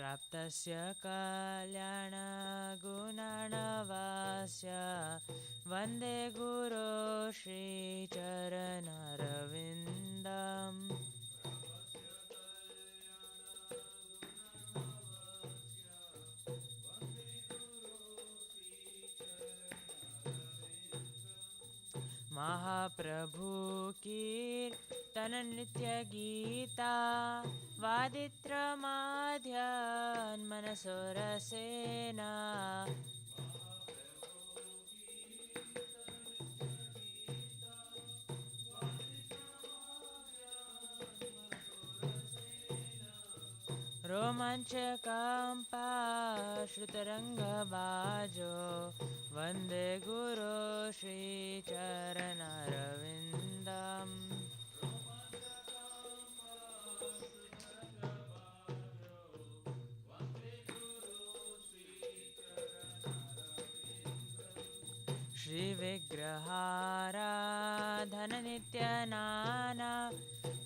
प्राप्तस्य कल्याणगुणाणवास्य वन्दे गुरो श्रीचरणरविन्दम् महाप्रभु कीर्तन नृत्य गीता वादित्रमाध्यान् मनसोरसेना रोमाञ्चकम्पा श्रुतरङ्गबाजो वन्दे गुरो श्रीचरणरविन्दम् श्रीविग्रहाराधननित्यनाना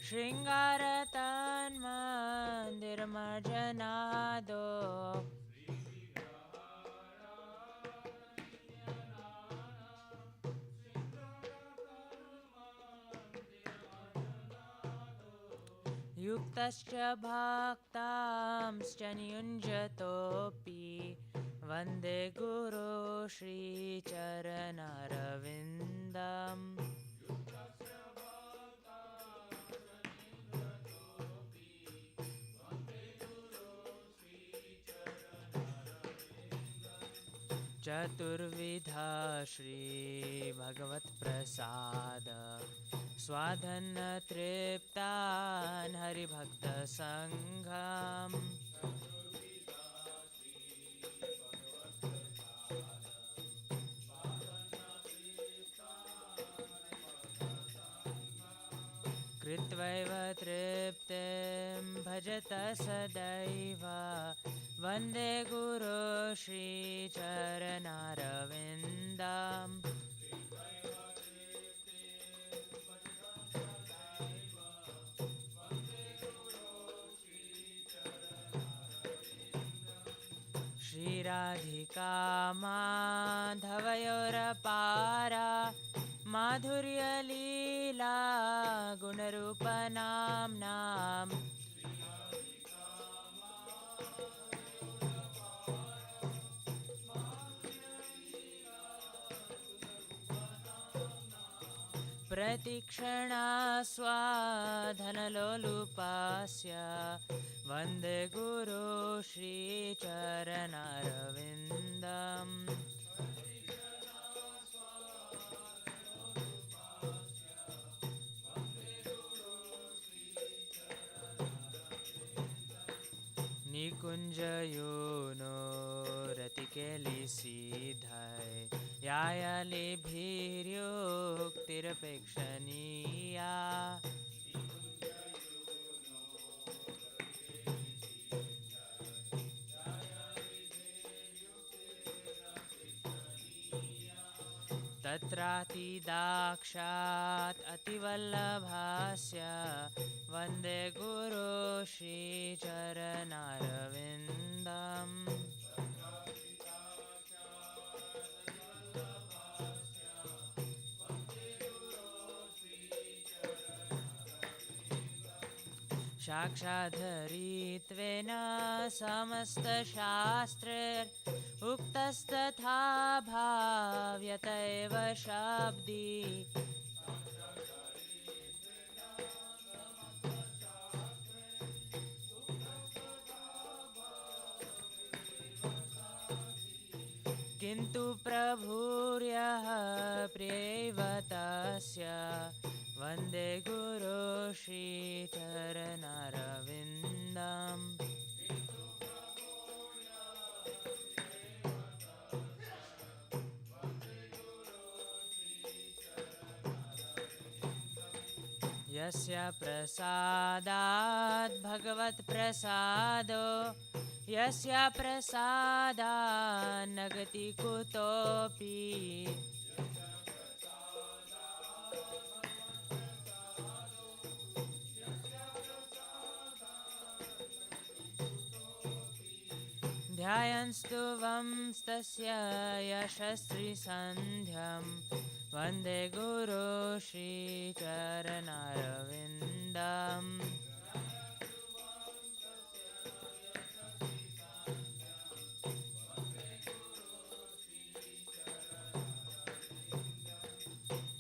शृङ्गारतन्मन्दिरमर्जनादो युक्तश्च भक्तांश्च नियुञ्जतोऽपि वन्दे गुरो श्रीचरणरविन्दम् चतुर्विधा श्रीभगवत्प्रसाद स्वाधन्न तृप्तान् हरिभक्तसङ्घम् कृत्वैव तृप्तिं भजत सदैव वन्दे गुरो श्रीचरणरविन्दम् श्रीराधिका माधवयोरपारा माधुर्यलीला गुणरूपनाम्नाम् प्रतिक्षणा स्वाधनलोलुपास्य वन्दे गुरो श्रीचरणरविन्दम् निकुञ्जयोनो रतिकेलिसीधै यायालिभिर्युक्तिरपेक्षणीया तत्रातिदाक्षात् अतिवल्लभास्य वन्दे गुरो श्रीचरणरविन्दम् साक्षाद्धरित्वेन समस्तशास्त्रैरुक्तस्तथा भाव्यत एव शाब्दी किन्तु प्रभुर्यः प्रियैव तस्य वन्दे गुरो श्रीचरणरविन्दम् यस्य प्रसादात् भगवत्प्रसादो यस्य प्रसादात् न गति कुतोऽपि ध्यायन्स्तु वंस्तस्य यशस्विसन्ध्यं वन्दे गुरो श्रीचरणारविन्दम्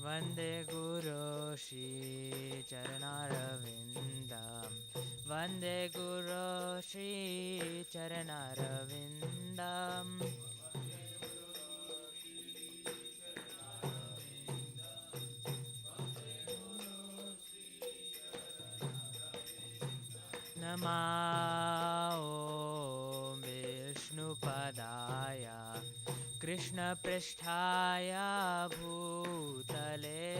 वन्दे गुरो श्रीचरणारविन्दम् वन्दे गुरो श्रीचरणारविन्दम् नमो विष्णुपदाय कृष्णपृष्ठाय भूतले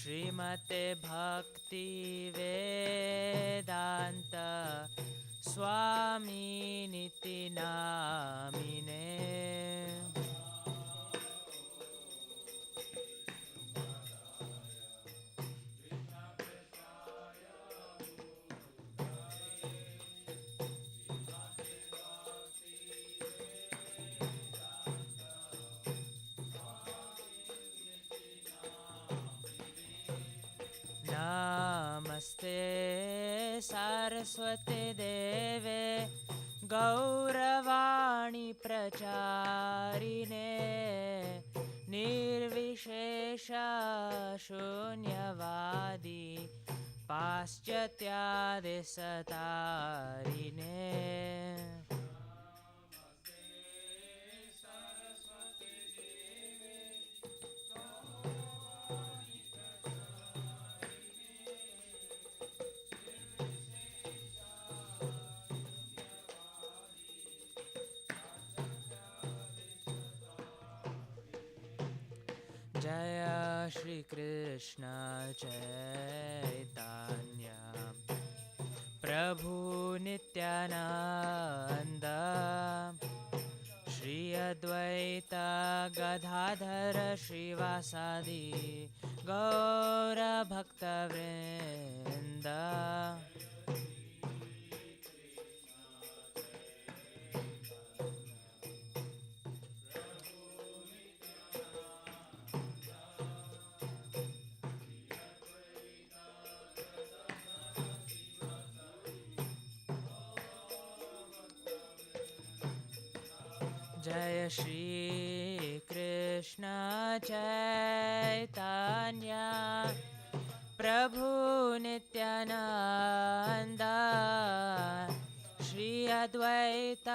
श्रीमते भक्तिवेदान्त स्वामिनिति नामिने नमस्ते सारस्वते देवे गौरवाणी प्रचारिणे निर्विशेष शून्यवादी पाश्चात्यादिसतारिणे जय श्री कृष्ण चैतन्य प्रभु नित्यानंद श्री अद्वैत गदाधर श्रीवासादि गौर भक्तवृंद जय श्री कृष्ण चैतन्य प्रभु नित्यानंद श्री अद्वैत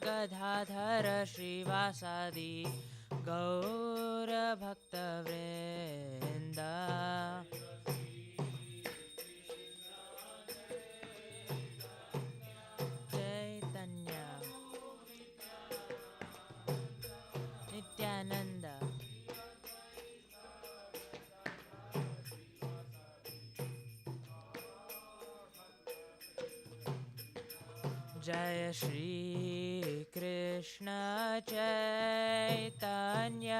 गदाधर श्रीवासादि गौर भक्तवृंद नित्यानंद जय श्री कृष्ण चैतन्य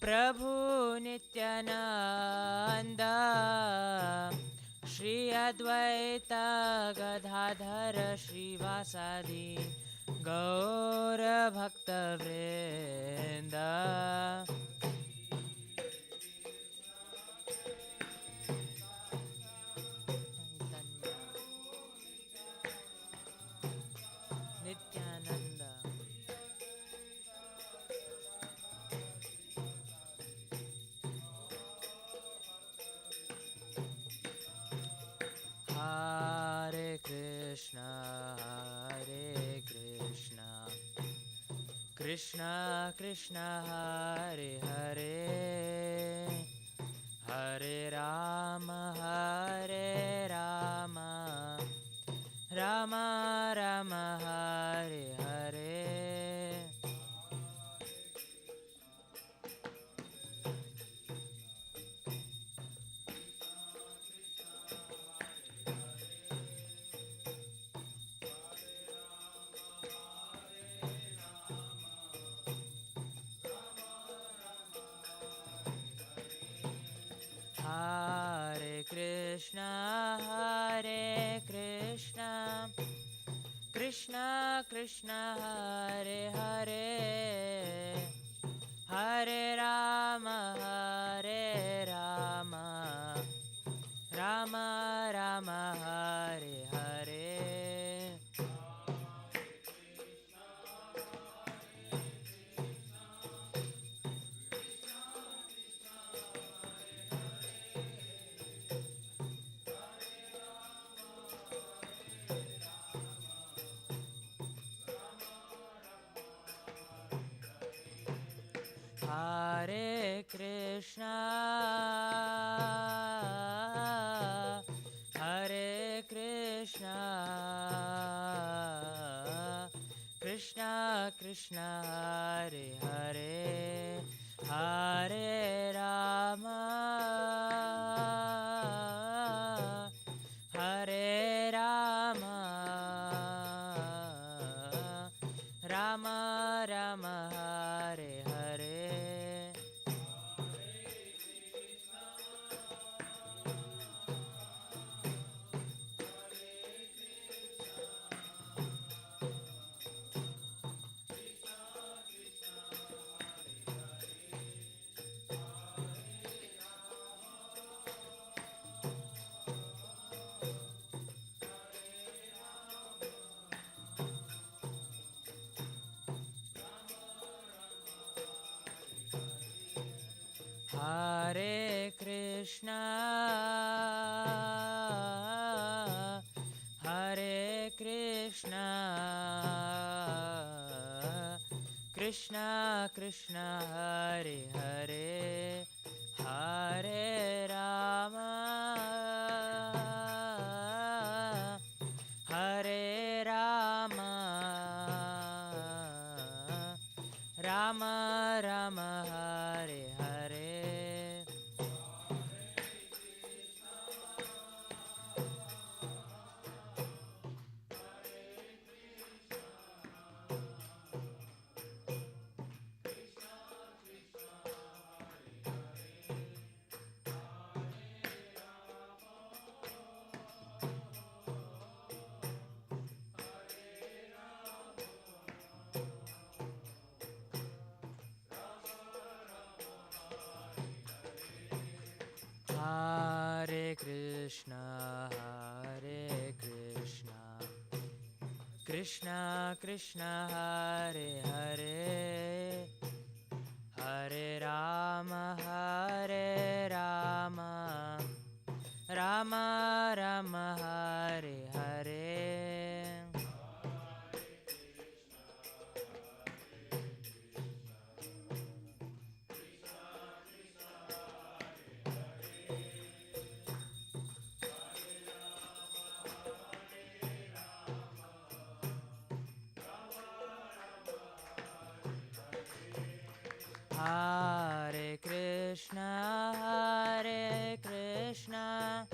प्रभु नित्यानंद श्री अद्वैत गदाधर श्रीवासादि गौर भक्तवृंद नित्यानंद हरे Krishna Krishna Krishna Hare Hare Hare Ram Ram Ram Hare Hare Hare Krishna Krishna Krishna Hare Hare Hare Rama Hare Rama Rama Rama Hare Hare Hare Krishna Hare Krishna Krishna Krishna Hare Hare Hare Rama Hare Rama Rama Rama Hare Hare Hare Krishna Hare Krishna Krishna Krishna Hare Hare Hare Rama Hare Rama Rama Rama Hare Hare Hare Krishna Hare Krishna Krishna Krishna Hare Hare Hare Rama Hare Rama Rama Rama Hare Hare Hare Krishna Hare Krishna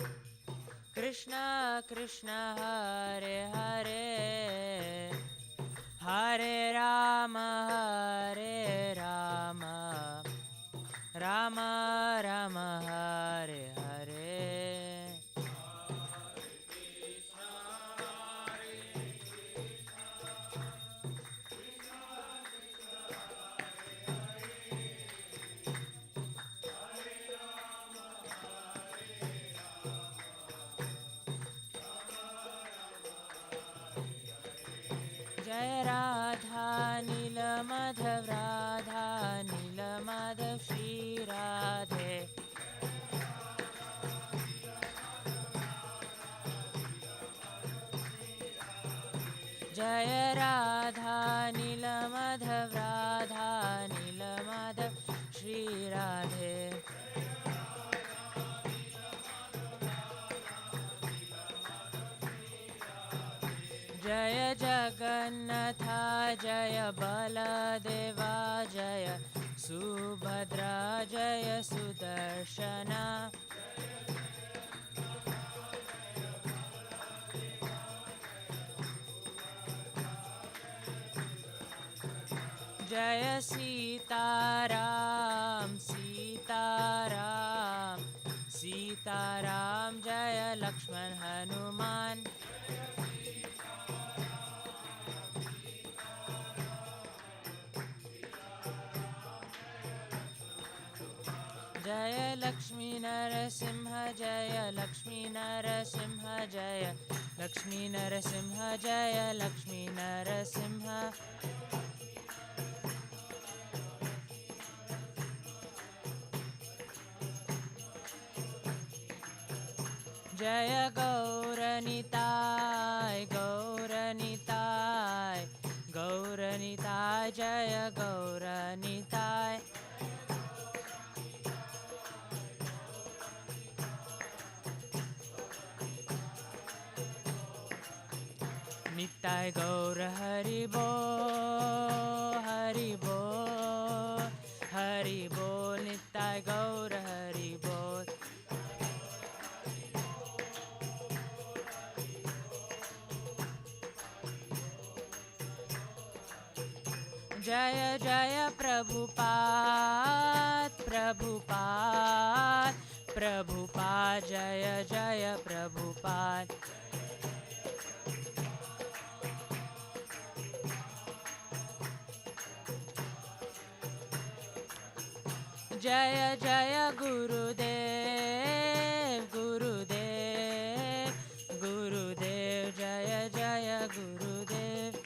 Krishna Krishna Hare Hare Hare Rama Hare Rama Rama Rama Hare Hare Jai Radha Nila Madhav Radha Nila Madhav Shri Radhe Jai Radha Nila Madhav Radha Nila Madhav Shri Radhe Jaya Jagannatha Jaya Baladeva Jaya Subhadra Jaya Sudarshana Jaya Sitaram Sitaram Sitaram Jaya Lakshman Hanuman Lakshmi Narasimha जय लक्ष्मी नरसिंह जय लक्ष्मी नरसिंह जय लक्ष्मी नरसिंह जय गौरनिताय गौरनिताय गौरनिताय जय गौरनिताय निताय गौर हरि बोल निताय गौर हरि बोल जय जय प्रभुपाद प्रभुपाद प्रभुपाद जय जय प्रभुपाद जय जय गुरुदेव गुरुदेव गुरुदेव जय जय गुरुदेव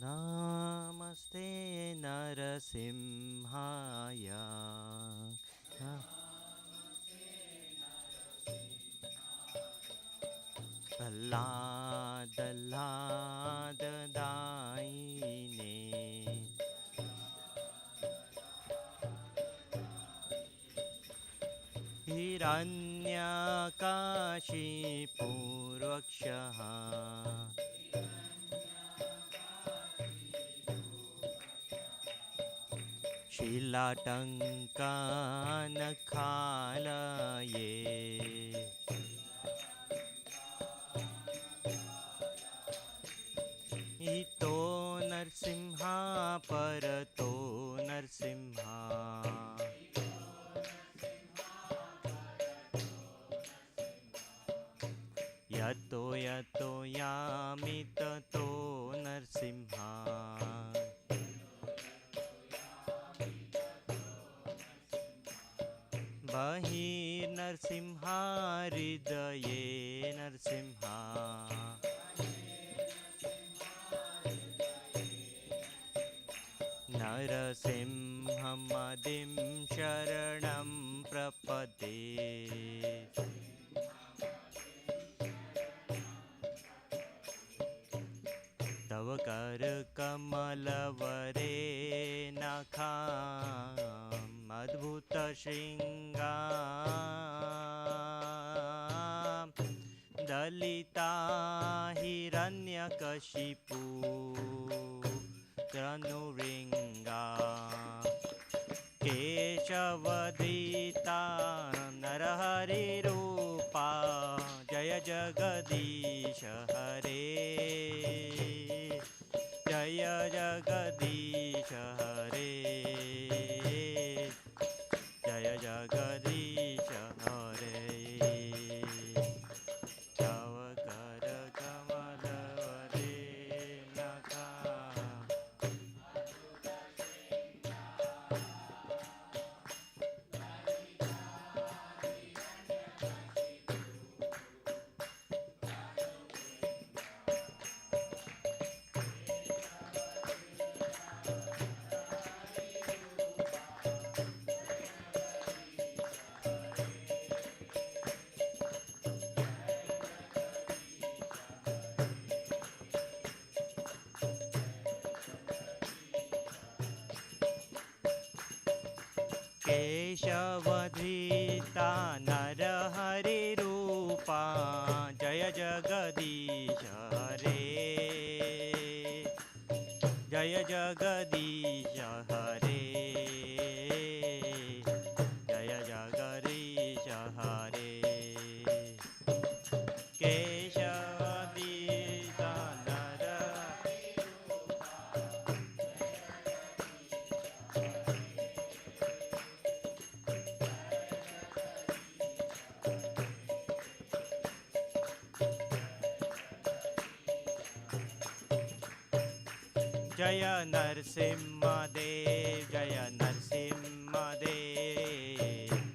नमस्ते नरसिंहाय प्रह्लादलाददायिने हिरण्यकाशिपूर्वक्षः शिलाटङ्कानखालये इतो नरसिंहा परतो नरसिंहा यतो यतो यामि ततो नरसिंहा बहिर्नरसिंहा हृदये नरसिंहा नरसिंहमदिं शरणं प्रपद्ये तव करकमलवरे नखाम् अद्भुतशृङ्गां दलिता हिरण्यकशिपु तनुरिङ्गा केशवधीता नरहरिरूपा जय जगदीश हरे जय जगदीश हरे जय जगदीश हरे तव कर कमल वरेण्यका केशवधीता नरहरिरूपा जय जगदीश हरे जय जगदीश हरे जय जगदीश हरे केशवधीता नर जय नरसिंहदेव जय नरसिंहदेव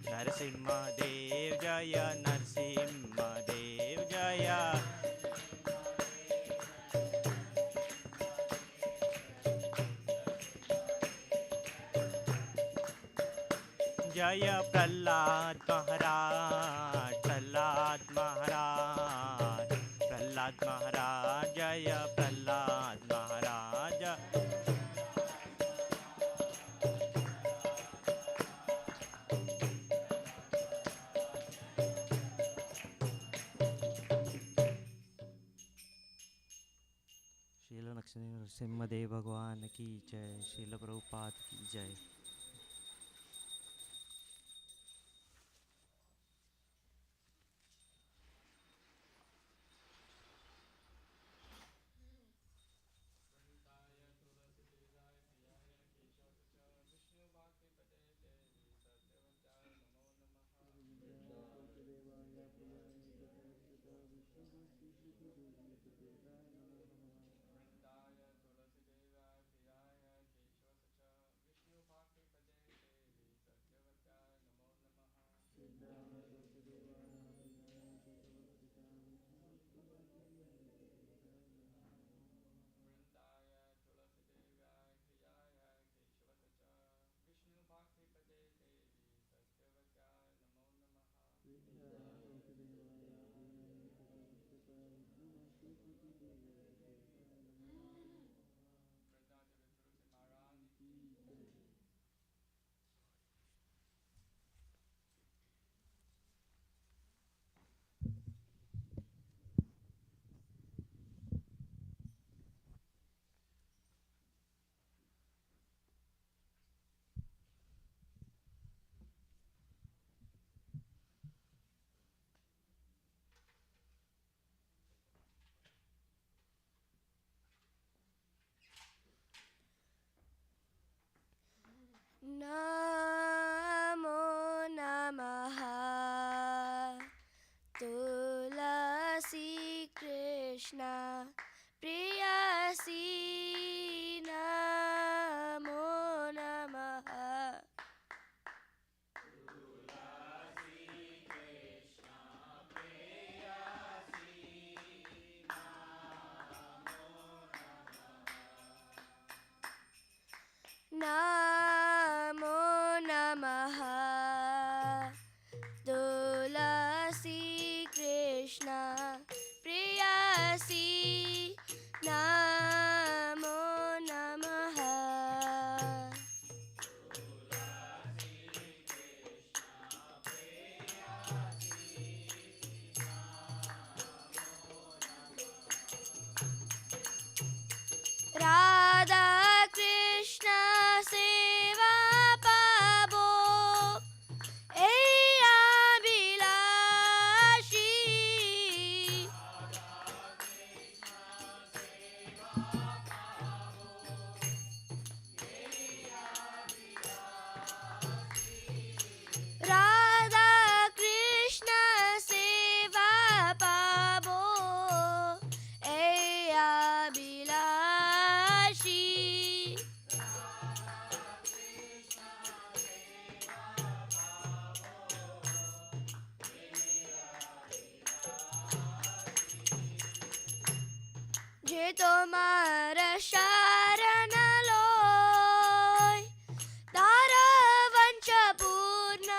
नरसिंहदेव जय नरसिंहदेव जय जय प्रहलाद महाराज प्रहलाद महाराज प्रहलाद महाराज जय प्रहलाद महाराज शील नरसिंहदेव भगवान की जय शील प्रभुपाद की जय नमो नमः तुलसी कृष्ण प्रियसी नमो नमः नमो नमः तुलसी कृष्ण प्रियसी नमो नमः राधा कृष्ण सेवा पाबो જે તમારા શરણ લોય તારા વંશ પૂર્ણ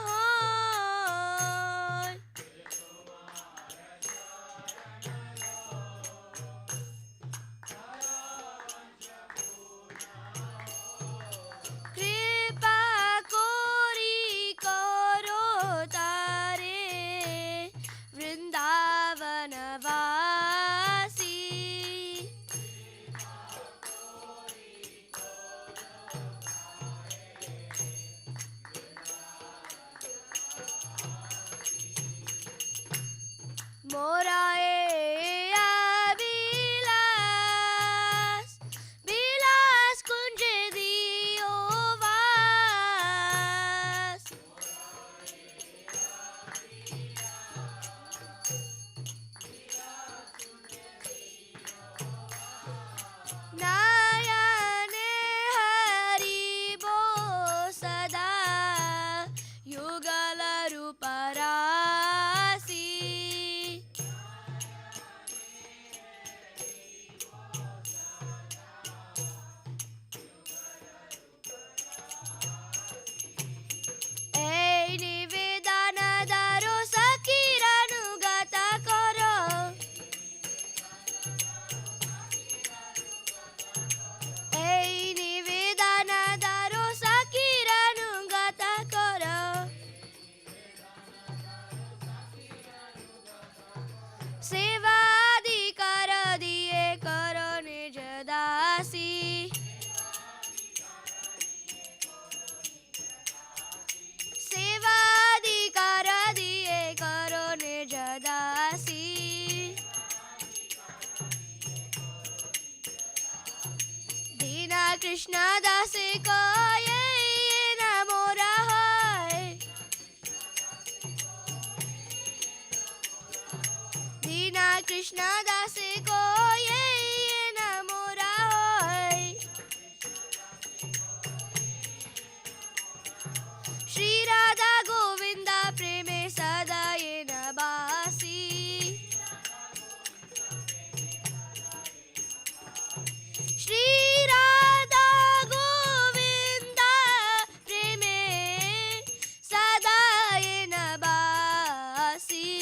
હોય. કૃપા કોરી કરો તારે વૃંદાવન વાસી. મોરાએ આ વિલાસ વિલાસ કુંજ દિયો વાસ. નયને હરિબો સદા યુગલ રૂપ રાસી. એ નિવેદન ધારો સખીરાનુગત કરો. એ નિવેદન ધારો સખીરાનુગત કરો. સેવાદિ કર દિયે કરો નિજ દાસી. સેવાદિ કર દિયે કરો નિજ દાસી. દીના કૃષ્ણ દાસે કયે નમો રાય. દીના કૃષ્ણ દાસે કયે નમો રાય. શ્રી રાધા ગોવિંદા પ્રેમે સદાયે નબાસી. શ્રી રાધા ગોવિંદા પ્રેમે સદાયે નબાસી.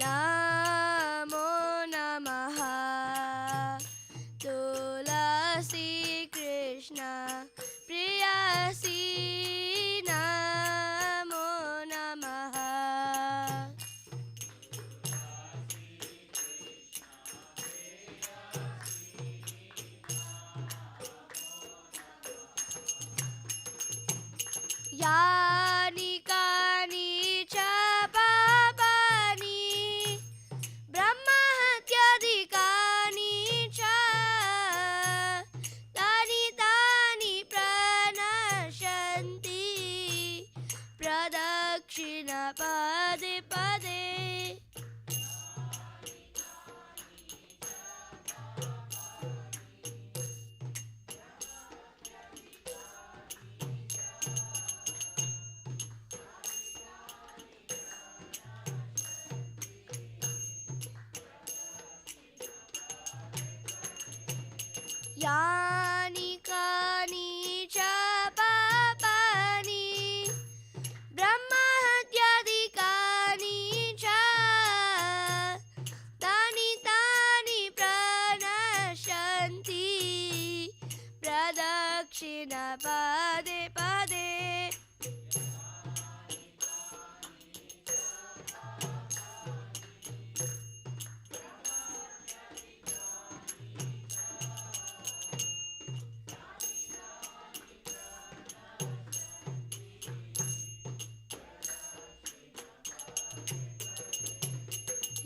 નમો નમઃ તુલસી કૃષ્ણ પ્રિયસી. નમો નમઃ यानि कानि च पापानि ब्रह्महत्याधिकानि च तानि तानि प्रणश्यन्ति प्रदक्षिण पदे पदे. यानि कानि च पापानि ब्रह्महत्याधिकानि च तानि तानि प्रणश्यन्ति प्रदक्षिण पदे पदे.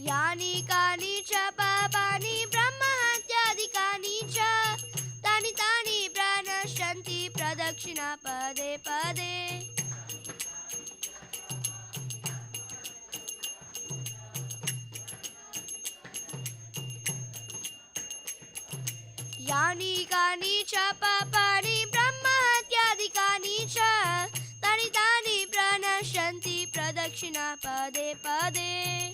यानि कानि च पापानि ब्रह्महत्याधिकानि च तानि तानि प्रणश्यन्ति प्रदक्षिण पदे पदे. यानि कानि च पापानि ब्रह्महत्याधिकानि Krishna Pade Pade.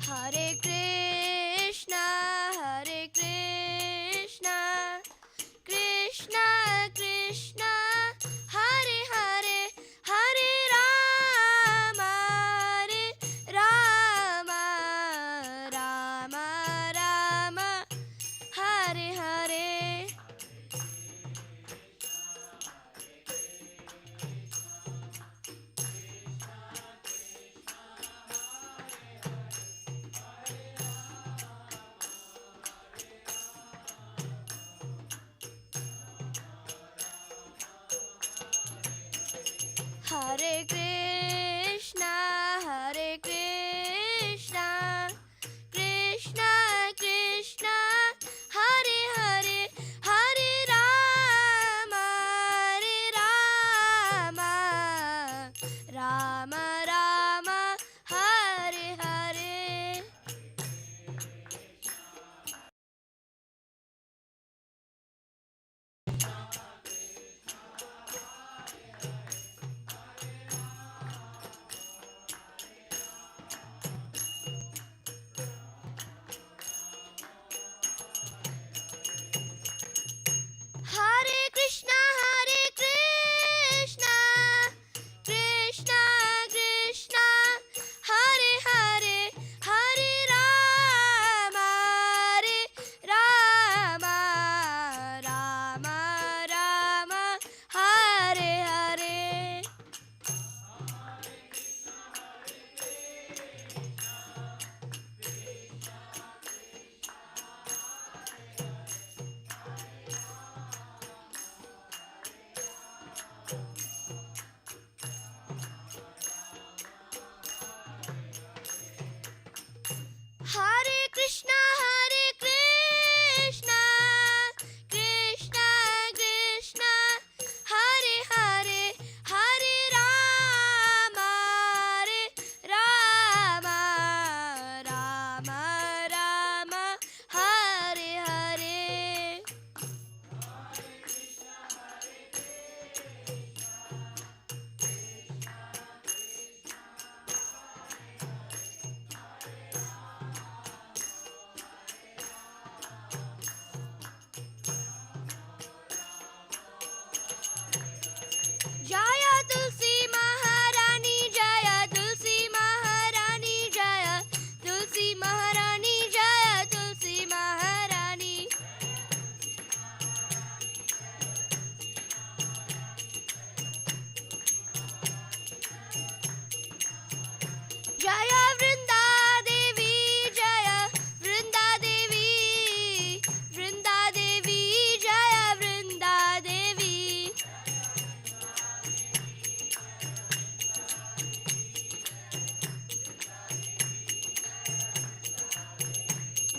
Hare Krishna, Hare Krishna, Krishna Krishna, Hare Hare, Hare Rama, Rama Rama Rama, Hare Hare. Hare Krishna, Hare Krishna, Krishna Krishna, Hare Hare, Hare Rama, Rama Rama, Hare Hare. Hare Krishna, Krishna Krishna, Hare Hare, Hare Rama, Rama Rama, Hare Hare. Hare Krishna, Krishna Krishna, Hare Hare, Hare Rama, Rama Rama, Hare Hare. Jaya Tulsi Maharani, Jaya Tulsi Maharani, Jaya Tulsi Maharani, Jaya Tulsi Maharani. Jaya Vrinda Devi, Jaya Vrinda Devi, Vrinda Devi, Jaya Vrinda Devi.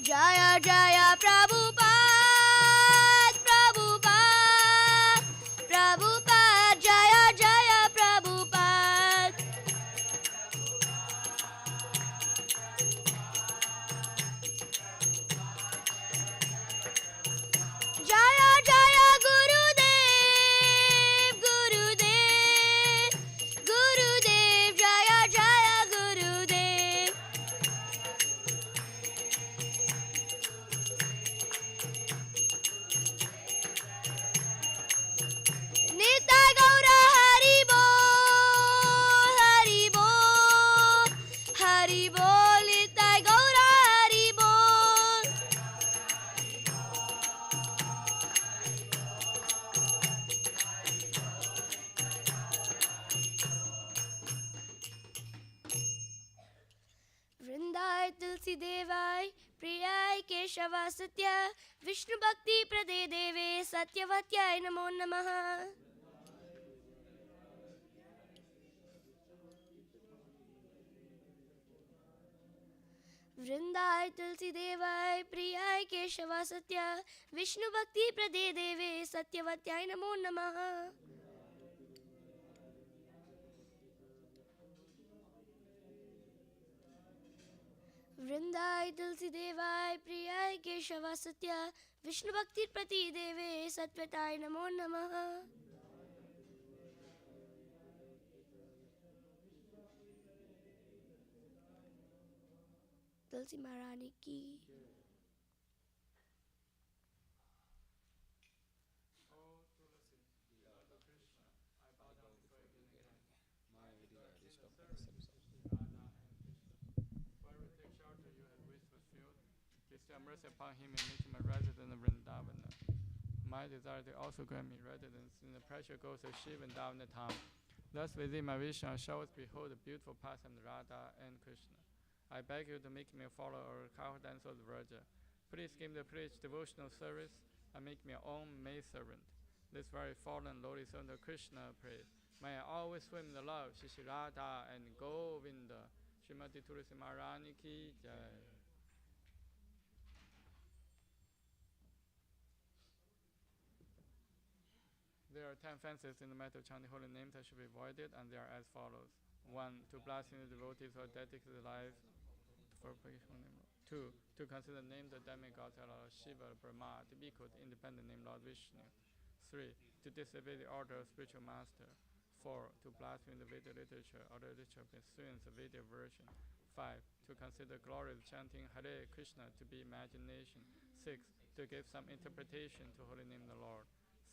Jaya Jaya Prabhupada, Prabhupada, Prabhupada, Jaya Jaya Prabhupada. Jaya Jaya Gurudev, Gurudev, Gurudev, Jaya Jaya Gurudev. Nitai Gaura Hari Bol, Hari Bol, Hari Bol, Nitai Gaura Hari Bol. Vrindai Tulsi Devai, Priyai Keshava Satya, Vishnu Bhakti Prade Deve, Satyavatyai Namo Namaha. Vrindai Tulsi Devai, Priyai Keshava Satya, Vishnu Bhakti Prade Deve, Satyavatyai Namo Namaha. वृंदाय तुलसी देवाय प्रियाय केशवा सत्या विष्णु भक्ति प्रति देवे सत्वताय नमो नमः। तुलसी महारानी की। Bestow mercy upon him and make him a resident of Vrindavana. My desire to also grant me residence in the precious groves of Shiva and Vrindavana town. Thus within my vision I shall always behold the beautiful pastime of Radha and Krishna. I beg you to make me a follower or cowherd dancer of the Virgin. Please give me the privilege devotional service and make me your own maidservant. This very fallen lowly servant of Krishna prays. May I always swim in the love Shri Radha and Govinda. Srimati Tulsi Maharani ki jai. There are 10 fences in the matter of chanting holy names that should be avoided, and they are as follows. 1. To blaspheme the devotees who are dedicated life for praising name. 2. To consider the names of demigods Lord Shiva, Brahma, to be called independent name Lord Vishnu. 3. To disobey the order of spiritual master. 4. To blaspheme the Vedic literature or the literature of pursuance of Vedic version. 5. To consider glory of chanting Hare Krishna to be imagination. 6. To give some interpretation to holy name of the Lord.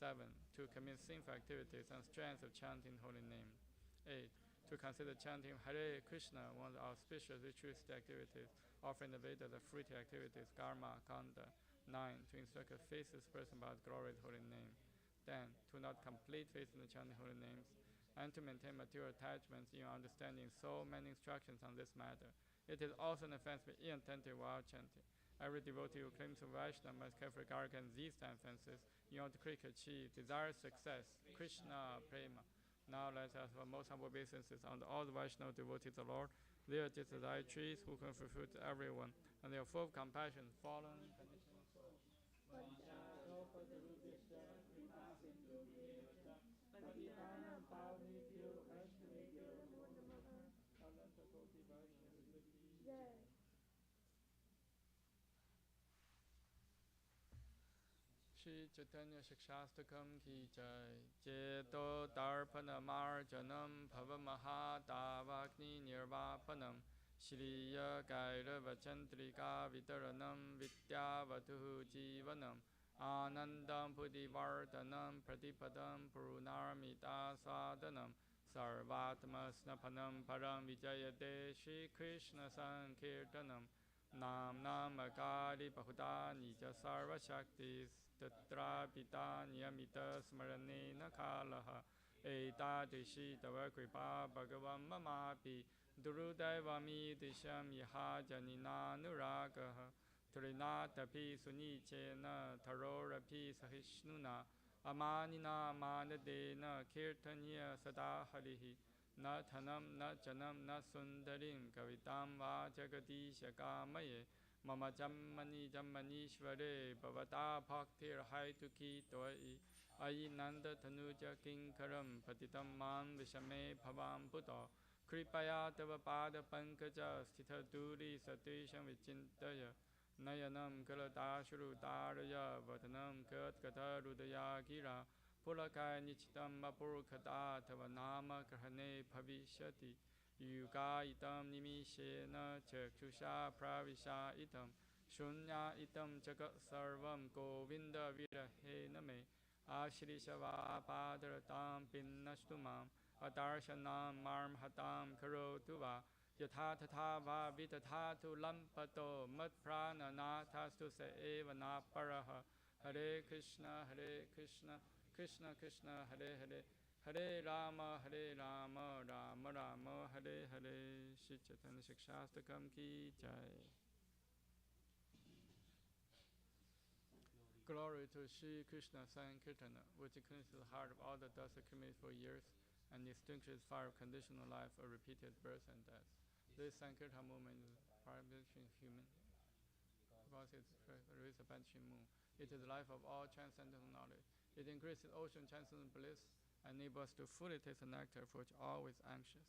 7. To commit sinful activities and strengths of chanting holy name. 8. To consider chanting Hare Krishna one of the auspicious ritualistic activities, offering the Veda the fruity activities, karma, kanda. 9. To instruct a faithless person about the glory of the holy name. 10. To not complete faith in the chanting holy names, and to maintain material attachments in your understanding so many instructions on this matter. It is also an offense to be inattentive while chanting. Every devotee who claims to Vaishnava must carefully guard against these 10 offenses in order to quickly achieve desired success. Krishna Prema. Now let us have most humble obeisances on all the Vaishnava devotees of the Lord. They are just as trees who can fulfill to everyone, and they are full of compassion, fallen conditions. Shri Chaitanya Shikshastakam ki jai. Jeto Darpana Marjanam Bhava Mahadavagni Nirvapanam Shriya Gaira Vachantrika Vitaranam Vidyavatuhu Jivanam Anandam Pudivardhanam Pratipadam Purunarmita Swadanam Sarvatma Snapanam Param Vijayate Shri Krishna Sankirtanam Nam Nam Akari Bahuda Nija Sarva Shaktis Tatra Pita Niyamita Smaranena Kalaha Etadishi Tava Kripa Bhagavam Mamapi Durudevami Disham Yaha Janina Nuragaha Trinatapi Sunichena Tarorapi Sahishnuna Amanina Manadena Kirtanya Sada Harihi Na Thanam Na Janam Na Sundarim Kavitam Va Jagadisha Kamaye Mama Jammani Jammanishvare Bhavata Bhaktir Haituki Toi Ayi Nanda Tanuja Kinkaram Patitam Man Vishame Bhavam Puto Kripaya Tava Pada Pankaja Sthita Duri Satisham Vichintaya Nayanam Kaladashuru Daraya Vatanam Katkata Rudaya Gira Pulaka Nichitam Mapurkata Tava Nama Krahane Bhavishati Yuga itam nimishena chakshusha pravisha itam shunya itam jagat sarvam govinda virahena me ashrishava padaratam pinnashtumam adarshanam marmhatam karotu va yatha tatha va vitatatu lampato matprana nathastu se eva na paraha Hare Krishna Krishna Krishna Hare Hare Hare Rama, Rama Rama, Hare Hare. Shri Chaitanya Shikshastakam ki jai. Glory to Shri Krishna Sankirtana, which cleanses the heart of all the dust accumulated for years and extinguishes fire of conditional life or repeated birth and death. This Sankirtana movement is between human because it releases a banishing moon. It is the life of all transcendental knowledge. It increases ocean transcendental bliss and enable us to fully taste the nectar for which always anxious.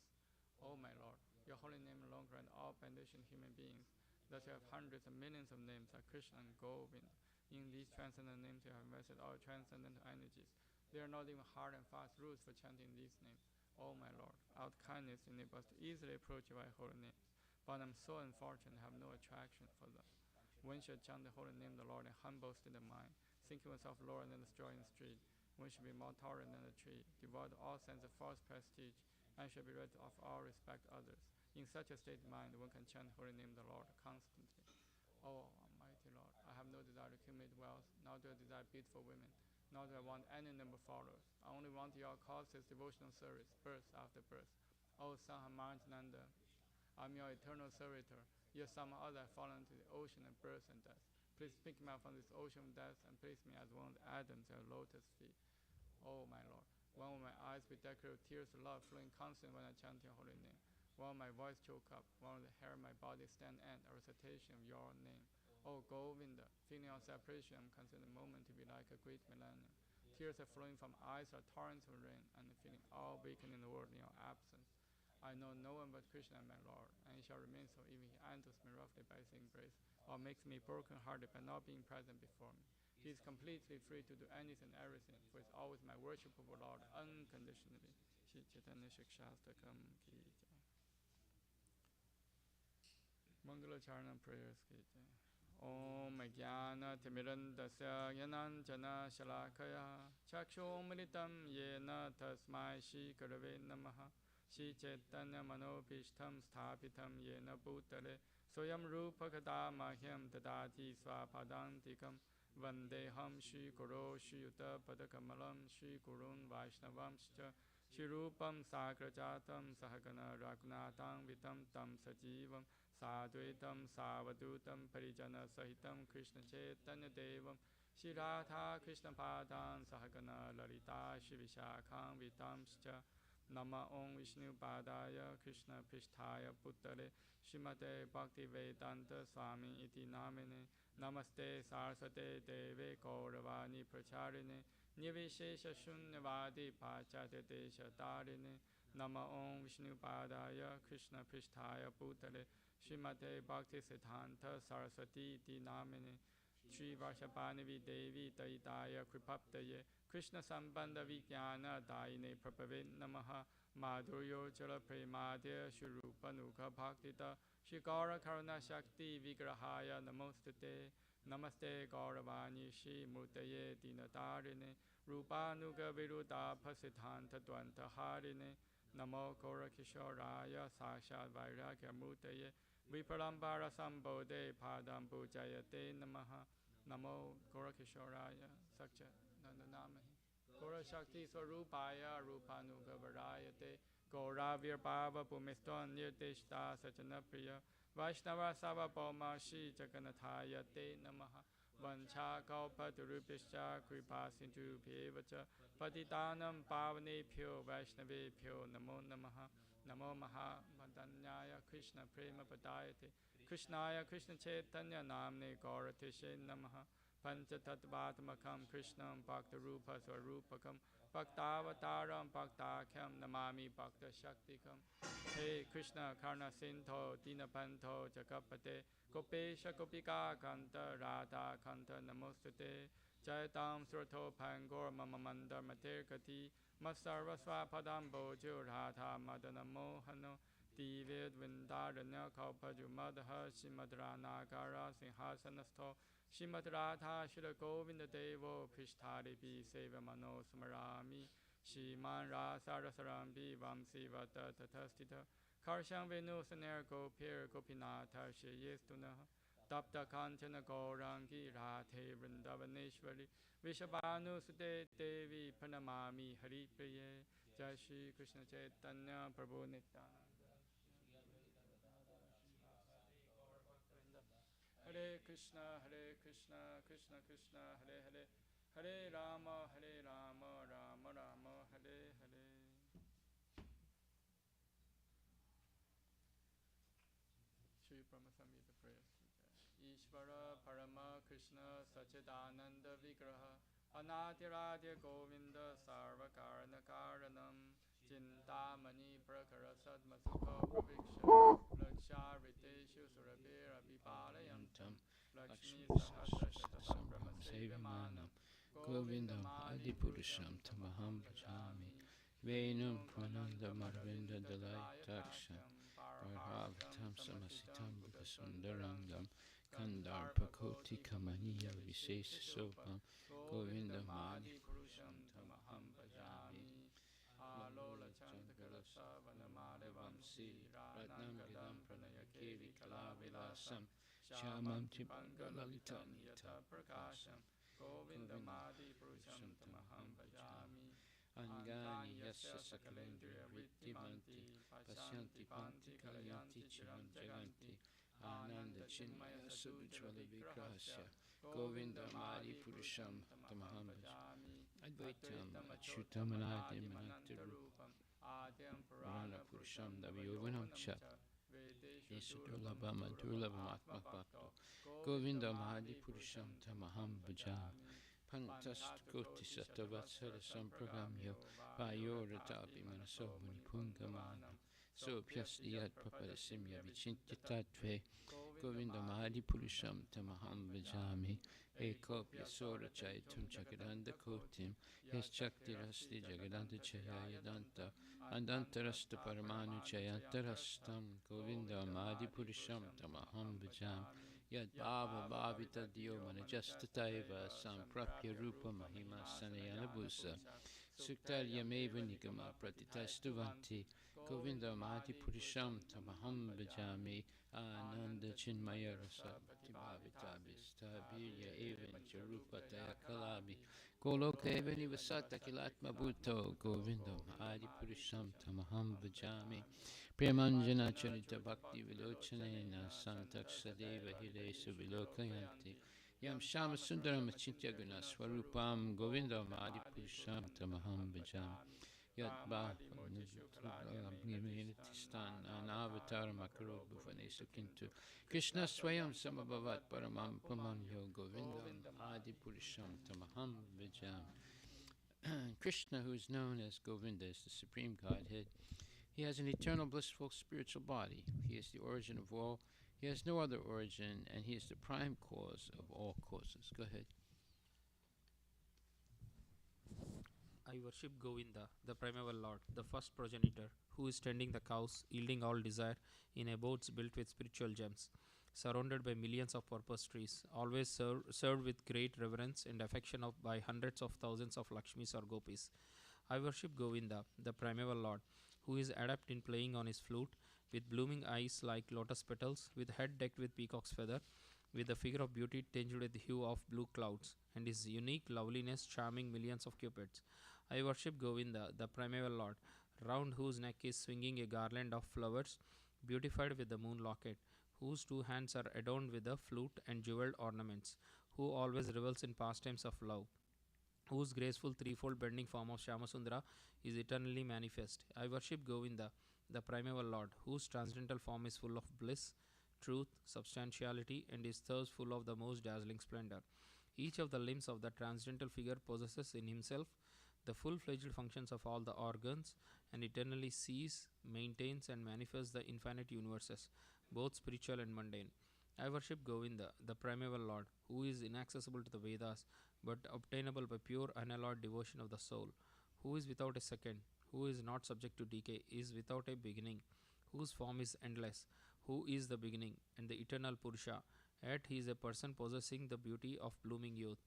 O my Lord, your holy name alone grant all benediction human beings. Thus you have hundreds and millions of names like Krishna and Govind. In these transcendent names you have invested all transcendental energies. There are not even hard and fast rules for chanting these names. O my Lord, out kindness enable us to easily approach your holy names, but I'm so unfortunate to have no attraction for them. One should chant the holy name of the Lord in humble state of mind, thinking oneself lower than the straw in the street. One should be more tolerant than the tree, devoid of all sense of false prestige, and should be ready to offer all respect to others. In such a state of mind, one can chant the holy name of the Lord constantly. O Almighty Lord, I have no desire to accumulate wealth, nor do I desire beautiful women, nor do I want any number of followers. I only want your causeless devotional service, birth after birth. O Son of Marjananda, I'm your eternal servitor. Yet somehow or other I fall into the ocean of birth and death. Please pick me up from this ocean of death and place me as one of the Adams at lotus feet. Oh my Lord, when will my eyes be decorated with tears of love flowing constantly when I chant your holy name? When will my voice choke up? When will the hair of my body stand at a recitation of your name? Oh Govinda, feeling our separation, I'm considering the moment to be like a great millennium. Tears are flowing from eyes are torrents of rain, and feeling all vacant in the world in your absence. I know no one but Krishna, my Lord, and he shall remain so even he handles me roughly by his embrace, or makes me broken-hearted by not being present before me. He is completely free to do anything and everything, for he is always my worshipable Lord unconditionally. Shri Chaitanya Shikshastakam ki jai. Mangala Charanam prayers ki jai. Om Jnana Timirandasya Yananjana Shalakaya Chakshomilitam Yena Tasmai Shri Gurave Namaha Shri Chaitanya Manopishtam Sthapitam Yena Bhutale Soyam Rupa Kadamahyam Tadati Swapadantikam Vandeham Shri Guru Shri Yuta Padakamalam Shri Gurun Vaishnavamscha Shri Rupam Sagrajatam Sahagana Raghunatam Vitam Tam Sajivam Sadvaitam Savadutam Parijana Sahitam Krishna Chaitanya Devam Shri Radha Krishna Padam Sahagana Lalita Shri Vishakham Vitamscha Nama Om Vishnu Padaya Krishna Pristhaya Puttare Srimate Bhakti Vedanta Swami Iti Namine Namaste Saraswate Deve Gauravani Pracharine Nirvishesha Shunyavadi Pachate Desha Tarine Nama Om Vishnu Padaya Krishna Pristhaya Puttare Srimate Bhakti Siddhanta Saraswati Iti Namine Shri Varshabhanavi Devi Daitaya Kripaptaye Krishna Sambandha Vijnana Daine Prabhave Namaha Madhuryo Jala Premadya Shri Rupa Nuga Bhaktita Shri Gaura Karuna Shakti Vigrahaya Namostate Namaste Gauravani Shri Murtaye Dinadarine Rupa Nuga Viruddha Pasiddhanta Dvanta Harine Namo Gaura Kishoraya Sakshat Vairagya Murtaye Viparambara Sambodhe Padam Pujayate Namaha Namo Gorakishoraya Sakcha Nandanamahi Gora Shakti Swarupaya Rupanuga Varayate Gora Virbhava Pumiston Nirdeshta Sachanapriya Vaishnava Sava Boma Shri Jaganathaya Te Namaha Vancha Kalpatarupishcha Kripa Sindhu Bhevacha Patitanam Pavane Pyo Vaishnave Pyo Namo Namaha Namo Maha Madanyaya Krishna Prema Padayate Krishnaya Krishna Chaitanya Namne Gauratishe Namaha Panchatattvatmakam Krishnam Bhakta Rupa Swarupakam Bhaktavataram Bhaktakham Namami Bhakta Shaktikam Hey Krishna Karna Sindho Dinapanto Jagapate Gopesha Gopika Kanta Radha Kanta Namostate Jaitam Surato Pangor Mamamandar Materkati Masarva Swapadam Bojo Radha Madana Mohano Divid Vindaranya Kalpaju Madha Shimadrana Sinhasanasto Shrimad Radha Shri Govinda Devo Prishtari Bi Seva Mano Samarami Shriman Rasa Rasarambi Vamsi Vata Tatastita Karsham Venu Saner Gopir Gopinatha Shri Yestuna Tapta Kanchana Gaurangi Radhe Vrindavaneshwari Vishabhanu Sute Devi Pranamami Hari Priye Jai Shri Krishna Chaitanya Prabhu Nityananda Hare Krishna, Krishna Krishna, Hare Hare, Hare Rama, Rama Rama, Hare Hare. Shri Brahmasamhita prayers. Ishvara Parama Krishna Sachidananda Vigraha Anatirādya Govinda Sarvakarana Karanam Chintamani Prakara Sadmasukha Praviksha Laksha Riteshu Surabhira Palayantam Lakshmi Sahasrasham Brahmasevimanam Govindam Adipurusham Tamaham Bhajami Venum Pranandam Arvinda Dalayaksham Parhavatam Samasitam Buddhasundarangam Kandarpakoti Kamaniya Visesa Sopam Govindam Adipurusham Tamaham Bhajami Alola Chandakala Savanamare Vamsi Ratnam Gadam Pranaya Kevi Kalavilasam Shamam Chipanga Lalitani Yata Prakasham Govindamadi Purusham Tamaham Bhajami Angani Yasya Sakalendriya Viddimanti Pasyanti Panti Kalayanti Chiram Jaganti Ananda Chinmaya Sudujvala Vikrahasya Govindamadi Purusham Tamaham Bhajami Advaitam Achyutam Anadim Anantarupam Adyam Purana Purusham Davyovanam Chat Yesudurlabham Adurlabham Atmabhakto Govindam Adi Purusham Tamaham Bhajami Pantast Satavatsara Sampragamyo Vayoratapi Manaso Munipungamanam Sopyastiyat Paparasimya Vichintitatve Govindam Adi Purusham Tamaham Bhajami Ekopya Sora Chaitum Chakadanda Kotim Yes Chaktirasti Jagadanta Chayayadanta Andantarasta Paramanu Chayantarastam Govindam Adi Purusham Tamaham Bhajami Yad Bhava Bhavita Dio Manajastataiva Samprapya Rupa Mahima Sanayana Busa Suktaryameva Nigama Pratitastuvanti Govindam Adi Purusham Tamaham Bhajami Ananda Chinmaya Rasa Bhakti Bhavita Bistabirya Evan Charupa Tayakalabi Goloka Evani Vasata Kilatma Bhutto Govindam Adi Purusham Tamaham Bhajami Premanjana Charita Bhakti Vilochanena Santaksadeva Hiresu Vilokayanti Yam Shama Sundaram Achintya Guna Swarupam Govindam Adi Purusham Tamaham Bhajami Yat Bha Tistan Anavatar Makaro Bhuvane Sukintu Krishna Swayam Samabhavat Paramam Pamanyo Govindam Adi Purusham Tamaham Bhajami Krishna, who is known as Govinda, is the Supreme Godhead. He has an eternal, blissful, spiritual body. He is the origin of all. He has no other origin, and he is the prime cause of all causes. Go ahead. I worship Govinda, the primeval Lord, the first progenitor, who is tending the cows, yielding all desire, in abodes built with spiritual gems, surrounded by millions of purpose trees, always served with great reverence and affection by hundreds of thousands of Lakshmis or Gopis. I worship Govinda, the primeval Lord, who is adept in playing on his flute, with blooming eyes like lotus petals, with head decked with peacock's feather, with the figure of beauty tinged with the hue of blue clouds, and his unique loveliness charming millions of cupids. I worship Govinda, the primeval Lord, round whose neck is swinging a garland of flowers, beautified with the moon locket, whose two hands are adorned with the flute and jeweled ornaments, who always revels in pastimes of love, whose graceful threefold bending form of Shyamasundara is eternally manifest. I worship Govinda, the primeval Lord, whose transcendental form is full of bliss, truth, substantiality, and is thus full of the most dazzling splendor. Each of the limbs of the transcendental figure possesses in himself the full-fledged functions of all the organs, and eternally sees, maintains, and manifests the infinite universes, both spiritual and mundane. I worship Govinda, the primeval Lord, who is inaccessible to the Vedas, but obtainable by pure unalloyed devotion of the soul, who is without a second, who is not subject to decay, is without a beginning, whose form is endless, who is the beginning and the eternal Purusha, yet he is a person possessing the beauty of blooming youth.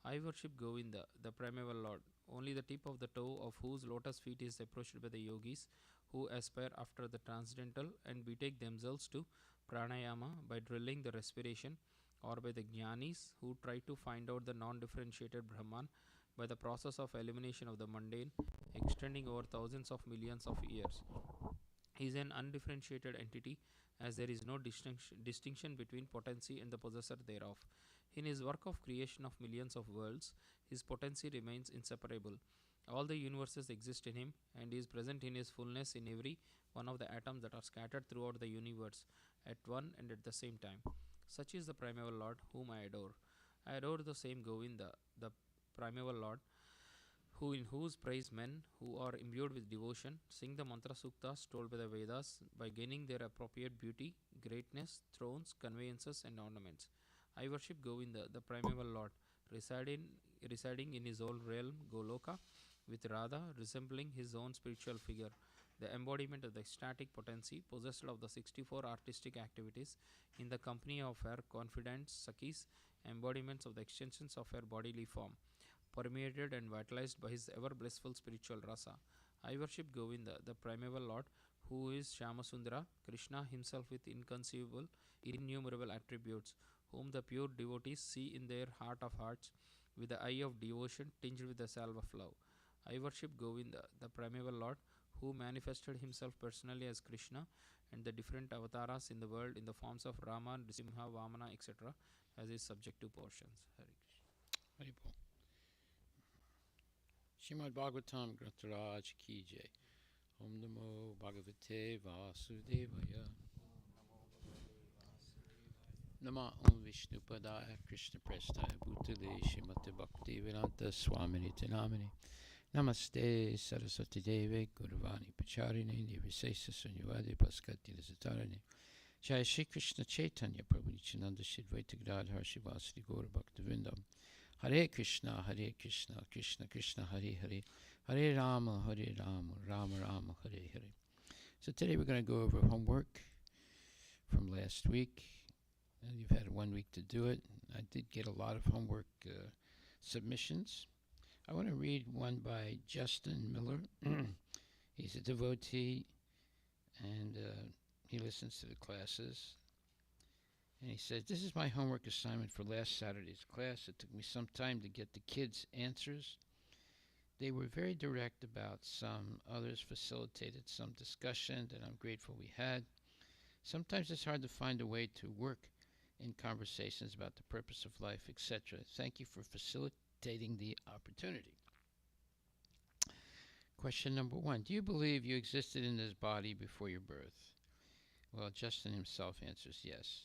I worship Govinda, the primeval Lord, only the tip of the toe of whose lotus feet is approached by the yogis who aspire after the transcendental and betake themselves to pranayama by drilling the respiration, or by the jnanis who try to find out the non-differentiated Brahman by the process of elimination of the mundane, extending over thousands of millions of years. He is an undifferentiated entity, as there is no distinction between potency and the possessor thereof. In his work of creation of millions of worlds, his potency remains inseparable. All the universes exist in him, and he is present in his fullness in every one of the atoms that are scattered throughout the universe at one and at the same time. Such is the primeval Lord whom I adore. I adore the same Govinda, the primeval Lord, who in whose praise men who are imbued with devotion sing the mantra suktas told by the Vedas by gaining their appropriate beauty, greatness, thrones, conveyances, and ornaments. I worship Govinda, the primeval Lord, residing in his own realm, Goloka, with Radha resembling his own spiritual figure, the embodiment of the ecstatic potency, possessed of the 64 artistic activities, in the company of her confidants, Sakis, embodiments of the extensions of her bodily form, permeated and vitalized by his ever blissful spiritual rasa. I worship Govinda, the primeval Lord, who is Shyamasundara, Krishna himself with inconceivable, innumerable attributes, whom the pure devotees see in their heart of hearts, with the eye of devotion tinged with the salve of love. I worship Govinda, the primeval Lord, who manifested himself personally as Krishna and the different avatars in the world in the forms of Rama, Nrisimha, Vamana, etc., as his subjective portions. Hare Krishna. Haribol. Shrimad Bhagavatam Grantaraj Ki Jai. Om Namo Bhagavate Vasudevaya. Nama Om Vishnu Padaya Krishna Prestaya Bhutale Shrimate Bhakti Vedanta Swamini Namini. Namaste Saraswati Deve Guruvani Pacharine Nirvisesa Sunyavadi Paskati Lisatarane. Jai Shri Krishna Chaitanya Prabhu Nityananda Shri Advaita Gadadhar Shivasadi Gaura Bhaktivinoda. Hare Krishna, Krishna Krishna, Hare Hare, Hare Rama, Rama Rama, Hare Hare. So today we're going to go over homework from last week. And you've had 1 week to do it. I did get a lot of homework submissions. I want to read one by Justin Miller. He's a devotee, and he listens to the classes. And he says, this is my homework assignment for last Saturday's class. It took me some time to get the kids' answers. They were very direct about some. Others facilitated some discussion that I'm grateful we had. Sometimes it's hard to find a way to work in conversations about the purpose of life, etc. Thank you for facilitating the opportunity. Question number 1. Do you believe you existed in this body before your birth? Well, Justin himself answers yes.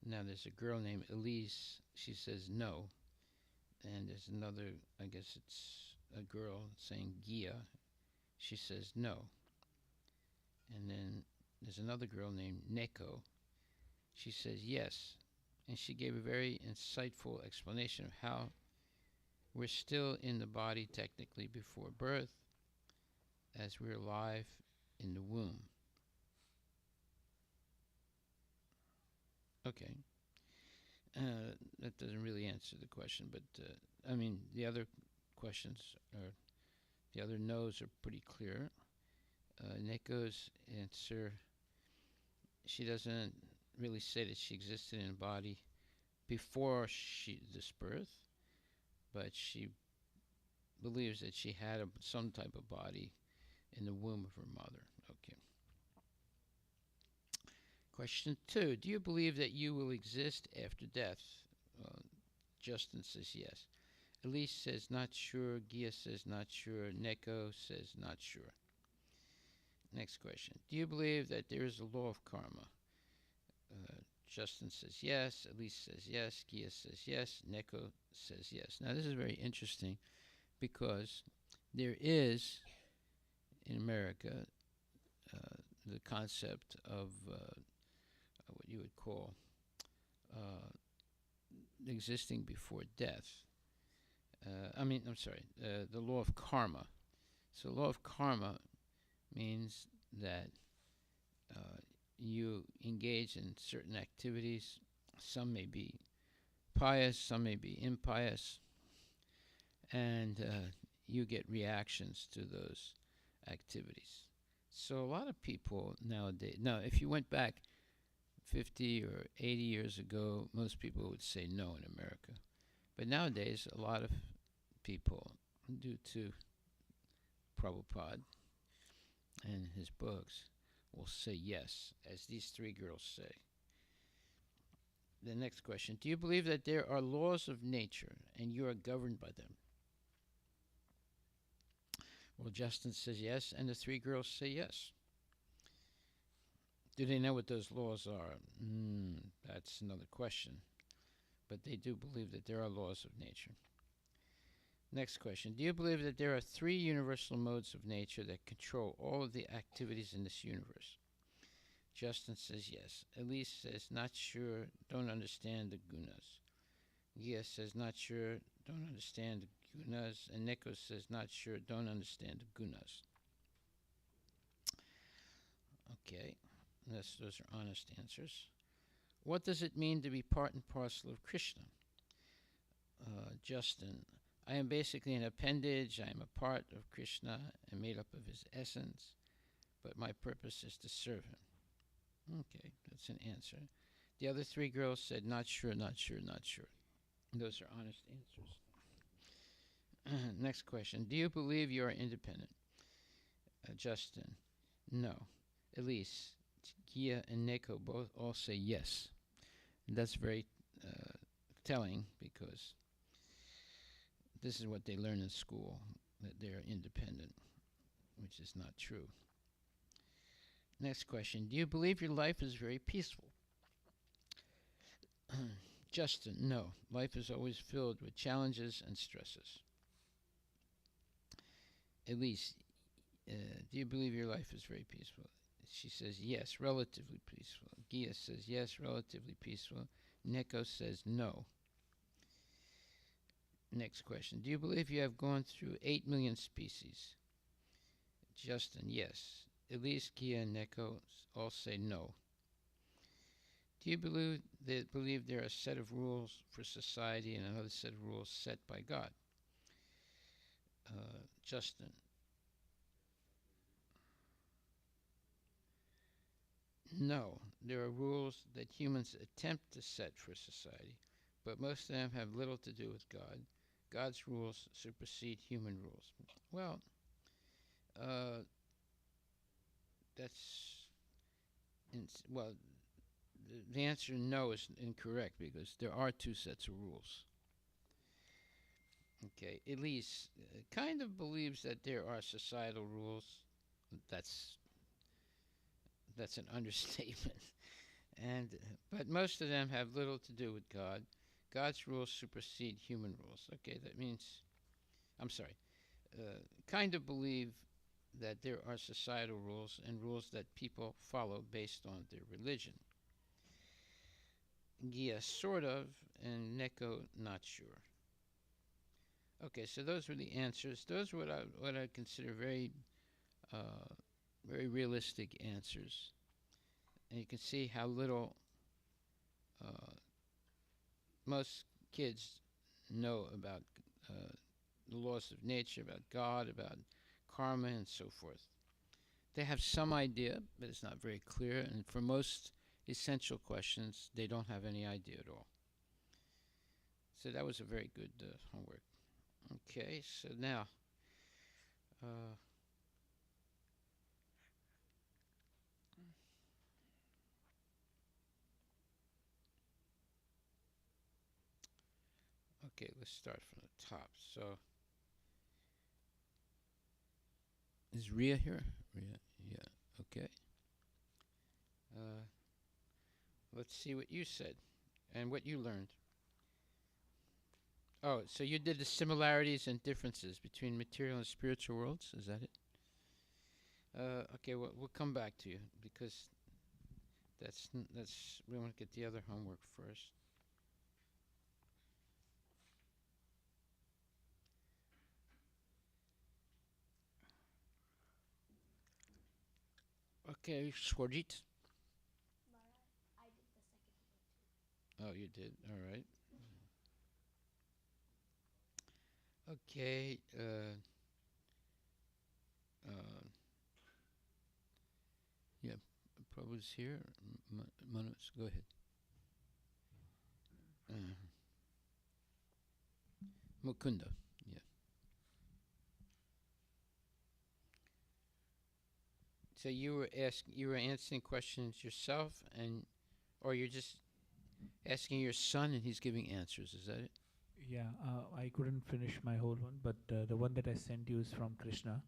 Now, there's a girl named Elise. She says no. And there's another, I guess it's a girl saying Gia. She says no. And then there's another girl named Neko. She says yes. And she gave a very insightful explanation of how we're still in the body technically before birth, as we're alive in the womb. Okay. That doesn't really answer the question, but the other questions the other no's are pretty clear. Neko's answer, she doesn't really say that she existed in a body before this birth, but she believes that she had some type of body in the womb of her mother. Okay. Question 2. Do you believe that you will exist after death? Justin says yes. Elise says not sure. Gia says not sure. Neko says not sure. Next question. Do you believe that there is a law of karma? Justin says yes. Elise says yes. Gia says yes. Neko says yes. Now this is very interesting because there is in America the concept of what you would call existing before death. The law of karma. So law of karma means that you engage in certain activities. Some may be pious, some may be impious, and you get reactions to those activities. So a lot of people nowadays, now if you went back 50 or 80 years ago, most people would say no in America. But nowadays, a lot of people, due to Prabhupada and his books, will say yes, as these three girls say. The next question, do you believe that there are laws of nature and you are governed by them? Well, Justin says yes, and the three girls say yes. Do they know what those laws are? That's another question. But they do believe that there are laws of nature. Next question. Do you believe that there are three universal modes of nature that control all of the activities in this universe? Justin says yes. Elise says not sure, don't understand the gunas. Gia says not sure, don't understand the gunas. And Neko says not sure, don't understand the gunas. Okay, those are honest answers. What does it mean to be part and parcel of Krishna? Justin, I am basically an appendage. I am a part of Krishna and made up of his essence, but my purpose is to serve him. Okay, that's an answer. The other three girls said not sure, not sure, not sure. Those are honest answers. Next question. Do you believe you are independent? Justin, no. Elise, Gia, and Neko both all say yes. And that's very telling because this is what they learn in school, that they're independent, which is not true. Next question. Do you believe your life is very peaceful? Justin, no. Life is always filled with challenges and stresses. Elise, do you believe your life is very peaceful? She says yes, relatively peaceful. Gia says yes, relatively peaceful. Neko says no. Next question. Do you believe you have gone through 8 million species? Justin, yes. Elise, Gia, and Neko all say no. Do you believe there are a set of rules for society and another set of rules set by God? Justin. No, there are rules that humans attempt to set for society, but most of them have little to do with God. God's rules supersede human rules. Well, that's well. The answer no is incorrect because there are two sets of rules. Okay, Elise kind of believes that there are societal rules. That's an understatement. But most of them have little to do with God. God's rules supersede human rules. Okay, that means, I'm sorry, kind of believe that there are societal rules and rules that people follow based on their religion. Gia, sort of, and Neko, not sure. Okay, so those were the answers. Those were what I consider very realistic answers. And you can see how little most kids know about the laws of nature, about God, about karma, and so forth. They have some idea, but it's not very clear. And for most essential questions, they don't have any idea at all. So that was a very good homework. Okay, so now okay, let's start from the top. So is Ria here? Ria, yeah, okay. Let's see what you said and what you learned. Oh, so you did the similarities and differences between material and spiritual worlds, is that it? Okay, well, we'll come back to you because we want to get the other homework first. Okay, Swajit. I did the second one too. Oh, you did. All right. Okay. Yeah, Prabhu's here. Manus, go ahead. Mukunda. Yeah. So you were answering questions yourself, or you're just asking your son and he's giving answers. Is that it? Yeah, I couldn't finish my whole one, but the one that I sent you is from Krishna.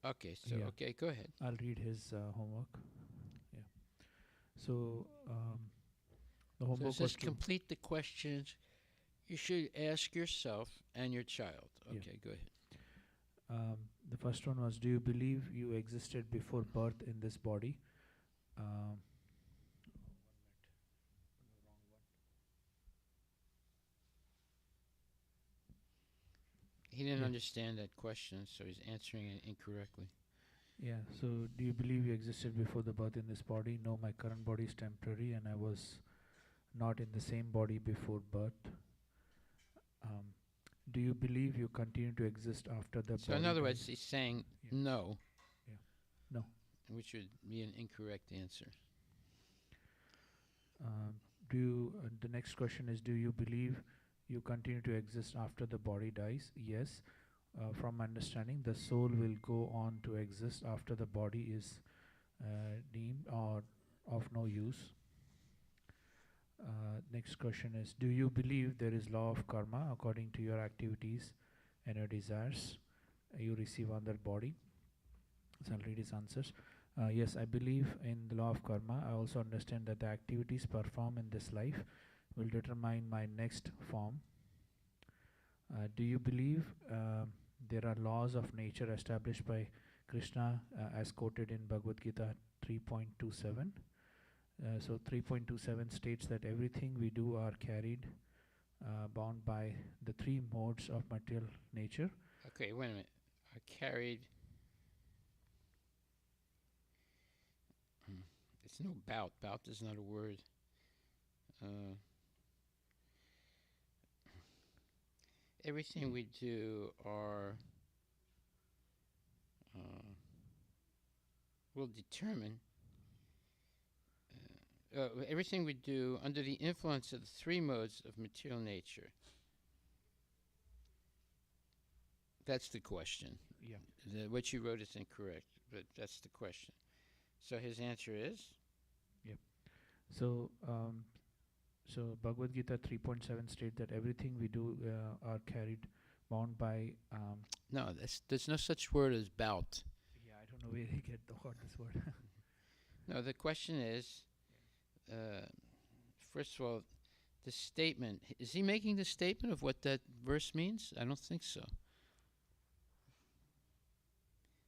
Okay, so Yeah. okay, go ahead. I'll read his homework. Yeah. So the So it homework says was to complete the questions You should ask yourself and your child. Yeah. Okay, go ahead. The first one was, do you believe you existed before birth in this body? Um, He didn't Yeah. understand that question, so he's answering it incorrectly. Yeah, so do you believe you existed before the birth in this body? No, my current body is temporary and I was not in the same body before birth. Do you believe you continue to exist after the So body in other words, dies? he's saying Yeah. no. Yeah. No. Which would be an incorrect answer. The next question is, do you believe you continue to exist after the body dies? Yes. From my understanding, the soul will go on to exist after the body is deemed or of no use. Next question is, do you believe there is law of karma according to your activities and your desires you receive on that body? So I'll read his answers. Yes, I believe in the law of karma. I also understand that the activities performed in this life will determine my next form. Do you believe there are laws of nature established by Krishna as quoted in Bhagavad Gita 3.27? So 3.27 states that everything we do are carried, bound by the three modes of material nature. Okay, wait a minute. I carried. It's no bout. Bout is not a word. Everything we do are will determine. Everything we do under the influence of the three modes of material nature. That's the question. Yeah. What you wrote is incorrect, but that's the question. So his answer is? So, Bhagavad Gita 3.7 states that everything we do are carried, bound by. No, there's no such word as bout. Yeah, I don't know where he get this word. No, the question is, first of all, the statement. Is he making the statement of what that verse means? I don't think so.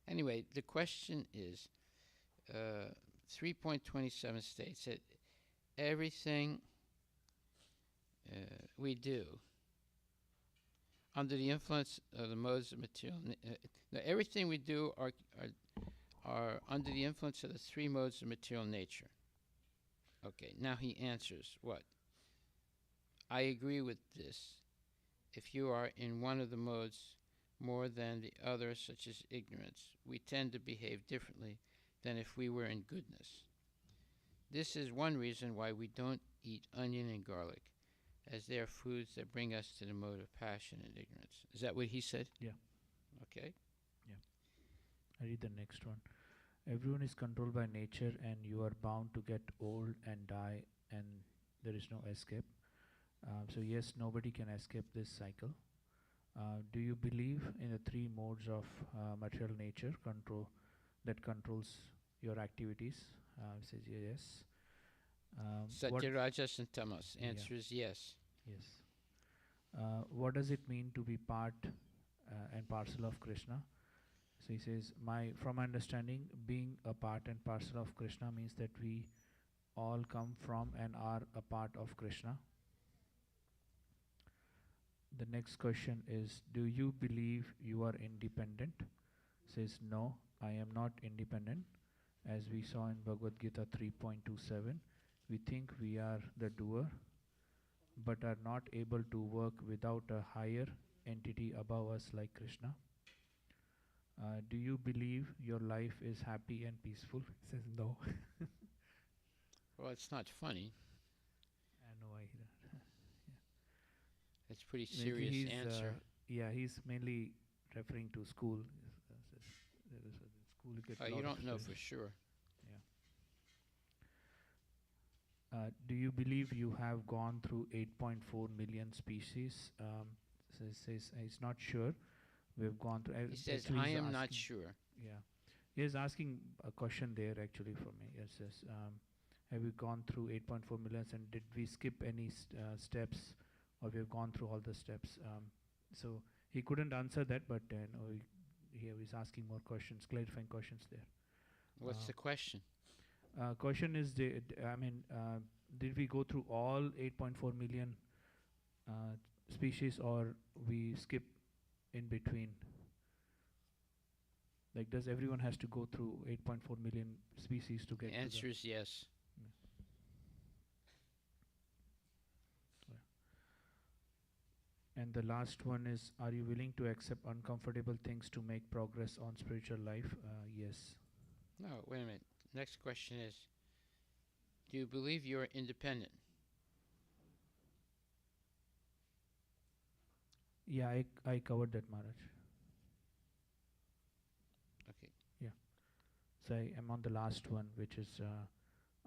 Anyway, the question is, 3.27 states that everything we do under the influence of the modes of material everything we do are under the influence of the three modes of material nature. Okay, now he answers what? I agree with this. If you are in one of the modes more than the other, such as ignorance, we tend to behave differently than if we were in goodness. This is one reason why we don't eat onion and garlic, as they are foods that bring us to the mode of passion and ignorance. Is that what he said? Yeah. Okay. I read the next one. Everyone is controlled by nature, and you are bound to get old and die, and there is no escape. So yes, nobody can escape this cycle. Do you believe in the three modes of material nature that controls your activities? Says yes. What? Satya, Rajas, and Tamas. Yeah. Answer is yes. Yes. What does it mean to be part and parcel of Krishna? So he says, from my understanding, being a part and parcel of Krishna means that we all come from and are a part of Krishna. The next question is, do you believe you are independent? Says, no, I am not independent. As we saw in Bhagavad Gita 3.27, we think we are the doer, but are not able to work without a higher entity above us like Krishna. Do you believe your life is happy and peaceful? Says no. Well, it's not funny. I know I hear that. It's a pretty Maybe serious he's, answer. yeah, he's mainly referring to school. There is a school you get You lot don't of know stress. for sure. Do you believe you have gone through 8.4 million species? Says he's not sure. We've gone through. He says, actually I he's am not asking- sure. Yeah, he's asking a question there actually for me. It says, have we gone through 8.4 million, and did we skip any steps or we have gone through all the steps. So he couldn't answer that, but he was asking more questions, clarifying questions there. What's the question? Question is, did we go through all 8.4 million species, or we skip in between? Like, does everyone has to go through 8.4 million species to get The answer is yes. And the last one is, are you willing to accept uncomfortable things to make progress on spiritual life? Yes. No, wait a minute. Next question is, do you believe you are independent? Yeah, I covered that, Maharaj. Okay. Yeah. So I am on the last one, which is,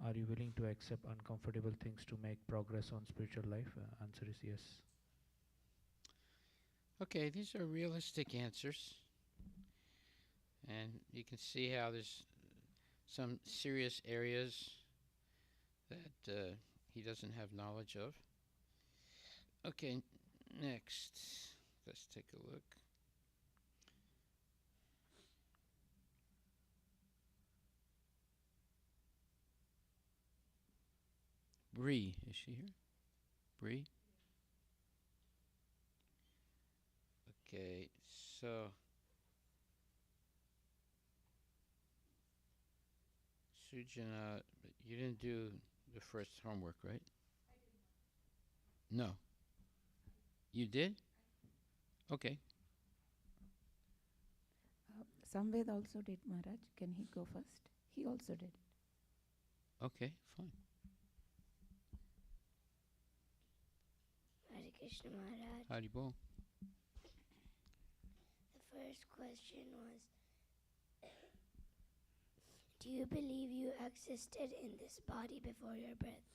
are you willing to accept uncomfortable things to make progress on spiritual life? Answer is yes. Okay, these are realistic answers. And you can see how there's some serious areas that he doesn't have knowledge of. Okay, next. Let's take a look. Bree, is she here? Bree? Okay, so Sujana, you didn't do the first homework, right? No. You did? Okay. Samved also did, Maharaj. Can he go first? He also did. Okay, fine. Hare Krishna Maharaj. Haribol. The first question was, do you believe you existed in this body before your birth?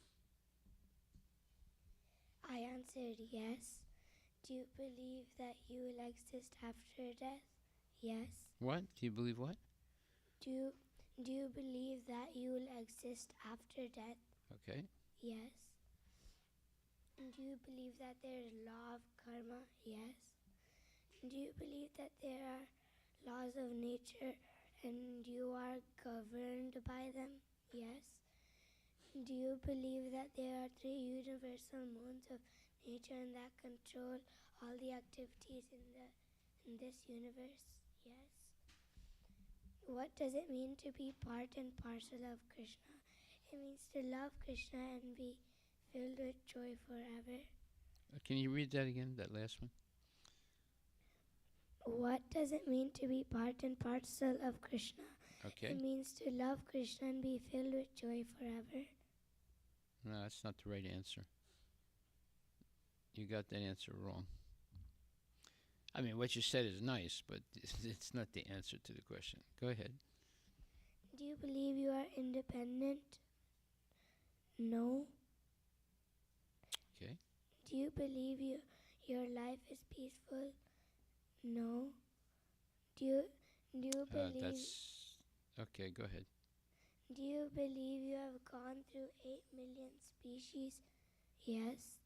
I answered yes. Do you believe that you will exist after death? Yes. What? Do you believe what? Do you believe that you will exist after death? Okay. Yes. Do you believe that there is law of karma? Yes. Do you believe that there are laws of nature and you are governed by them? Yes. Do you believe that there are 3 universal moons of nature and that control all the activities in this universe? Yes. What does it mean to be part and parcel of Krishna? It means to love Krishna and be filled with joy forever. Can you read that again, that last one? What does it mean to be part and parcel of Krishna? Okay. It means to love Krishna and be filled with joy forever. No, that's not the right answer. You got that answer wrong. I mean, what you said is nice, but it's not the answer to the question. Go ahead. Do you believe you are independent? No. Okay. Do you believe your life is peaceful? No. Do you believe That's okay. Go ahead. Do you believe you have gone through 8 million species? Yes.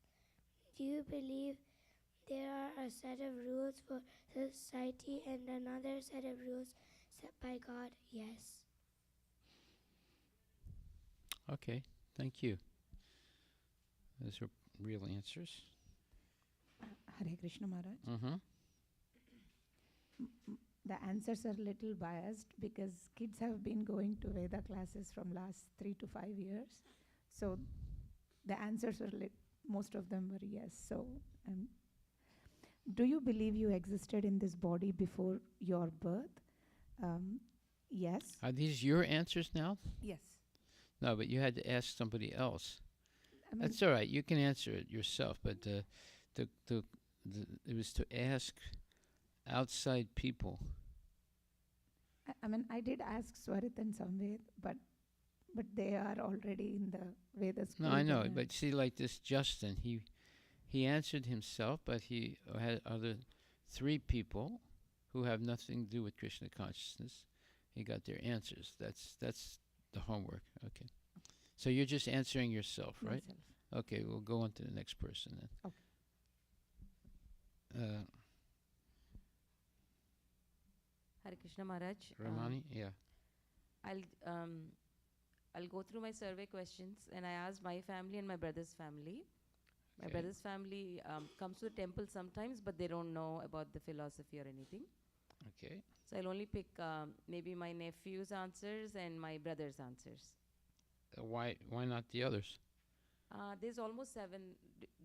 Do you believe there are a set of rules for society and another set of rules set by God? Yes. Okay. Thank you. Those are real answers. Hare Krishna Maharaj. Mm-hmm. The answers are little biased because kids have been going to Veda classes from last 3 to 5 years. So the answers were most of them were yes. So do you believe you existed in this body before your birth? Yes. Are these your answers now? Yes. No, but you had to ask somebody else. I mean, That's all right. You can answer it yourself, but it was to ask outside people. I mean, I did ask Swarit and Samved, but they are already in the Veda school. No, I know, but see, like this Justin, he answered himself, but he had other 3 people who have nothing to do with Krishna consciousness. He got their answers. That's the homework. Okay. So you're just answering yourself, right? Myself. Okay, we'll go on to the next person then. Okay. Hare Krishna Maharaj. Ramani, yeah. I'll um, I'll go through my survey questions, and I asked my family and my brother's family. My Okay. brother's family comes to the temple sometimes, but they don't know about the philosophy or anything. Okay. So I'll only pick maybe my nephew's answers and my brother's answers. Why not the others? There's almost 7.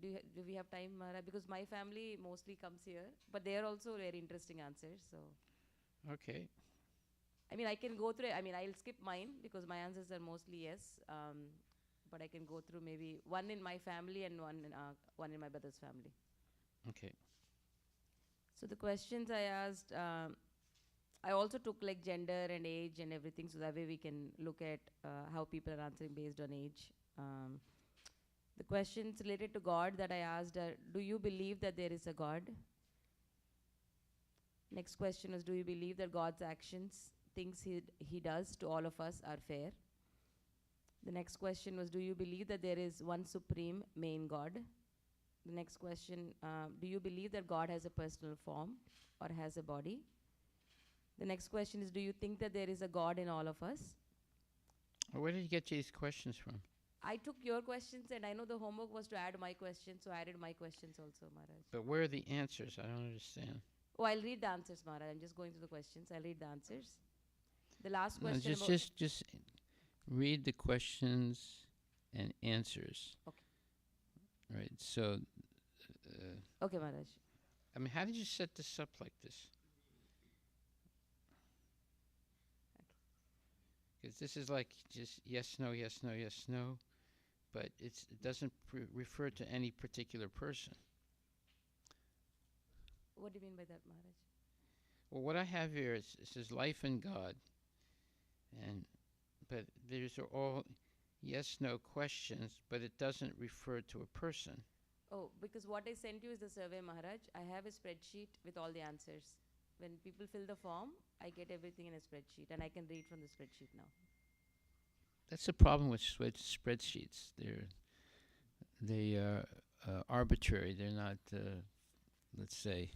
Do we have time, Mara? Because my family mostly comes here, but they are also very interesting answers. So, Okay. I mean, I can go through. I mean, I'll skip mine because my answers are mostly yes. But I can go through maybe one in my family and one in my brother's family. Okay. So the questions I asked, I also took like gender and age and everything, so that way we can look at how people are answering based on age. The questions related to God that I asked are, do you believe that there is a God? Next question is, do you believe that God's actions, things he does to all of us are fair? The next question was, do you believe that there is one supreme main God? The next question, do you believe that God has a personal form or has a body? The next question is, do you think that there is a God in all of us? Where did you get these questions from? I took your questions, and I know the homework was to add my questions, so I added my questions also, Maharaj. But where are the answers? I don't understand. Oh, I'll read the answers, Maharaj. I'm just going through the questions. I'll read the answers. The last No, question about... just read the questions and answers. Okay. Right. So. Okay, Maharaj. I mean, how did you set this up like this? Because this is like just yes, no, yes, no, yes, no, but it doesn't refer to any particular person. What do you mean by that, Maharaj? Well, what I have here is it says life and God, but these are all yes, no questions, but it doesn't refer to a person. Oh, because what I sent you is the survey, Maharaj. I have a spreadsheet with all the answers. When people fill the form, I get everything in a spreadsheet, and I can read from the spreadsheet now. That's the problem with spreadsheets. They are arbitrary. They're not, let's say.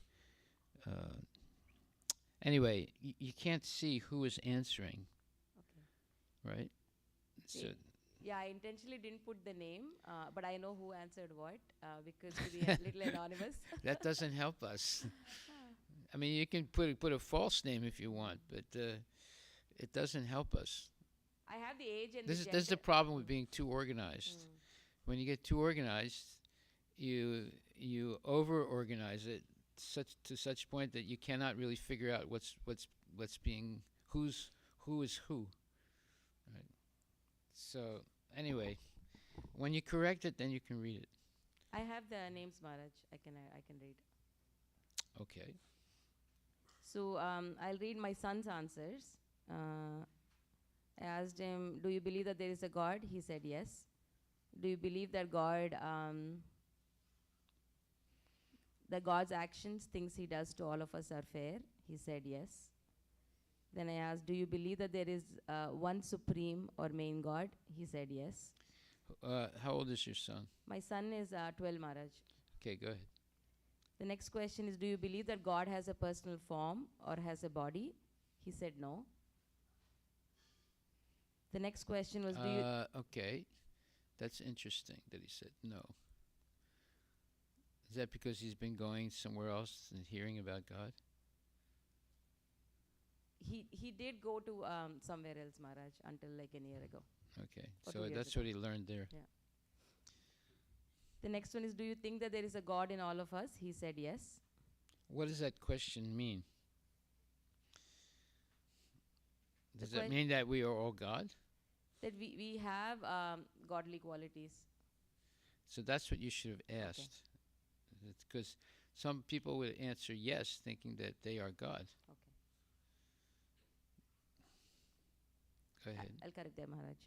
Anyway, you can't see who is answering. Okay. Right? So yeah, I intentionally didn't put the name, but I know who answered what because to be a little anonymous. That doesn't help us. I mean, you can put a false name if you want, but it doesn't help us. I have the age and this is the problem with being too organized. When you get too organized, you over-organize it to such point that you cannot really figure out what's being who is who. Right. So anyway, when you correct it, then you can read it. I have the names, Maharaj. I can read. Okay. So I'll read my son's answers. I asked him, do you believe that there is a God? He said yes. Do you believe that that God's actions, things he does to all of us are fair? He said yes. Then I asked, do you believe that there is one supreme or main God? He said yes. How old is your son? My son is 12, Maharaj. Okay, go ahead. The next question is, do you believe that God has a personal form or has a body? He said no. The next question was, do you... Okay. That's interesting that he said no. Is that because he's been going somewhere else and hearing about God? He did go to somewhere else, Maharaj, until like a year ago. Okay. Or So 2 years that's ago. what he learned there. Yeah. The next one is, do you think that there is a God in all of us? He said yes. What does that question mean? Does that mean that we are all God? That we have godly qualities. So that's what you should have asked. Because some people would answer yes, thinking that they are God. Okay. Go ahead. I'll correct that, Maharaj.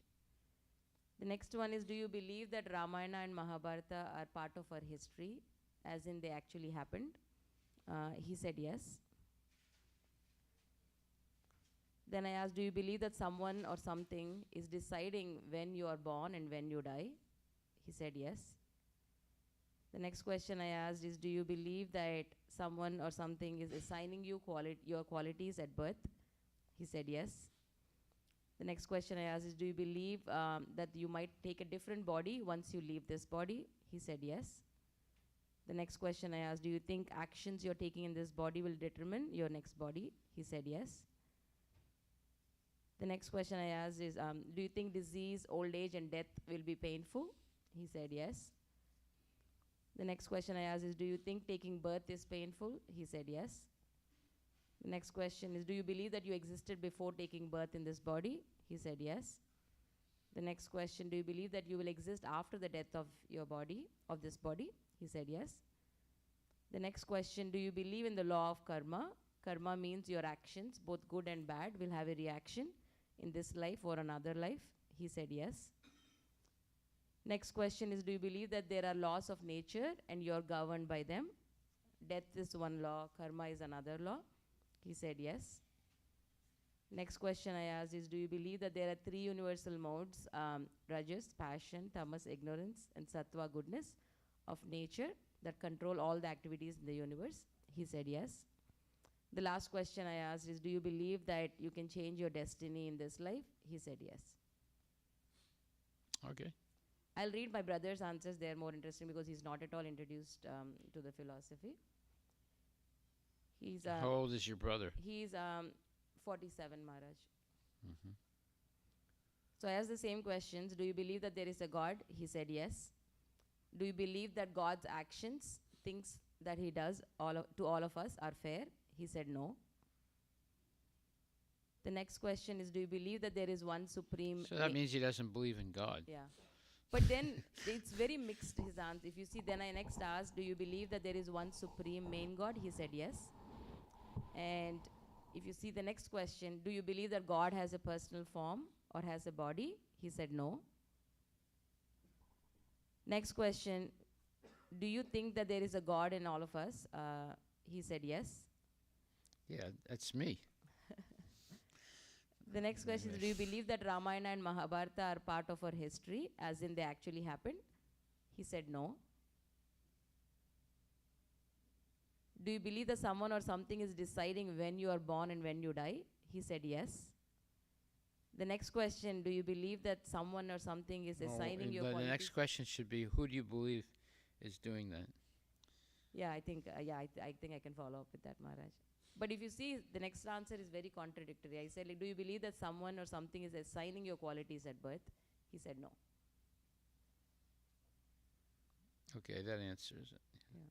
The next one is, do you believe that Ramayana and Mahabharata are part of our history, as in they actually happened? He said yes. Then I asked, do you believe that someone or something is deciding when you are born and when you die? He said yes. The next question I asked is, do you believe that someone or something is assigning you your qualities at birth? He said yes. The next question I asked is, do you believe that you might take a different body once you leave this body? He said yes. The next question I asked, do you think actions you're taking in this body will determine your next body? He said yes. The next question I asked is, do you think disease, old age, and death will be painful? He said yes. The next question I asked is, do you think taking birth is painful? He said yes. The next question is, do you believe that you existed before taking birth in this body? He said yes. The next question, do you believe that you will exist after the death of your body, of this body? He said yes. The next question, do you believe in the law of karma? Karma means your actions, both good and bad, will have a reaction in this life or another life. He said yes. Next question is, do you believe that there are laws of nature and you're governed by them? Death is one law, karma is another law. He said yes. Next question I asked is, do you believe that there are three universal modes, rajas, passion, tamas, ignorance, and sattva, goodness, of nature that control all the activities in the universe? He said yes. The last question I asked is, do you believe that you can change your destiny in this life? He said yes. Okay. I'll read my brother's answers. They're more interesting because he's not at all introduced to the philosophy. He's How old is your brother? He's 47, Maharaj. Mm-hmm. So I asked the same questions. Do you believe that there is a God? He said yes. Do you believe that God's actions, things that he does to all of us, are fair? He said no. The next question is, do you believe that there is one supreme... So that means he doesn't believe in God. Yeah. But then it's very mixed, his answer. If you see, then I next asked, do you believe that there is one supreme main God? He said yes. And if you see the next question, do you believe that God has a personal form or has a body? He said no. Next question, do you think that there is a God in all of us? He said yes. Yeah, that's me. The next question is, do you believe that Ramayana and Mahabharata are part of our history, as in they actually happened? He said no. Do you believe that someone or something is deciding when you are born and when you die? He said yes. The next question, do you believe that someone or something is assigning your the qualities? next question should be, who do you believe is doing that? Yeah, I think I think I can follow up with that, Maharaj. But if you see, the next answer is very contradictory. I said, like, do you believe that someone or something is assigning your qualities at birth? He said no. Okay, that answers it. Yeah.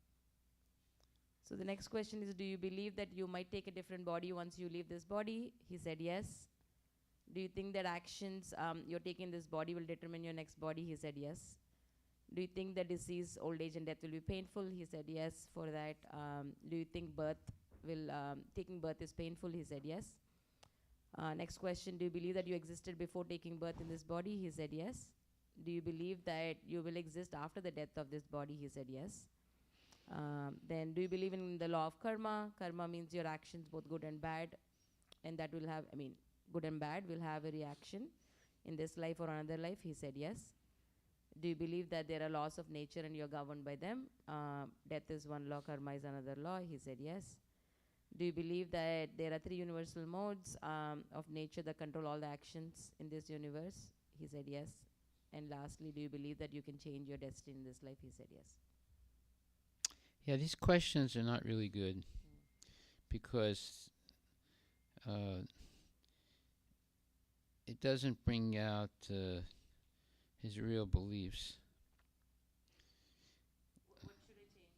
So the next question is, do you believe that you might take a different body once you leave this body? He said yes. Do you think that actions you're taking in this body will determine your next body? He said yes. Do you think that disease, old age, and death will be painful? He said yes for that. Do you think taking birth is painful? He said yes. Next question, do you believe that you existed before taking birth in this body? He said yes. Do you believe that you will exist after the death of this body? He said yes. Then do you believe in the law of karma? Karma means your actions, both good and bad, and that will have, good and bad will have a reaction in this life or another life. He said yes. Do you believe that there are laws of nature and you're governed by them? Death is one law, karma is another law. He said yes. Do you believe that there are three universal modes of nature that control all the actions in this universe? He said yes. And lastly, do you believe that you can change your destiny in this life? He said yes. Yeah, these questions are not really good because it doesn't bring out his real beliefs. What should I change,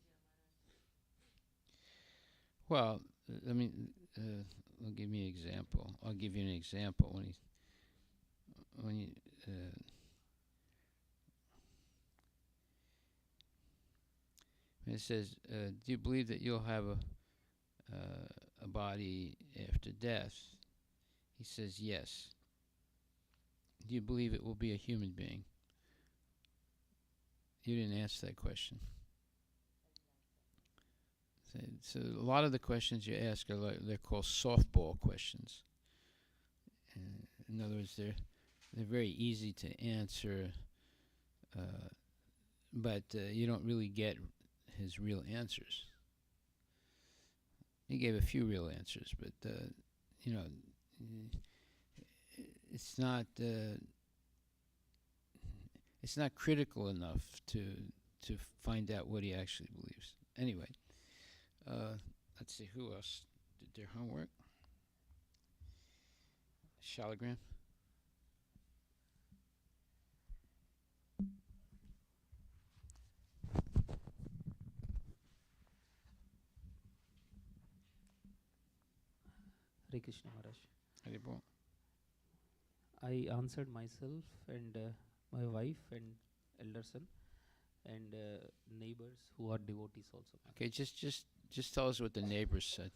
Well, I'll give you an example. I'll give you an example when it says, "Do you believe that you'll have a body after death?" He says, "Yes." Do you believe it will be a human being? You didn't answer that question. So a lot of the questions you ask they're called softball questions. In other words, they're very easy to answer but you don't really get his real answers. He gave a few real answers, but you know, it's not critical enough to find out what he actually believes. Anyway, let's see who else did their homework. Shalagram. Hare Krishna Maharaj. Haribol. I answered myself and my wife and elder son and neighbors who are devotees also. Okay, just tell us what the neighbors said.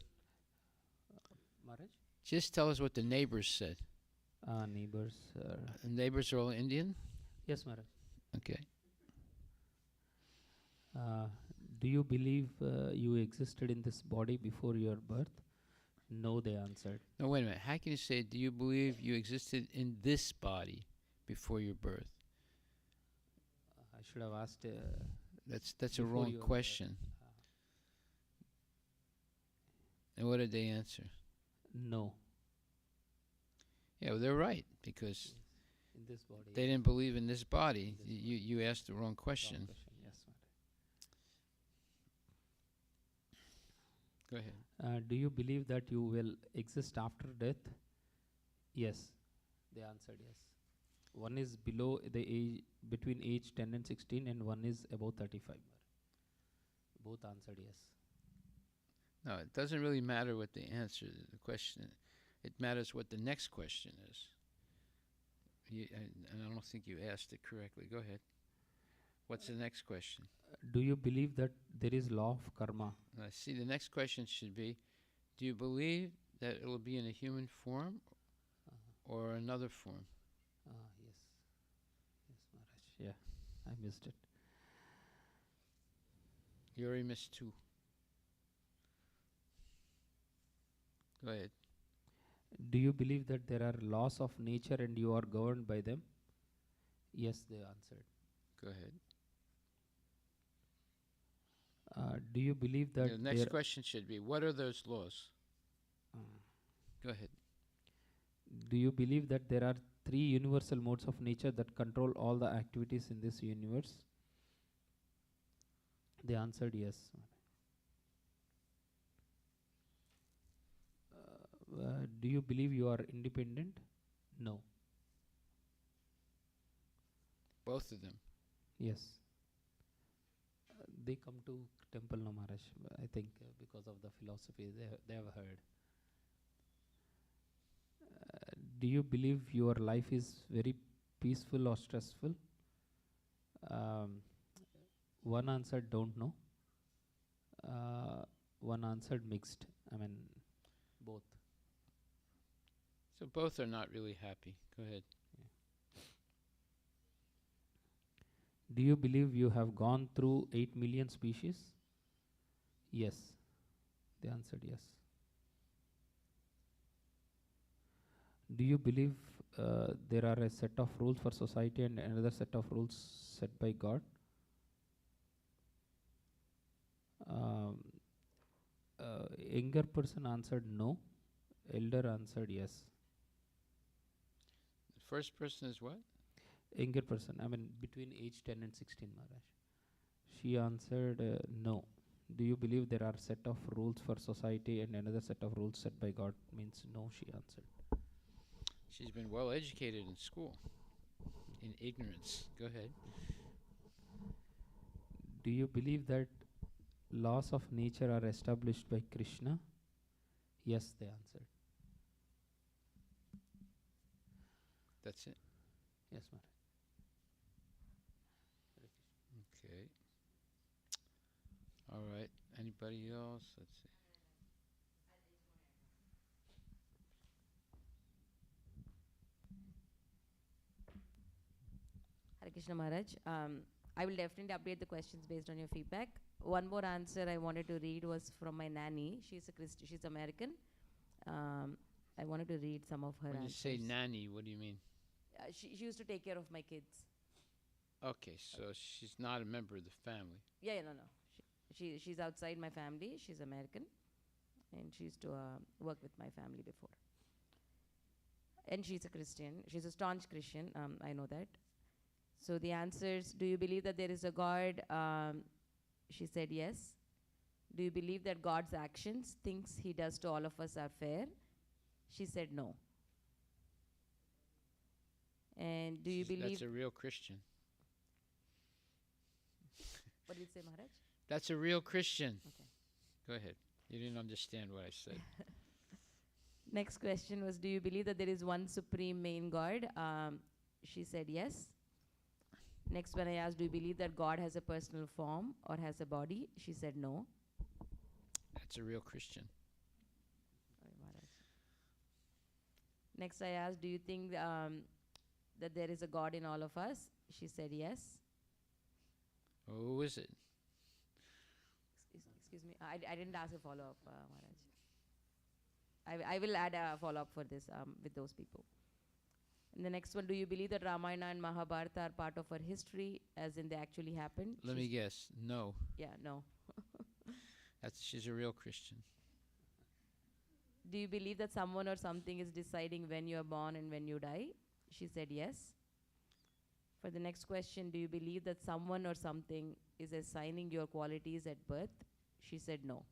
Maharaj? Just tell us what the neighbors said. Neighbors. The neighbors are all Indian? Yes, Maharaj. Okay. Do you believe you existed in this body before your birth? No, they answered. No, wait a minute. How can you say, do you believe you existed in this body before your birth? I should have asked. That's a before wrong your birth. question. And what did they answer? No. Yeah, well, they're right, because In this body. they didn't believe in this body. In this You asked the wrong question. Wrong question. Yes, Maharaj. Go ahead. Do you believe that you will exist after death? Yes. They answered yes. One is below the age, between age 10 and 16, and one is above 35. Both answered yes. No, it doesn't really matter what they answer the question. It matters what the next question is. And I don't think you asked it correctly. Go ahead. What's the next question? Do you believe that there is law of karma? See, the next question should be, do you believe that it will be in a human form or another form? Yes. Yes, Maharaj. Yeah, I missed it. You already missed two. Go ahead. Do you believe that there are laws of nature and you are governed by them? Yes, they answered. Go ahead. Do you believe that The next question should be, what are those laws? Go ahead. Do you believe that there are three universal modes of nature that control all the activities in this universe? They answered yes. Do you believe you are independent? No. Both of them. Yes. They come to temple, no Maharaj. I think because of the philosophy they have heard. Do you believe your life is very peaceful or stressful? One answered don't know. One answered mixed. I mean, both. So both are not really happy. Go ahead. Do you believe you have gone through 8 million species? Yes. They answered yes. Do you believe there are a set of rules for society and another set of rules set by God? Younger person answered no. Elder answered yes. The first person is what? Younger person, I mean between age 10 and 16, Maharaj. She answered no. Do you believe there are set of rules for society and another set of rules set by God? Means no, she answered. She's been well educated in school. In ignorance. Go ahead. Do you believe that laws of nature are established by Krishna? Yes, they answered. That's it? Yes, Maharaj. Okay. All right. Anybody else? Let's see. Hare Krishna Maharaj. I will definitely update the questions based on your feedback. One more answer I wanted to read was from my nanny. She's a she's American. I wanted to read some of her When you answers. say nanny, what do you mean? She used to take care of my kids. Okay, so she's not a member of the family. Yeah, no, no. She's outside my family. She's American, and she used to work with my family before. And she's a Christian. She's a staunch Christian. I know that. So the answers: do you believe that there is a God? She said yes. Do you believe that God's actions, things He does to all of us, are fair? She said no. And do you believe? That's a real Christian. What did it say, Maharaj? That's a real Christian. Okay. Go ahead. You didn't understand what I said. Next question was, do you believe that there is one supreme main God? She said yes. Next one I asked, do you believe that God has a personal form or has a body? She said no. That's a real Christian. Next I asked, do you think that there is a God in all of us? She said yes. Who is it? Excuse me, I didn't ask a follow-up, Maharaj. I will add a follow-up for this with those people. And the next one, do you believe that Ramayana and Mahabharata are part of our history, as in they actually happened? Let me guess. No. Yeah, no. She's a real Christian. Do you believe that someone or something is deciding when you are born and when you die? She said yes. For the next question, do you believe that someone or something is assigning your qualities at birth? She said no.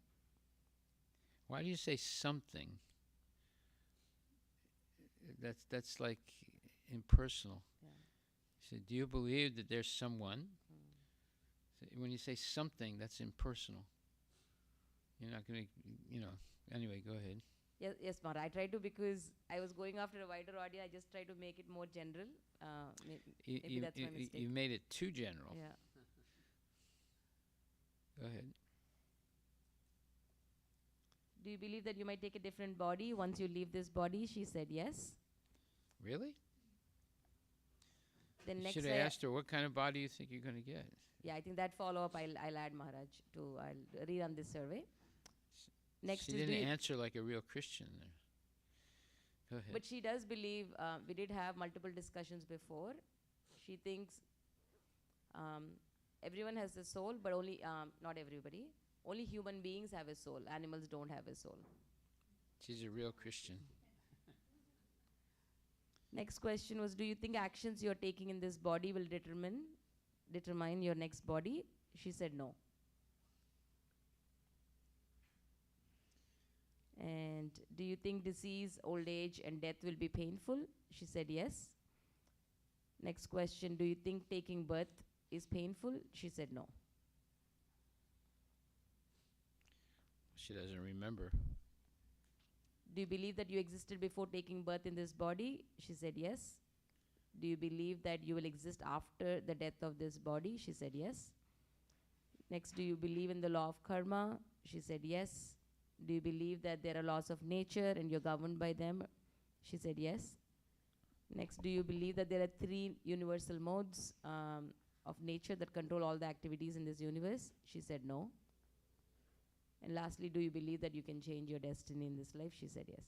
Why do you say something? That's like impersonal. Yeah. So do you believe that there's someone? So when you say something, that's impersonal. You're not going to, anyway, go ahead. Yes, Mara. I try to, because I was going after a wider audience. I just try to make it more general. Maybe that's my mistake. You made it too general. Yeah. Go ahead. Do you believe that you might take a different body once you leave this body? She said yes. Really? Then You next should have asked her what kind of body you think you're going to get. Yeah, I think that follow-up I'll add, Maharaj, I'll rerun this survey. Next She is, didn't answer like a real Christian there. Go ahead. but she does believe, we did have multiple discussions before. She thinks everyone has a soul, but only, not everybody. Only human beings have a soul. Animals don't have a soul. She's a real Christian. Next question was, do you think actions you're taking in this body will determine your next body? She said no. And do you think disease, old age, and death will be painful? She said yes. Next question, do you think taking birth is painful? She said no. She doesn't remember. Do you believe that you existed before taking birth in this body? She said yes. Do you believe that you will exist after the death of this body? She said yes. Next, do you believe in the law of karma? She said yes. Do you believe that there are laws of nature and you're governed by them? She said yes. Next, do you believe that there are 3 universal modes of nature that control all the activities in this universe? She said no. And lastly, do you believe that you can change your destiny in this life? She said yes.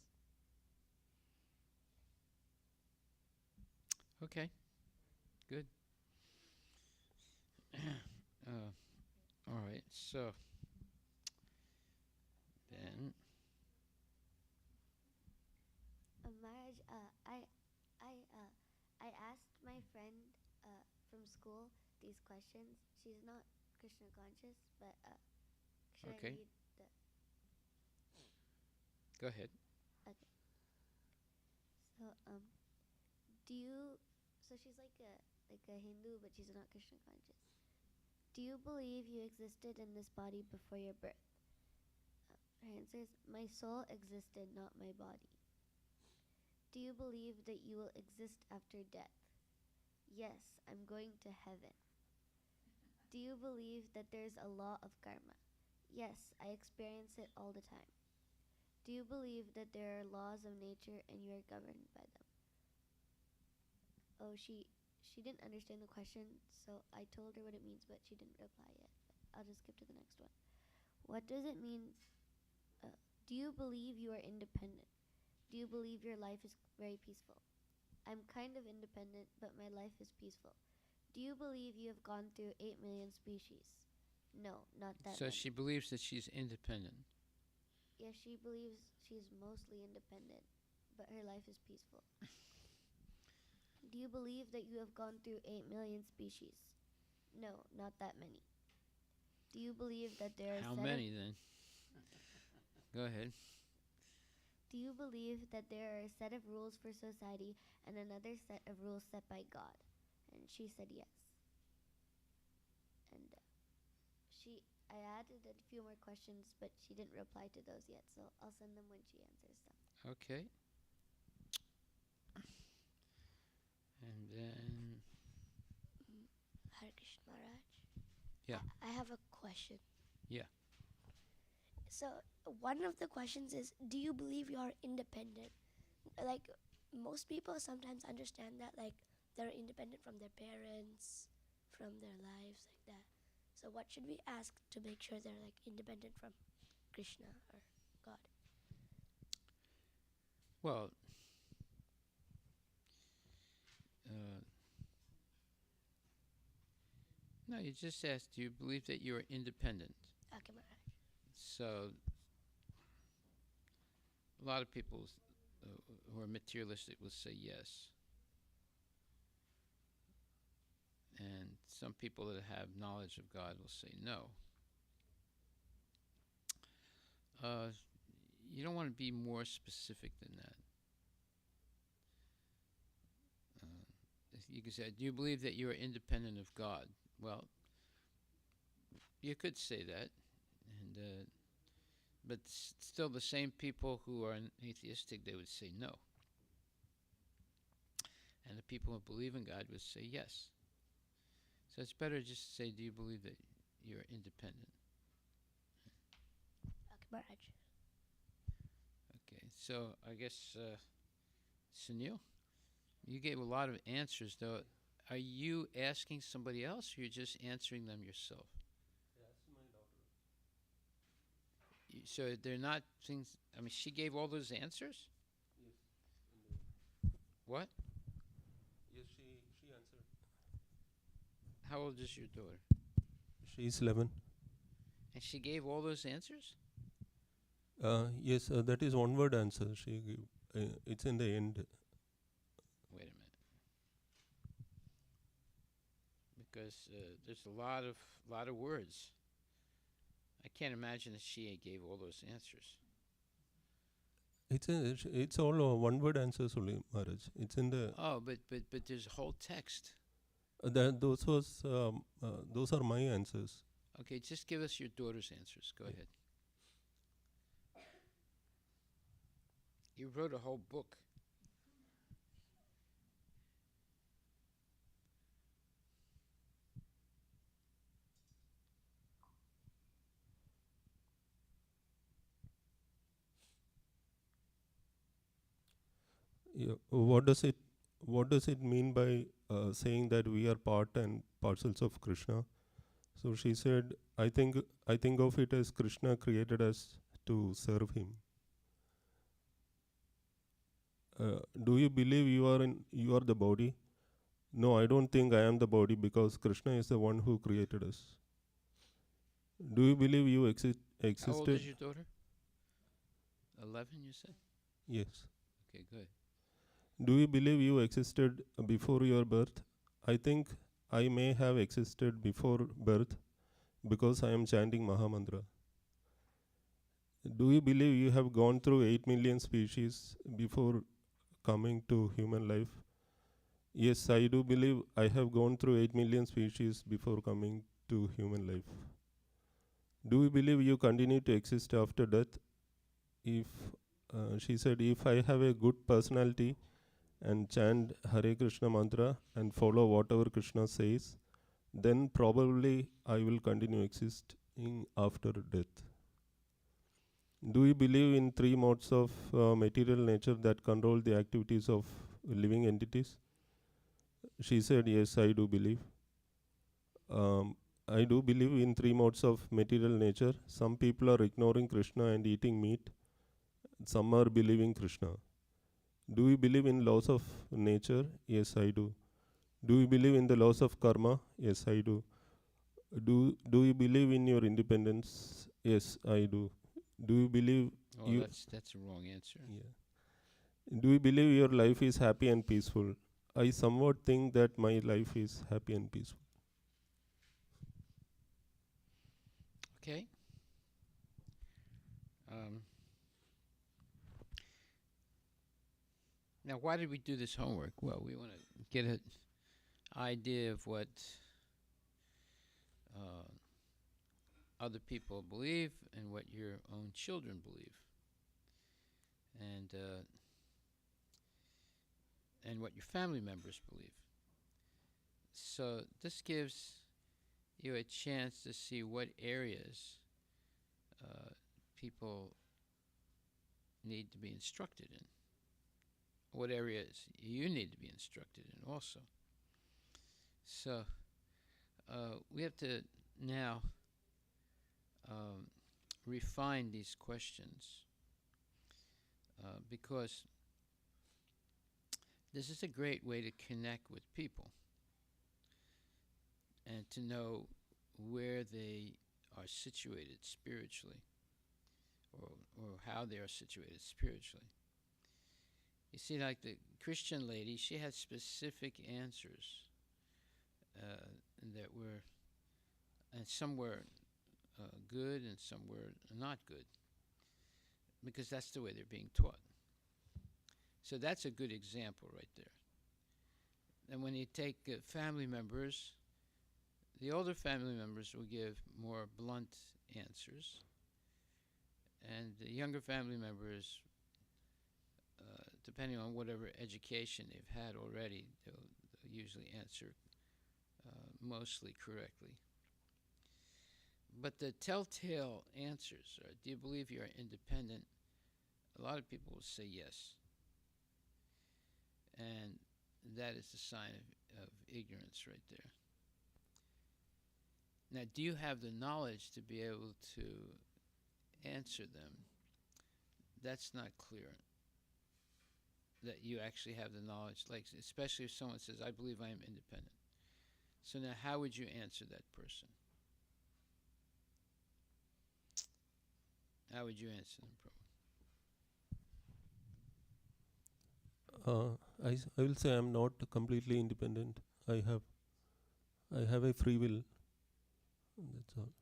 Okay. Good. All right. So then Maharaj, I asked my friend from school these questions. She's not Krishna conscious, but should Okay. I read the? go ahead. Okay. So do you? So she's like a Hindu, but she's not Krishna conscious. Do you believe you existed in this body before your birth? Her answer is, my soul existed, not my body. Do you believe that you will exist after death? Yes, I'm going to heaven. Do you believe that there's a law of karma? Yes, I experience it all the time. Do you believe that there are laws of nature and you are governed by them? Oh, she didn't understand the question, so I told her what it means, but she didn't reply yet. I'll just skip to the next one. What does it mean? Do you believe you are independent? Do you believe your life is very peaceful? I'm kind of independent, but my life is peaceful. Do you believe you have gone through 8 million species? No, not that So many. she believes that she's independent. Yes, she believes she's mostly independent, but her life is peaceful. Do you believe that you have gone through 8 million species? No, not that many. Do you believe that there are How many then? Go ahead. Do you believe that there are a set of rules for society and another set of rules set by God? And she said yes. And I added a few more questions, but she didn't reply to those yet, so I'll send them when she answers them. Okay. And then, Hare Krishna Maharaj. Yeah. I have a question. Yeah. So one of the questions is, do you believe you are independent? Like, most people sometimes understand that, like, they're independent from their parents, from their lives, like that. So what should we ask to make sure they're, like, independent from Krishna or God? well, no, you just asked, do you believe that you're independent? Okay, Maharaj. So, a lot of people who are materialistic will say yes. And some people that have knowledge of God will say no. You don't want to be more specific than that. You could say, do you believe that you are independent of God? Well, you could say that, and but still the same people who are atheistic, they would say no. And the people who believe in God would say yes. So it's better just to say, do you believe that you're independent? Okay, Maharaj. Okay, so I guess, Sunil, you gave a lot of answers, though. Are you asking somebody else, or you're just answering them yourself? So they're not things. I mean, she gave all those answers. What? Yes, she answered. How old is your daughter? She's 11. And she gave all those answers? Yes, that is one word answer she gave. It's in the end. Wait a minute. Because there's a lot of words. I can't imagine that she gave all those answers. It's all one word answers only, Maharaj. It's in the. Oh, but there's a whole text. Those are my answers. Okay, just give us your daughter's answers. Go ahead. You wrote a whole book. Yeah. What does it mean by saying that we are part and parcels of Krishna? So she said, I think of it as Krishna created us to serve him. Do you believe you are the body? No, I don't think I am the body, because Krishna is the one who created us. Do you believe you existed? How old is your daughter? 11, you said? Yes. Okay, good. Do you believe you existed before your birth? I think I may have existed before birth because I am chanting Mahamantra. Do you believe you have gone through 8 million species before coming to human life? Yes, I do believe I have gone through 8 million species before coming to human life. Do you believe you continue to exist after death? She said, if I have a good personality and chant Hare Krishna mantra and follow whatever Krishna says, then probably I will continue existing after death. Do you believe in 3 modes of material nature that control the activities of living entities? She said, yes, I do believe. I do believe in 3 modes of material nature. Some people are ignoring Krishna and eating meat. Some are believing Krishna. Do you believe in laws of nature? Yes, I do. Do you believe in the laws of karma? Yes, I do. Do you believe in your independence? Yes, I do. Do you believe Oh, you that's a wrong answer. yeah. Do you believe your life is happy and peaceful? I somewhat think that my life is happy and peaceful. Okay. Now, why did we do this homework? Well, we want to get an idea of what uh, other people believe and what your own children believe, and what your family members believe. So this gives you a chance to see what areas people need to be instructed in, what areas you need to be instructed in also. So we have to now refine these questions because this is a great way to connect with people and to know where they are situated spiritually, or how they are situated spiritually. You see, like the Christian lady, she had specific answers that were, and some were good and some were not good, because that's the way they're being taught. So that's a good example right there. And when you take family members, the older family members will give more blunt answers, and the younger family members, depending on whatever education they've had already, they'll usually answer mostly correctly. But the telltale answers are, do you believe you are independent? A lot of people will say yes. And that is a sign of ignorance right there. Now, do you have the knowledge to be able to answer them? That's not clear. That you actually have the knowledge, like especially if someone says, I believe I am independent. So now how would you answer that person? How would you answer them, Prabhu? I will say I'm not completely independent. I have a free will. That's all.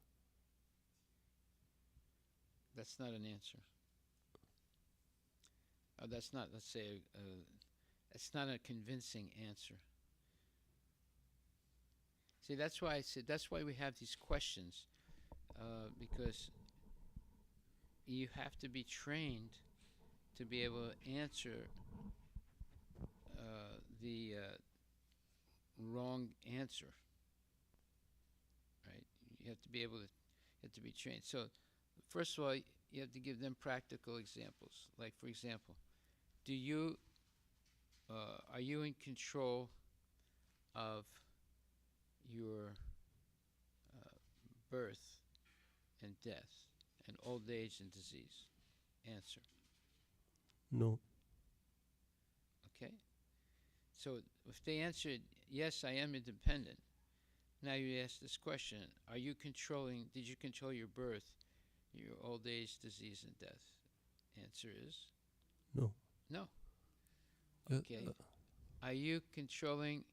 That's not an answer. That's not, let's say, that's not a convincing answer. See, that's why I said, that's why we have these questions, because you have to be trained to be able to answer the wrong answer, right? You have to be able to, you have to be trained. So, first of all, you have to give them practical examples. Like, for example, do you, are you in control of your birth and death and old age and disease? Answer. No. Okay? So if they answered, yes, I am independent, now you ask this question, are you controlling, did you control your birth, your old age, disease, and death? Answer is? No. No. Okay. Are you controlling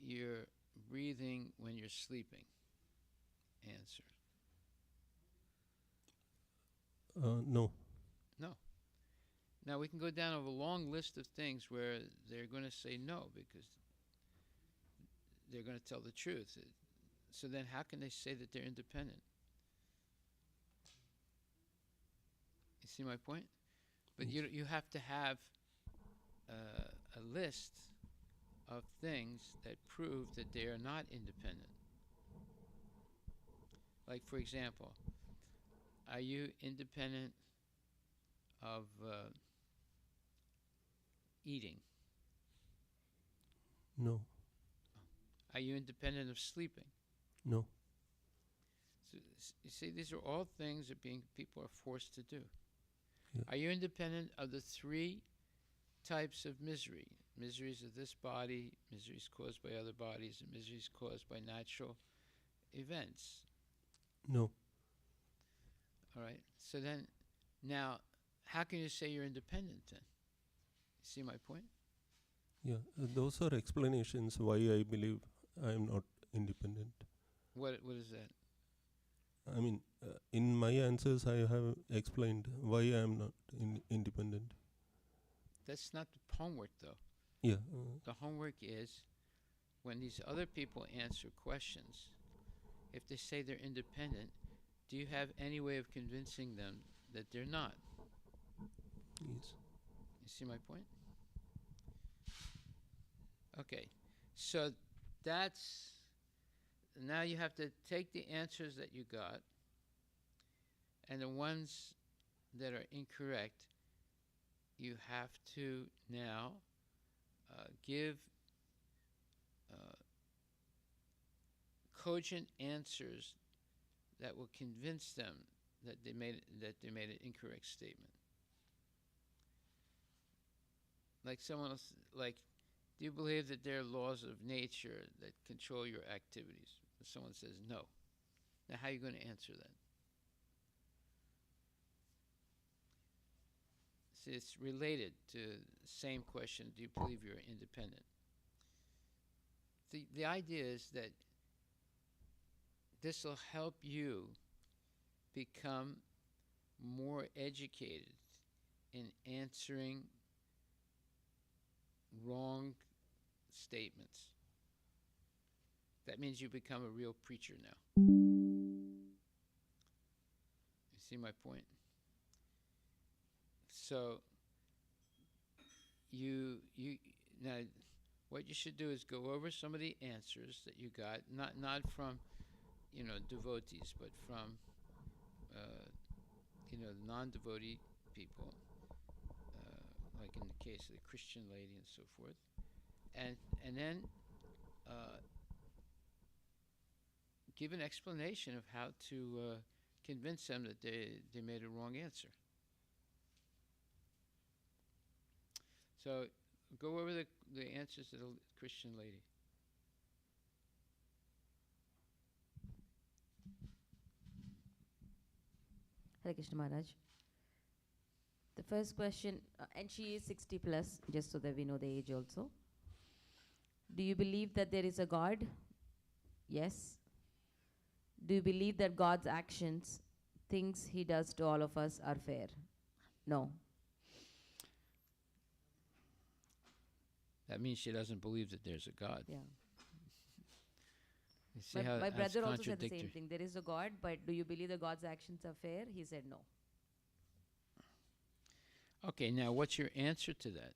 your breathing when you're sleeping? Answer. No. No. Now we can go down a long list of things where they're going to say no because they're going to tell the truth. So then how can they say that they're independent? You see my point? But you have to have a list of things that prove that they are not independent. Like, for example, are you independent of eating? No. Are you independent of sleeping? No. So, you see, these are all things that people are forced to do. Yeah. Are you independent of the 3 types of misery? miseries of this body, miseries caused by other bodies, and miseries caused by natural events. No. All right. So then, now, how can you say you're independent then? See my point? Yeah, those are explanations why I believe I am not independent. What is that? I mean, in my answers, I have explained why I am not independent. That's not the homework, though. Yeah. The homework is when these other people answer questions, if they say they're independent, do you have any way of convincing them that they're not? Yes. You see my point? Okay. So that's, now you have to take the answers that you got and the ones that are incorrect, you have to now give cogent answers that will convince them that they made an incorrect statement. Like someone else, like, do you believe that there are laws of nature that control your activities? If someone says no, now how are you going to answer that? See, it's related to the same question, do you believe you're independent? The idea is that this will help you become more educated in answering wrong statements. That means you become a real preacher now. You see my point? So you now what you should do is go over some of the answers that you got, not from devotees, but from non-devotee people, like in the case of the Christian lady and so forth, and then give an explanation of how to convince them that they made a wrong answer. So go over the answers to the Christian lady. Hare Krishna Maharaj. The first question, and she is 60 plus, just so that we know the age also. Do you believe that there is a God? Yes. Do you believe that God's actions, things he does to all of us, are fair? No. That means she doesn't believe that there's a God. Yeah. You see how My that's brother also said the contradictory. same thing. There is a God, but do you believe that God's actions are fair? He said no. Okay, now what's your answer to that?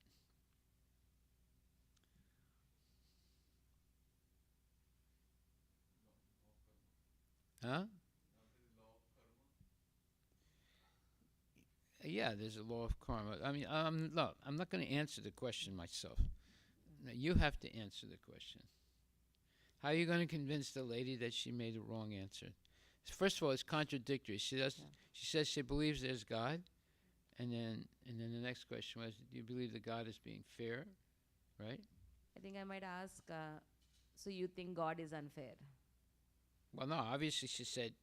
Huh? Yeah, there's a law of karma. I mean, look, I'm not going to answer the question myself. No, you have to answer the question. How are you going to convince the lady that she made a wrong answer? First of all, it's contradictory. She says she believes there's God, and then the next question was, do you believe that God is being fair? Right? I think I might ask, so you think God is unfair? Well, no, obviously she said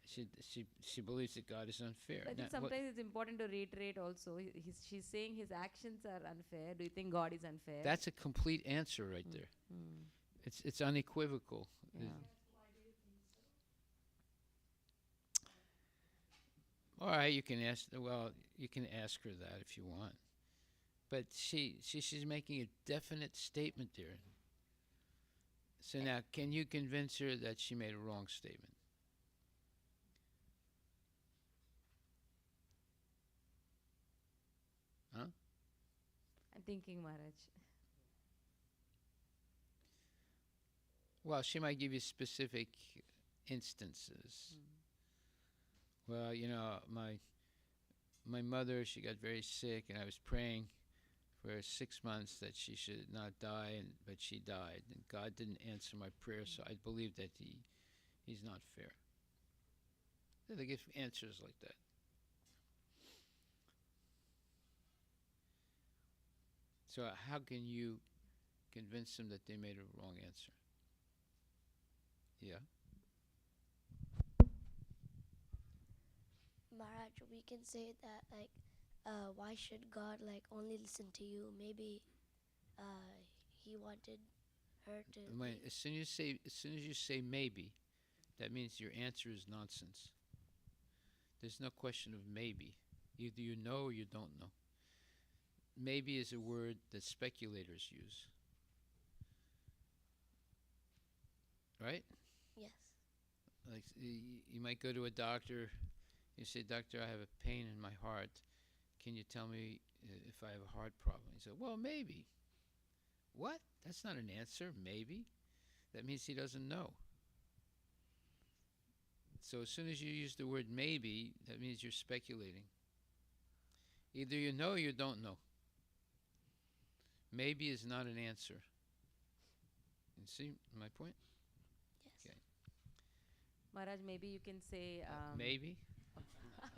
she believes that God is unfair. I think Now, sometimes it's important to reiterate also. She's saying his actions are unfair. Do you think God is unfair? that's a complete answer right there. It's unequivocal. Yeah. All right, you can ask. Well, you can ask her that if you want, but she's making a definite statement there. So now, can you convince her that she made a wrong statement? Huh? I'm thinking, Maharaj. Well, she might give you specific instances. Well, my mother, she got very sick, and I was praying for 6 months that she should not die, but she died, and God didn't answer my prayer, so I believe that he's not fair. They give answers like that. So how can you convince them that they made a wrong answer? Yeah. Maharaj, we can say that like, why should God like only listen to you? Maybe he wanted her to. As soon as you say maybe, that means your answer is nonsense. There's no question of maybe. Either you know or you don't know. Maybe is a word that speculators use. Right? Yes. Like you might go to a doctor, you say, "Doctor, I have a pain in my heart. Can you tell me if I have a heart problem?" He said, "Well, maybe." What? That's not an answer, maybe. That means he doesn't know. So as soon as you use the word maybe, that means you're speculating. Either you know or you don't know. Maybe is not an answer. You see my point? Yes. Okay. Maharaj, maybe you can say. Maybe?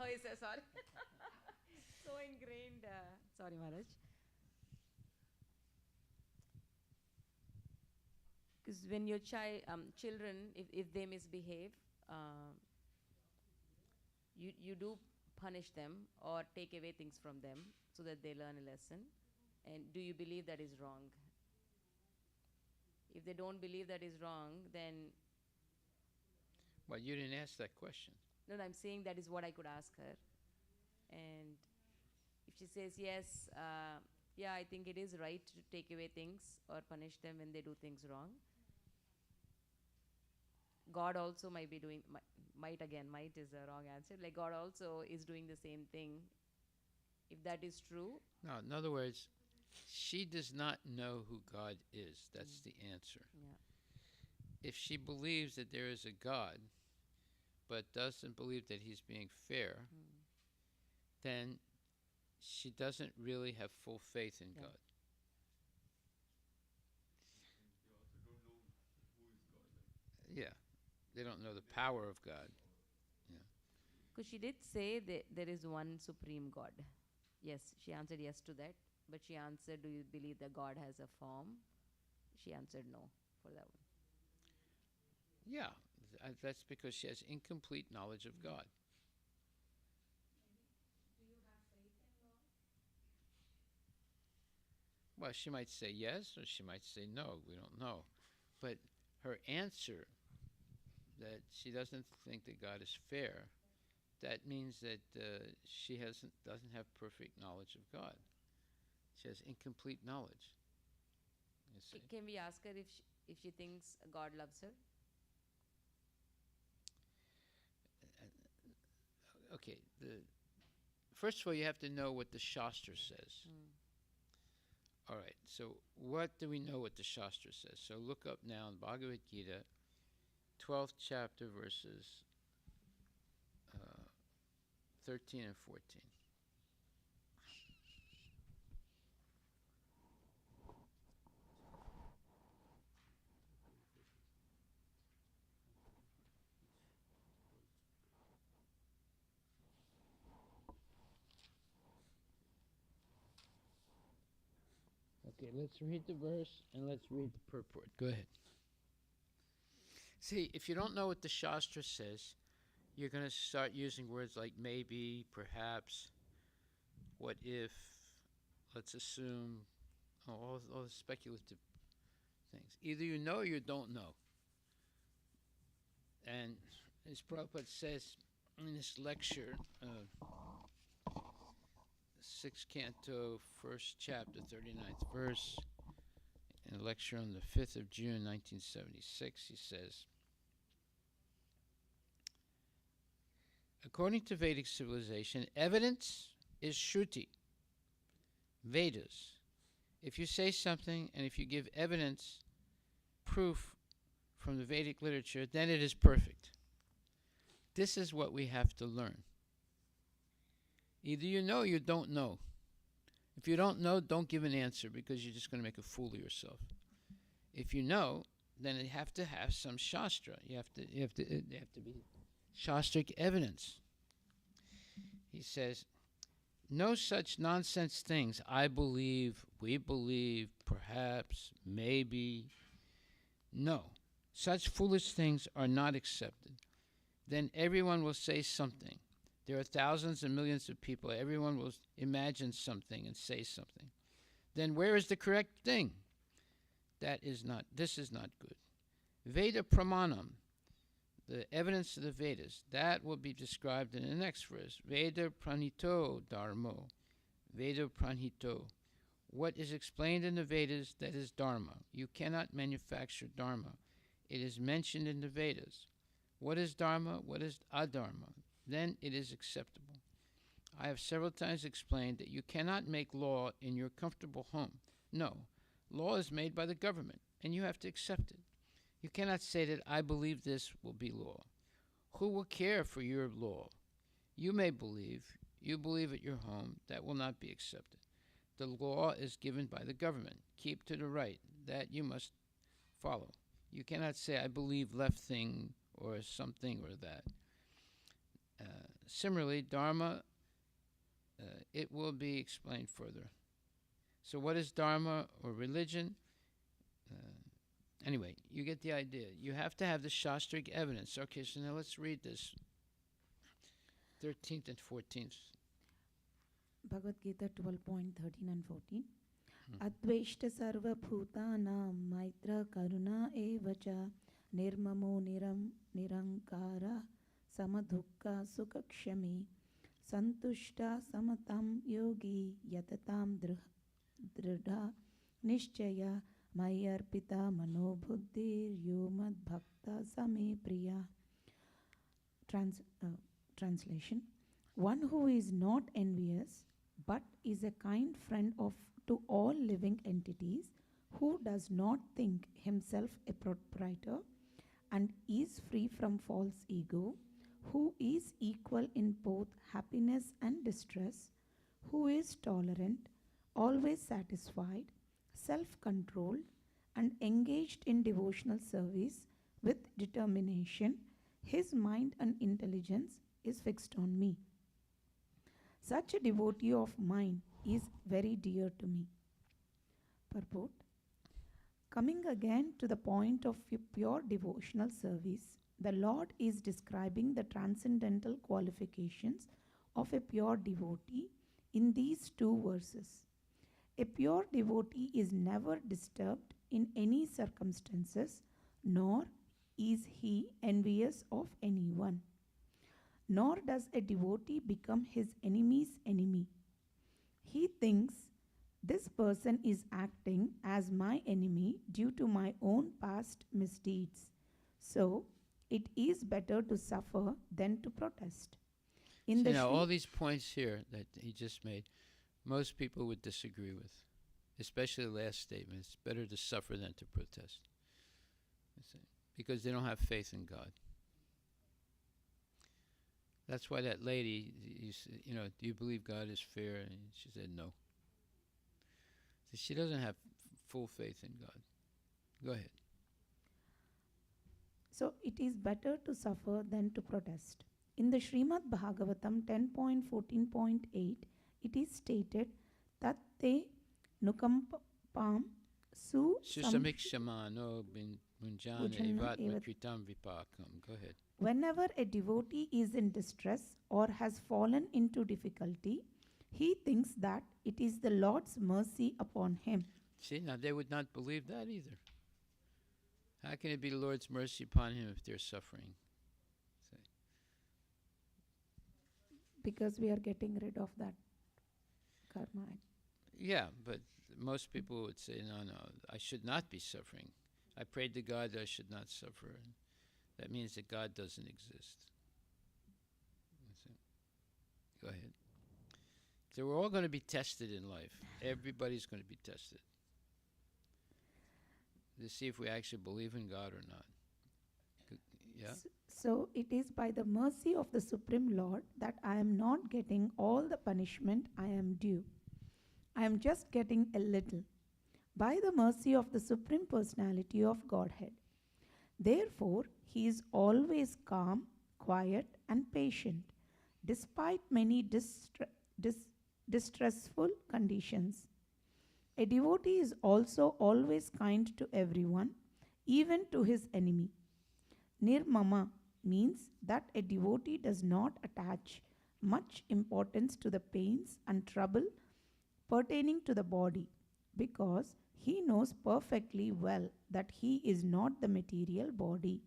Oh, yes, sir, sorry. So ingrained. Sorry, Maharaj. Because when your children, if they misbehave, you do punish them or take away things from them so that they learn a lesson. And do you believe that is wrong? If they don't believe that is wrong, then Well, you didn't ask that question. no, I'm saying that is what I could ask her. And if she says yes, yeah, I think it is right to take away things or punish them when they do things wrong. God also might be doing, might is a wrong answer. Like God also is doing the same thing. If that is true. No, in other words, she does not know who God is. That's the answer. Yeah. If she believes that there is a God, but doesn't believe that he's being fair, then she doesn't really have full faith in Yeah. God. Yeah. They don't know the power of God. Because she did say that there is one supreme God. Yes, she answered yes to that. But she answered, do you believe that God has a form? She answered no for that one. Yeah. That's because she has incomplete knowledge of God. Well, she might say yes or she might say no. We don't know. But her answer that she doesn't think that God is fair, that means that she doesn't have perfect knowledge of God. She has incomplete knowledge. You see? Can we ask her if she thinks God loves her? Okay. First of all, you have to know what the Shastra says. All right. So what do we know what the Shastra says? So look up now in Bhagavad Gita, 12th chapter, verses 13 and 14. Okay, let's read the verse and let's read the purport. Go ahead. See, if you don't know what the Shastra says, you're going to start using words like maybe, perhaps, what if, let's assume, all the speculative things. Either you know or you don't know. And as Prabhupada says in this lecture, 6th canto, 1st chapter, 39th verse, in a lecture on the 5th of June, 1976, he says, according to Vedic civilization, evidence is Shruti, Vedas. If you say something and if you give evidence, proof from the Vedic literature, then it is perfect. This is what we have to learn. Either you know or you don't know. If you don't know, don't give an answer because you're just going to make a fool of yourself. If you know, then you have to have some Shastra. You have to be Shastric evidence. He says, no such nonsense things, I believe we believe, perhaps, maybe. No, such foolish things are not accepted. Then everyone will say something. There are thousands and millions of people. Everyone will imagine something and say something. Then where is the correct thing? This is not good. Veda Pramanam, the evidence of the Vedas, that will be described in the next verse. Veda Pranito Dharmo. Veda Pranito. What is explained in the Vedas, that is Dharma. You cannot manufacture Dharma. It is mentioned in the Vedas. What is Dharma? What is Adharma? Then it is acceptable. I have several times explained that you cannot make law in your comfortable home. No, law is made by the government, and you have to accept it. You cannot say that I believe this will be law. Who will care for your law? You may believe, you believe at your home, that will not be accepted. The law is given by the government. Keep to the right. That you must follow. You cannot say, I believe left thing or something or that. Similarly, Dharma, it will be explained further. So what is Dharma or religion? Anyway, you get the idea. You have to have the Shastric evidence. Okay, so now let's read this. 13th and 14th. Bhagavad Gita 12.13 and 14. Adveshta sarva bhutanam maitra karuna evacha nirmamo nirankara samadhukka sukakshami santushta samatam yogi yatatam dridha nishchaya mayarpita manobuddhir yomad bhakta same priya. Translation. One who is not envious but is a kind friend to all living entities, who does not think himself a proprietor and is free from false ego, who is equal in both happiness and distress, who is tolerant, always satisfied, self-controlled, and engaged in devotional service with determination, his mind and intelligence is fixed on me. Such a devotee of mine is very dear to me. Purport. Coming again to the point of pure devotional service, the Lord is describing the transcendental qualifications of a pure devotee in these two verses. A pure devotee is never disturbed in any circumstances, nor is he envious of anyone. Nor does a devotee become his enemy's enemy. He thinks, this person is acting as my enemy due to my own past misdeeds. So, it is better to suffer than to protest. All these points here that he just made, most people would disagree with, especially the last statement. It's better to suffer than to protest. Because they don't have faith in God. That's why that lady, do you believe God is fair? And she said no. So she doesn't have full faith in God. Go ahead. So it is better to suffer than to protest. In the Srimad Bhagavatam 10.14.8, it is stated that te nukampam su Susamikshama munjana evat makritam vipakam. Go ahead. Whenever a devotee is in distress or has fallen into difficulty, he thinks that it is the Lord's mercy upon him. See, now they would not believe that either. How can it be the Lord's mercy upon him if they're suffering? Because we are getting rid of that karma. Yeah, but most people would say, no, I should not be suffering. I prayed to God that I should not suffer. That means that God doesn't exist. Go ahead. So we're all going to be tested in life. Everybody's going to be tested. To see if we actually believe in God or not. Yeah? So it is by the mercy of the Supreme Lord that I am not getting all the punishment I am due. I am just getting a little. By the mercy of the Supreme Personality of Godhead. Therefore, he is always calm, quiet, and patient, despite many distressful conditions. A devotee is also always kind to everyone, even to his enemy. Nirmama means that a devotee does not attach much importance to the pains and trouble pertaining to the body, because he knows perfectly well that he is not the material body.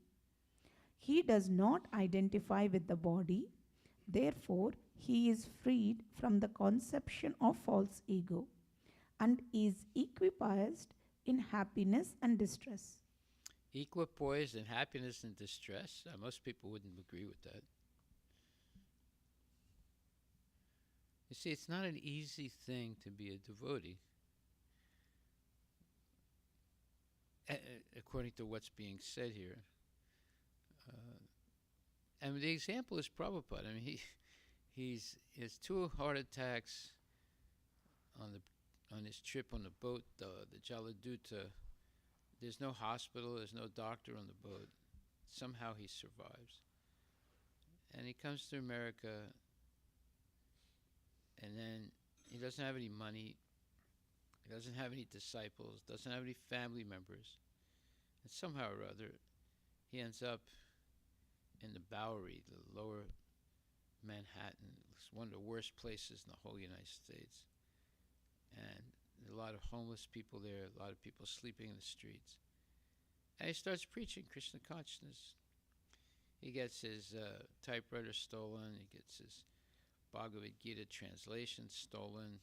He does not identify with the body, therefore, he is freed from the conception of false ego and is equipoised in happiness and distress. Equipoise in happiness and distress. Most people wouldn't agree with that. You see, it's not an easy thing to be a devotee, according to what's being said here. And the example is Prabhupada. I mean, he has 2 heart attacks on his trip on the boat, the Jaladuta. There's no hospital, there's no doctor on the boat. Somehow he survives. And he comes to America, and then he doesn't have any money, he doesn't have any disciples, doesn't have any family members. And somehow or other, he ends up in the Bowery, the lower Manhattan. It's one of the worst places in the whole United States. And a lot of homeless people there, a lot of people sleeping in the streets. And he starts preaching Krishna consciousness. He gets his typewriter stolen, he gets his Bhagavad Gita translation stolen.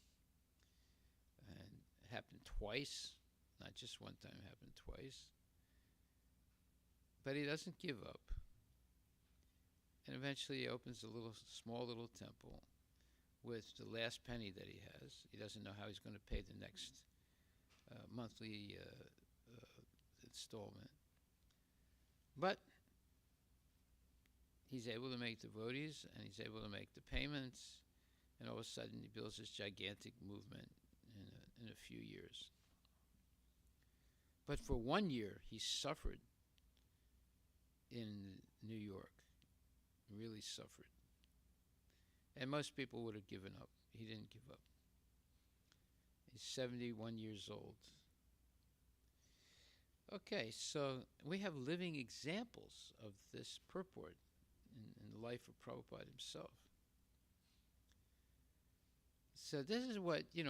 And it happened twice, not just one time, it happened twice. But he doesn't give up. And eventually he opens a small little temple with the last penny that he has. He doesn't know how he's going to pay the next monthly installment. But he's able to make devotees, and he's able to make the payments, and all of a sudden he builds this gigantic movement in a few years. But for 1 year, he suffered in New York, really suffered. And most people would have given up. He didn't give up. He's 71 years old. Okay, so we have living examples of this purport in the life of Prabhupada himself. So this is what, you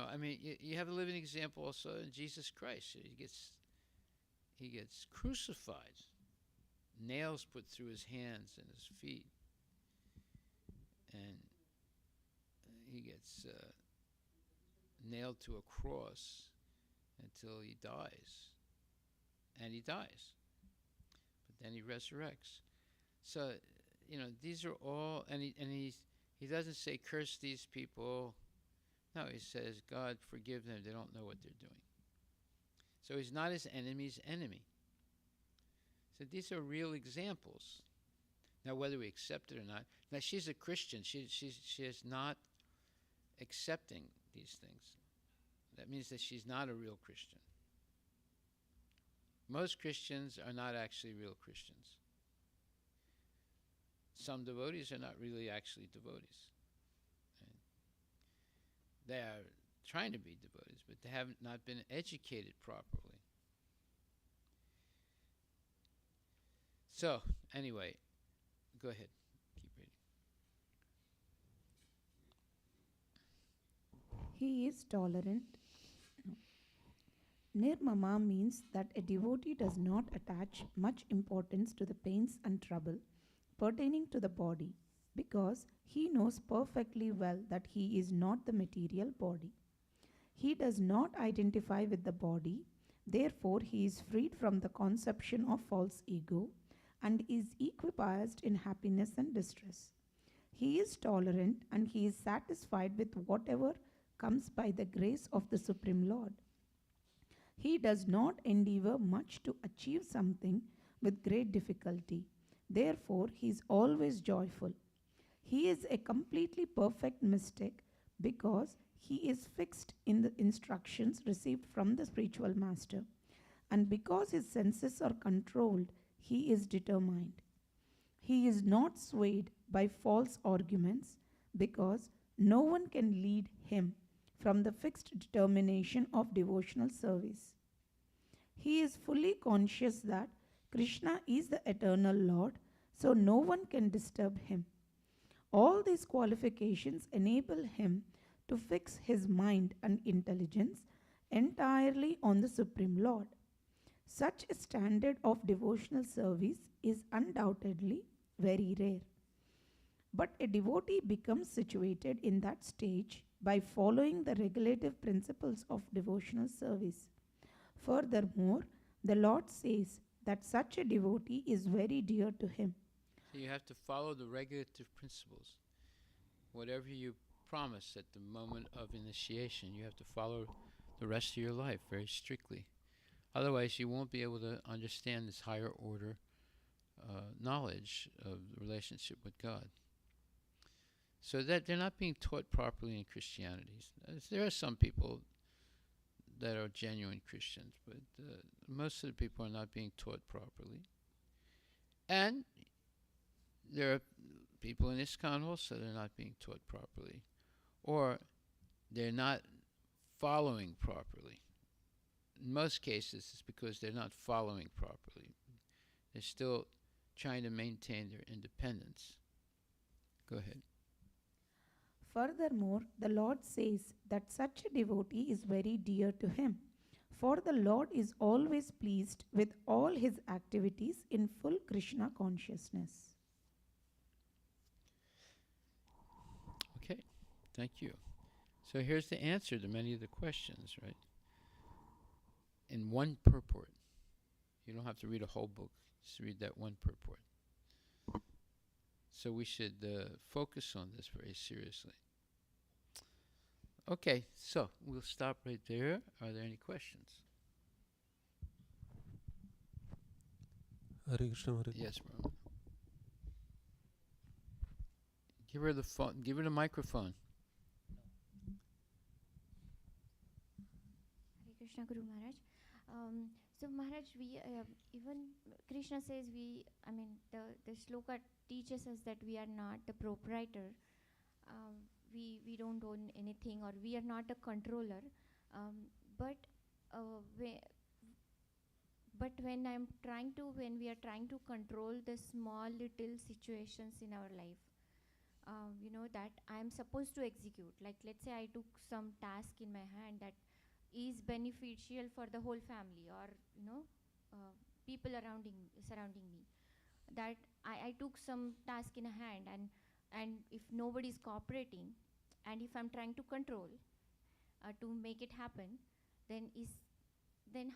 have a living example also in Jesus Christ. He gets crucified, nails put through his hands and his feet, and he gets nailed to a cross until he dies. And he dies. But then he resurrects. So, these are all, and he doesn't say, curse these people. No, he says, God, forgive them. They don't know what they're doing. So he's not his enemy's enemy. So these are real examples. Now, whether we accept it or not. Now, she's a Christian. She is not accepting these things. That means that she's not a real Christian. Most Christians are not actually real Christians. Some devotees are not really actually devotees. Right? They are trying to be devotees, but they have not been educated properly. So, anyway, go ahead. Keep reading. He is tolerant. Nirmama means that a devotee does not attach much importance to the pains and trouble pertaining to the body, because he knows perfectly well that he is not the material body. He does not identify with the body, therefore he is freed from the conception of false ego and is equipoised in happiness and distress. He is tolerant and he is satisfied with whatever comes by the grace of the Supreme Lord. He does not endeavor much to achieve something with great difficulty. Therefore, he is always joyful. He is a completely perfect mystic because he is fixed in the instructions received from the spiritual master. And because his senses are controlled, he is determined. He is not swayed by false arguments because no one can lead him, from the fixed determination of devotional service. He is fully conscious that Krishna is the eternal Lord, so no one can disturb him. All these qualifications enable him to fix his mind and intelligence entirely on the Supreme Lord. Such a standard of devotional service is undoubtedly very rare. But a devotee becomes situated in that stage by following the regulative principles of devotional service. Furthermore, the Lord says that such a devotee is very dear to him. So you have to follow the regulative principles. Whatever you promise at the moment of initiation, you have to follow the rest of your life very strictly. Otherwise, you won't be able to understand this higher order knowledge of the relationship with God. So that they're not being taught properly in Christianity. There are some people that are genuine Christians, but most of the people are not being taught properly. And there are people in ISKCON also that are not being taught properly, or they're not following properly. In most cases, it's because they're not following properly. They're still trying to maintain their independence. Go ahead. Furthermore, the Lord says that such a devotee is very dear to him, for the Lord is always pleased with all his activities in full Krishna consciousness. Okay, thank you. So here's the answer to many of the questions, right? In one purport. You don't have to read a whole book, just read that one purport. So we should focus on this very seriously. Okay, so we'll stop right there. Are there any questions? Hare Krishna, Hare Krishna. Yes, bro. Give her the phone. Give her the microphone. Hare Krishna Guru Maharaj. So Maharaj, we even Krishna says the shloka teaches us that we are not the proprietor. We don't own anything, or we are not a controller. But when we are trying to control the small little situations in our life, that I am supposed to execute. Like, let's say I took some task in my hand that is beneficial for the whole family, or people surrounding me. That I took some task in a hand, and if nobody is cooperating, and if I'm trying to control to make it happen, then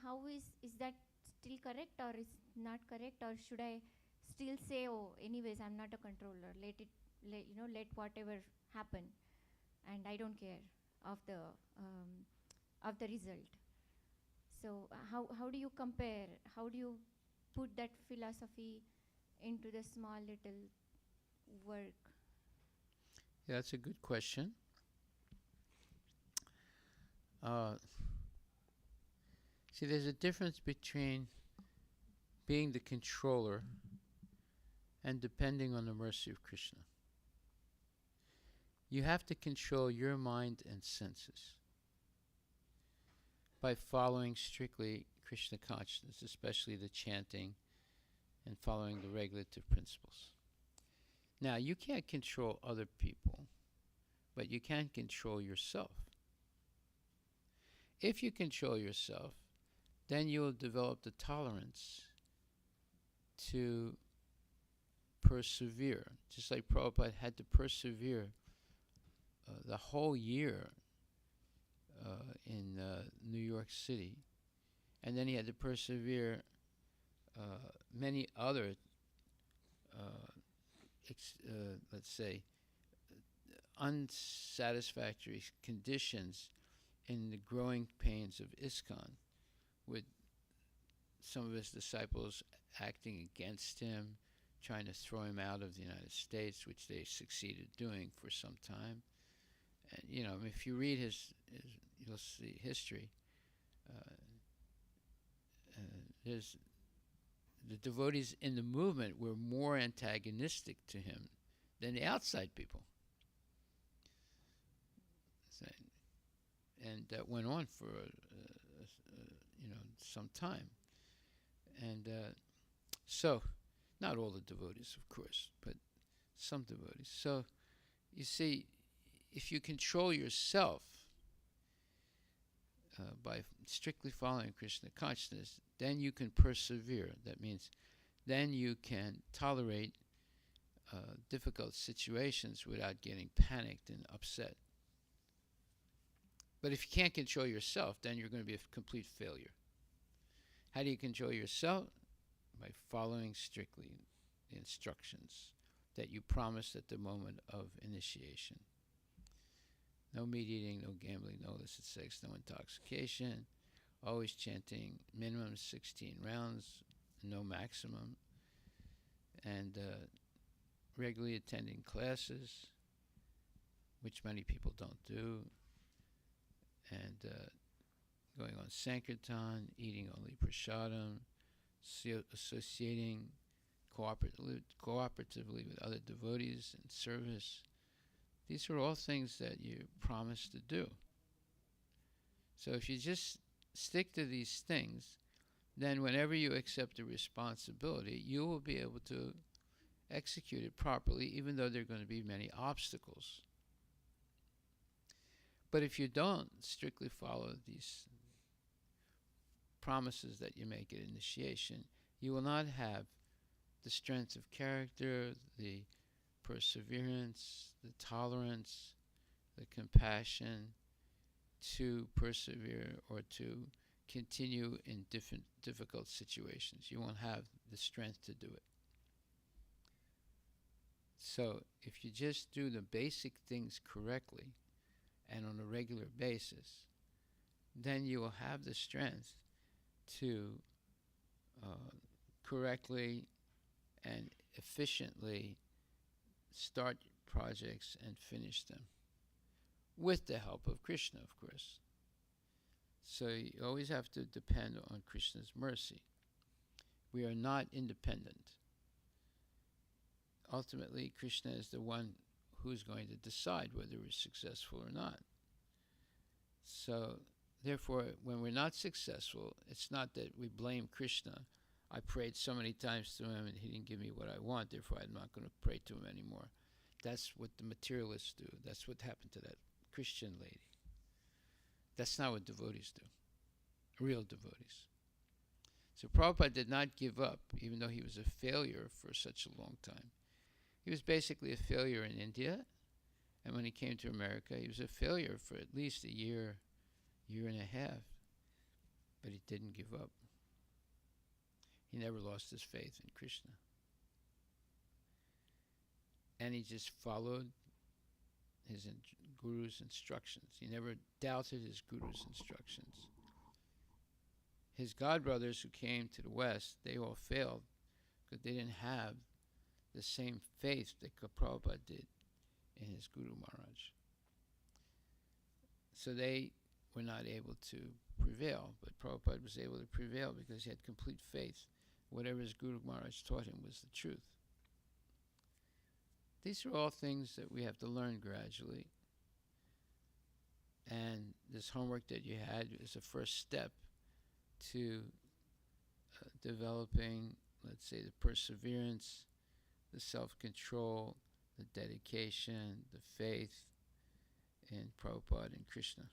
how is that still correct, or is not correct, or should I still say, oh, anyways, I'm not a controller, let whatever happen, and I don't care of the result. So how do you compare, how do you put that philosophy into the small little work? Yeah, that's a good question. See, there's a difference between being the controller and depending on the mercy of Krishna. You have to control your mind and senses by following strictly Krishna consciousness, especially the chanting and following the regulative principles. Now, you can't control other people, but you can control yourself. If you control yourself, then you will develop the tolerance to persevere. Just like Prabhupada had to persevere the whole year in New York City. And then he had to persevere many other, let's say, unsatisfactory conditions in the growing pains of ISKCON, with some of his disciples acting against him, trying to throw him out of the United States, which they succeeded doing for some time. And if you read his you'll see history. There's the devotees in the movement were more antagonistic to him than the outside people. and that went on for some time. And so, not all the devotees, of course, but some devotees. So, you see, if you control yourself by strictly following Krishna consciousness, then you can persevere. That means then you can tolerate difficult situations without getting panicked and upset. But if you can't control yourself, then you're going to be a complete failure. How do you control yourself? By following strictly the instructions that you promised at the moment of initiation. No meat eating, no gambling, no illicit sex, no intoxication. Always chanting minimum 16 rounds, no maximum. And regularly attending classes, which many people don't do. And going on Sankirtan, eating only prasadam, associating cooperatively with other devotees in service. These are all things that you promise to do. So if you just stick to these things, then whenever you accept a responsibility, you will be able to execute it properly, even though there are going to be many obstacles. But if you don't strictly follow these promises that you make at initiation, you will not have the strength of character, the perseverance, the tolerance, the compassion to persevere or to continue in difficult situations. You won't have the strength to do it. So if you just do the basic things correctly and on a regular basis, then you will have the strength to correctly and efficiently start projects and finish them, with the help of Krishna, of course. So you always have to depend on Krishna's mercy. We are not independent. Ultimately, Krishna is the one who's going to decide whether we're successful or not. So, therefore, when we're not successful, it's not that we blame Krishna. I prayed so many times to him and he didn't give me what I want, therefore I'm not going to pray to him anymore. That's what the materialists do. That's what happened to that Christian lady. That's not what devotees do, real devotees. So Prabhupada did not give up, even though he was a failure for such a long time. He was basically a failure in India, and when he came to America, he was a failure for at least a year and a half. But he didn't give up. He never lost his faith in Krishna. And he just followed his guru's instructions. He never doubted his guru's instructions. His godbrothers who came to the West, they all failed because they didn't have the same faith that Prabhupada did in his Guru Maharaj. So they were not able to prevail, but Prabhupada was able to prevail because he had complete faith. Whatever his Guru Maharaj taught him was the truth. These are all things that we have to learn gradually. And this homework that you had is a first step to developing, let's say, the perseverance, the self-control, the dedication, the faith in Prabhupada and Krishna.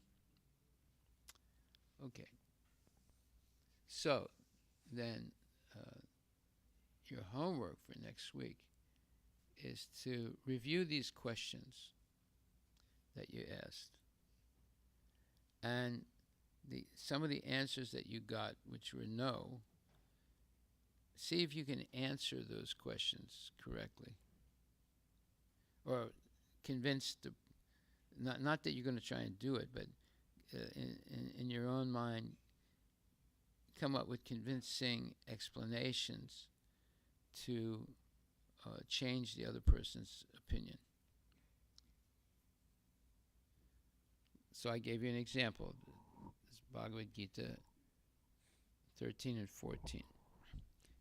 Okay. So, then your homework for next week is to review these questions that you asked. And some of the answers that you got, which were no, see if you can answer those questions correctly. Or convince not that you're going to try and do it, but in your own mind, come up with convincing explanations to change the other person's opinion. So I gave you an example. This Bhagavad Gita 13 and 14.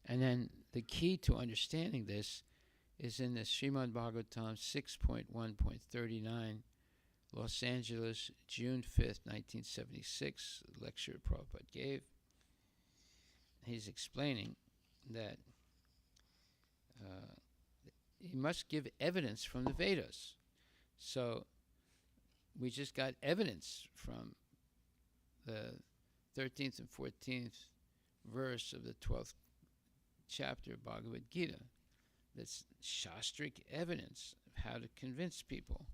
And then the key to understanding this is in the Srimad Bhagavatam 6.1.39, Los Angeles, June 5th, 1976, lecture Prabhupada gave. He's explaining that you must give evidence from the Vedas. So we just got evidence from the 13th and 14th verse of the 12th chapter of Bhagavad Gita. That's shastric evidence of how to convince people.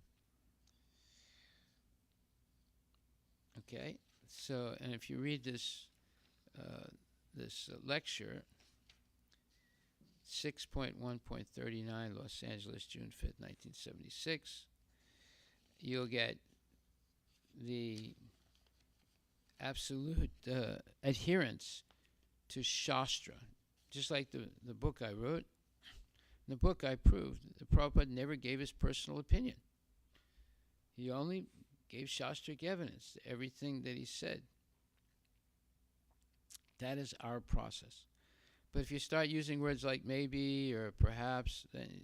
Okay, so, and if you read this lecture, 6.1.39, Los Angeles, June 5th, 1976, you'll get the absolute adherence to Shastra. Just like the book I wrote, the book I proved that Prabhupada never gave his personal opinion. He only gave Shastric evidence to everything that he said. That is our process. But if you start using words like maybe or perhaps, then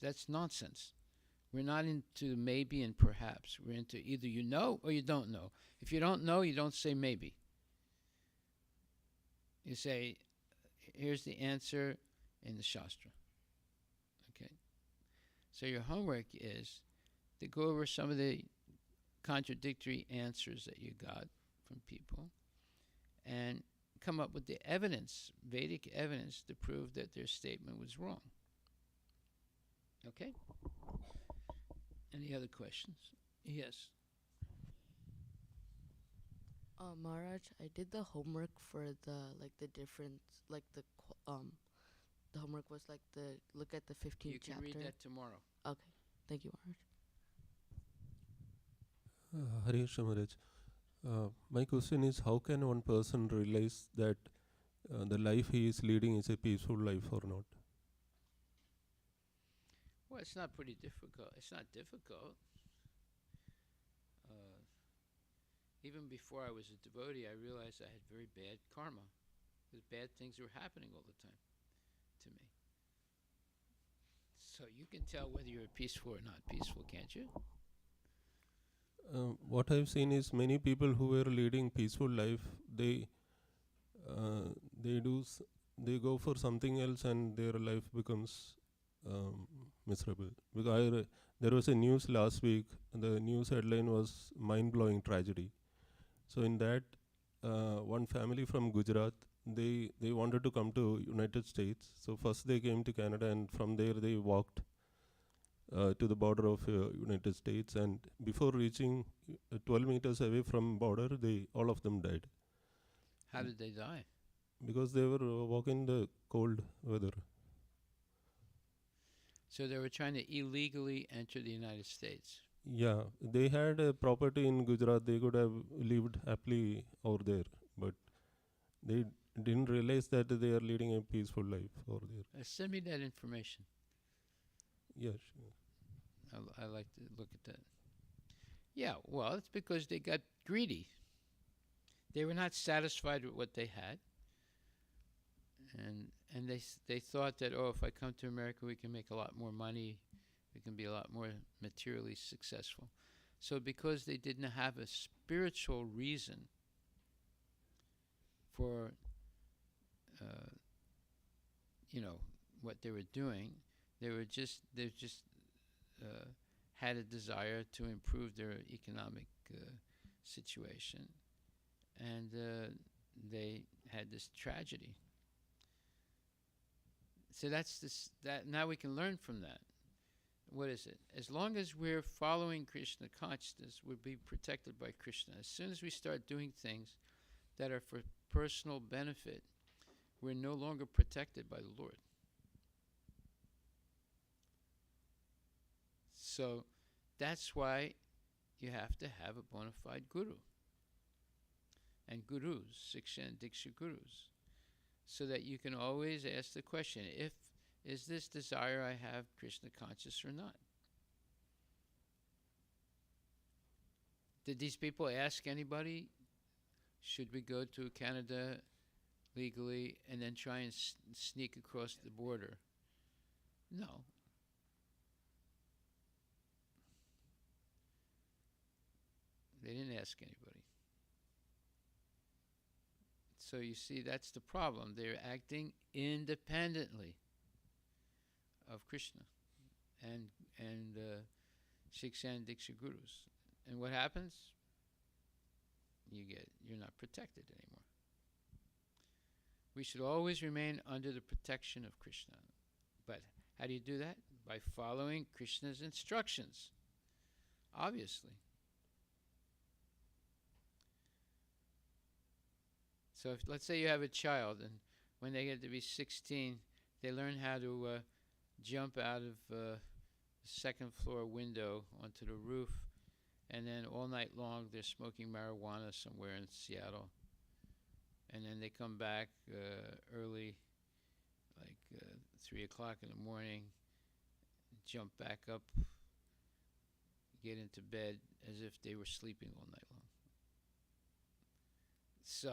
that's nonsense. We're not into maybe and perhaps. We're into either you know or you don't know. If you don't know, you don't say maybe. You say, here's the answer in the Shastra. Okay? So your homework is to go over some of the contradictory answers that you got from people and come up with the evidence, Vedic evidence, to prove that their statement was wrong. Okay? Any other questions? Yes. Maharaj, I did the homework for the difference, the homework was look at the 15th chapter. You can read that tomorrow. Okay, thank you, Maharaj. Hare Krishna Maharaj. My question is, how can one person realize that the life he is leading is a peaceful life or not? Well, it's not pretty difficult. It's not difficult. Even before I was a devotee, I realized I had very bad karma, because bad things were happening all the time to me. So you can tell whether you're peaceful or not peaceful, can't you? What I've seen is many people who were leading peaceful life, they go for something else and their life becomes miserable. Because there was a news last week. The news headline was mind-blowing tragedy. So in that, one family from Gujarat, they wanted to come to United States. So first they came to Canada, and from there they walked to the border of United States, and before reaching 12 meters away from border, all of them died. How did they die? Because they were walking the cold weather. So they were trying to illegally enter the United States. Yeah, they had a property in Gujarat. They could have lived happily over there, but they didn't realize that they are leading a peaceful life over there. Send me that information. Yeah, sure. I like to look at that. Yeah, well, it's because they got greedy. They were not satisfied with what they had. And they thought that, if I come to America, we can make a lot more money. We can be a lot more materially successful. So because they didn't have a spiritual reason for, what they were doing, they just had a desire to improve their economic situation, and they had this tragedy. So that now we can learn from that. What is it? As long as we're following Krishna consciousness, we'll be protected by Krishna. As soon as we start doing things that are for personal benefit, we're no longer protected by the Lord. So that's why you have to have a bona fide guru. And gurus, Siksha and Diksha gurus. So that you can always ask the question, is this desire I have Krishna conscious or not? Did these people ask anybody, should we go to Canada legally and then try and sneak across the border? No. They didn't ask anybody. So you see, that's the problem. They're acting independently of Krishna and Shiksha and Diksha gurus. And what happens? You're not protected anymore. We should always remain under the protection of Krishna. But how do you do that? By following Krishna's instructions, obviously. So if, let's say you have a child, and when they get to be 16, they learn how to jump out of the second floor window onto the roof, and then all night long they're smoking marijuana somewhere in Seattle. And then they come back early, like 3 o'clock in the morning, jump back up, get into bed as if they were sleeping all night long. So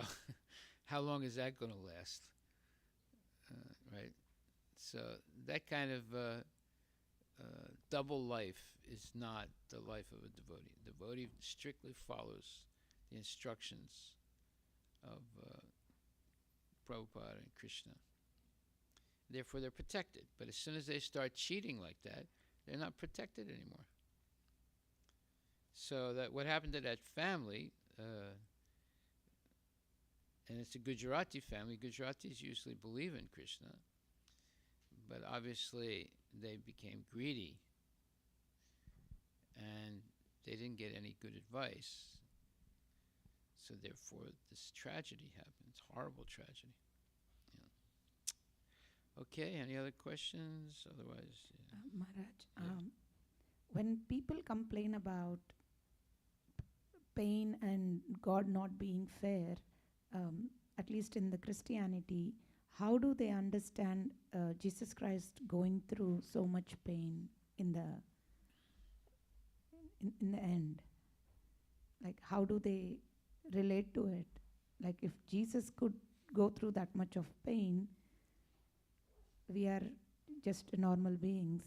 how long is that going to last? Right? So that kind of double life is not the life of a devotee. A devotee strictly follows the instructions of Prabhupada and Krishna. Therefore, they're protected. But as soon as they start cheating like that, they're not protected anymore. So that what happened to that family, and it's a Gujarati family. Gujaratis usually believe in Krishna, but obviously they became greedy, and they didn't get any good advice. So therefore, this tragedy happens, horrible tragedy. Yeah. Okay, any other questions? Otherwise, Maharaj, when people complain about pain and God not being fair, at least in the Christianity, how do they understand Jesus Christ going through so much pain in the end? Like, how do they relate to it? Like, if Jesus could go through that much of pain, we are just normal beings,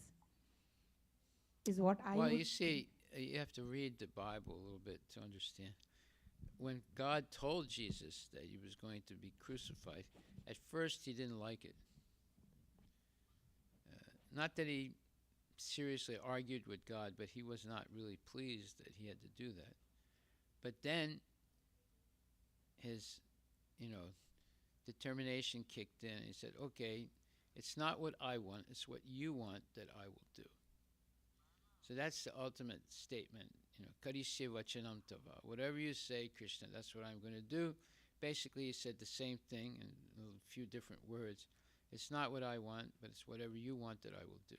is what I well, would you see, you have to read the Bible a little bit to understand. When God told Jesus that he was going to be crucified, at first he didn't like it. Not that he seriously argued with God, but he was not really pleased that he had to do that. But then his, determination kicked in. He said, okay, it's not what I want, it's what you want that I will do. So that's the ultimate statement. Karishe vachanam tava. Whatever you say, Krishna, that's what I'm going to do. Basically, he said the same thing in a few different words. It's not what I want, but it's whatever you want that I will do.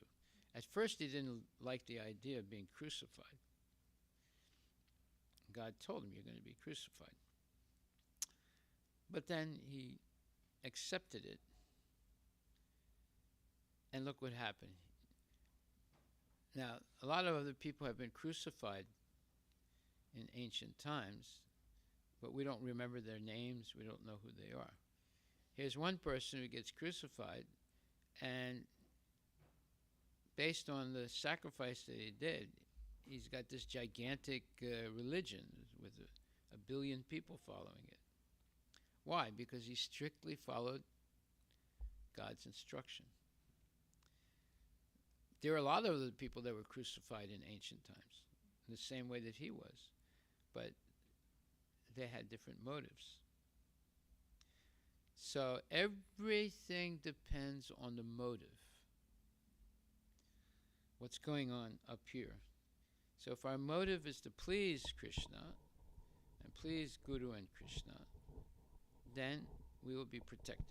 At first, he didn't like the idea of being crucified. God told him, you're going to be crucified. But then he accepted it. And look what happened. Now, a lot of other people have been crucified in ancient times, but we don't remember their names. We don't know who they are. Here's one person who gets crucified, and based on the sacrifice that he did, he's got this gigantic religion with a billion people following it. Why? Because he strictly followed God's instruction. There are a lot of other people that were crucified in ancient times, in the same way that he was, but they had different motives. So everything depends on the motive. What's going on up here? So if our motive is to please Krishna and please Guru and Krishna, then we will be protected.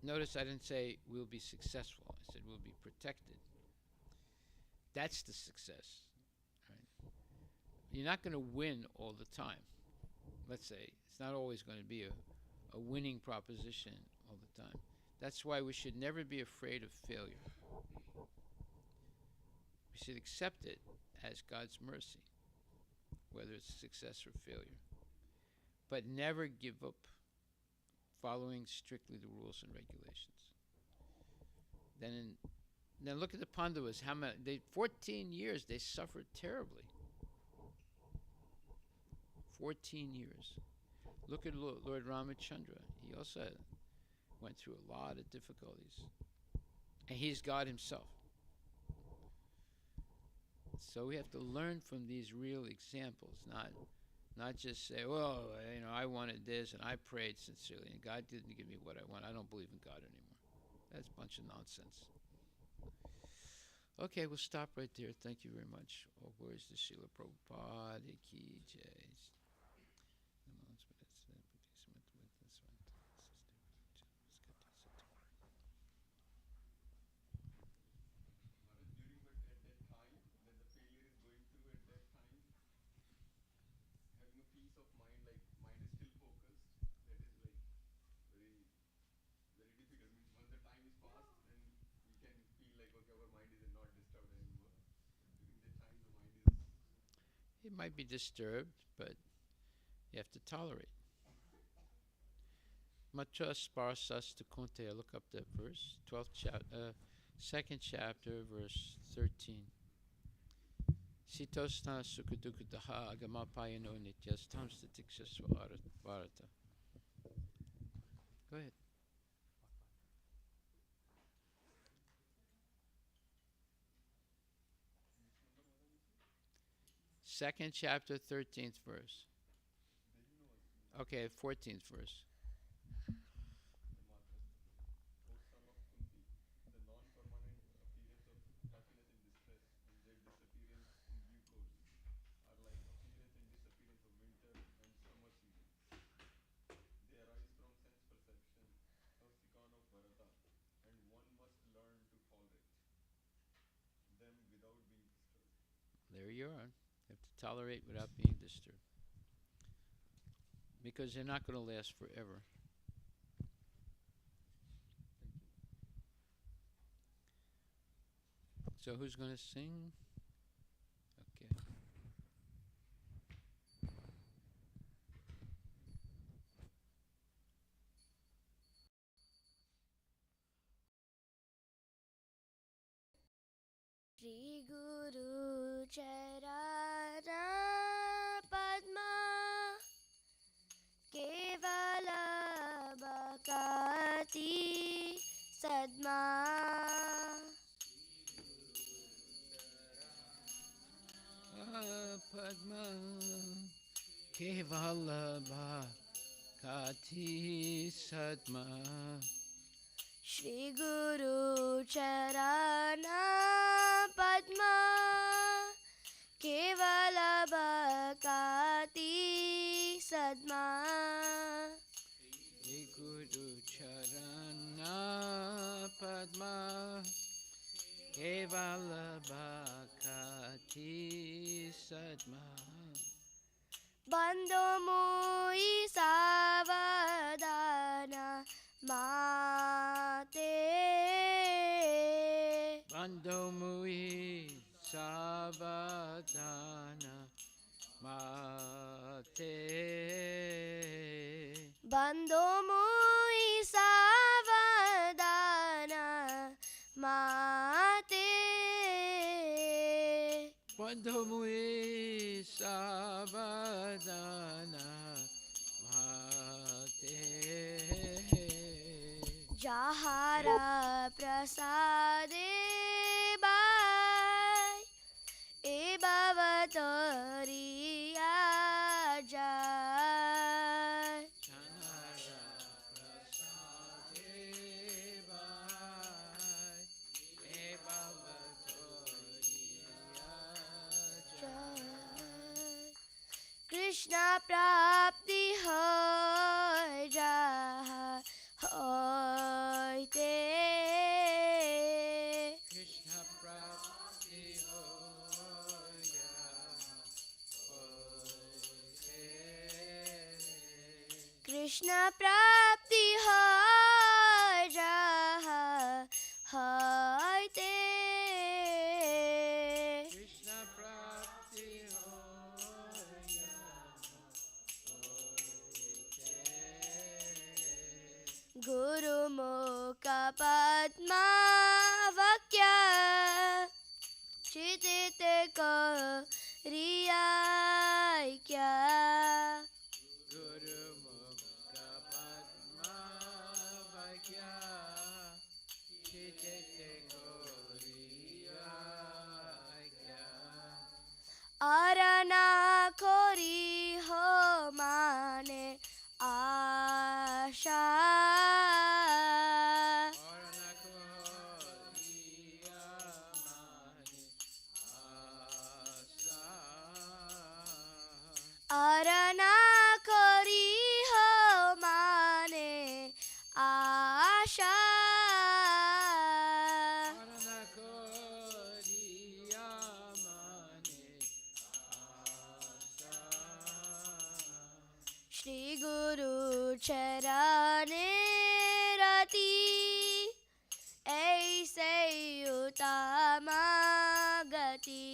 Notice I didn't say we'll be successful. I said we'll be protected. That's the success. Right? You're not going to win all the time. Let's say it's not always going to be a winning proposition all the time. That's why we should never be afraid of failure. We should accept it as God's mercy, whether it's success or failure. But never give up following strictly the rules and regulations. Then look at the Pandavas. 14 years they suffered terribly. 14 years. Look at Lord Ramachandra. He also went through a lot of difficulties. And he's God himself. So we have to learn from these real examples, not just say, well, I wanted this and I prayed sincerely and God didn't give me what I want. I don't believe in God anymore. That's a bunch of nonsense. Okay, we'll stop right there. Thank you very much. All glories to Srila Prabhupada Ki Jai. It might be disturbed, but you have to tolerate. Matra sparsas to Kunte. Look up that verse. 2nd chapter, verse 13. Sitosna sukadukadaha agamapayano nityas tamstatikshasva varata. Go ahead. Second chapter, 13th verse. Okay, 14th verse. There you are. You have to tolerate without being disturbed. Because they're not going to last forever. So who's going to sing? Okay. Shri Guru Charana Padma Kevala Bhakati Sadma Padma Kevala Bhakati Sadma Shri Guru Charana Padma Kevala Bhakati Sadma Shri Guru Charana Padma Kevala Bhakati Sadma Bando Mui Savadana Mate Bando Mui Savadana Mate Bando Mui Savadana Mate Bando Mui Savadana Mate Jahara Prasade Bai E Bhavatoriya Jai Jahara Prasade Bai E Bhavatoriya Jai Krishna Prapti Hoy Jaha Hoyte Krishna Prapti Hoya Hoyte Krishna Prapti Hoy Jaha Hoyte Krishna Prapti Hoya Hoyte Guru Mukha Padma Vakya Chitite Ko Riya Kya चरणे रति ऐसे उत्तम गति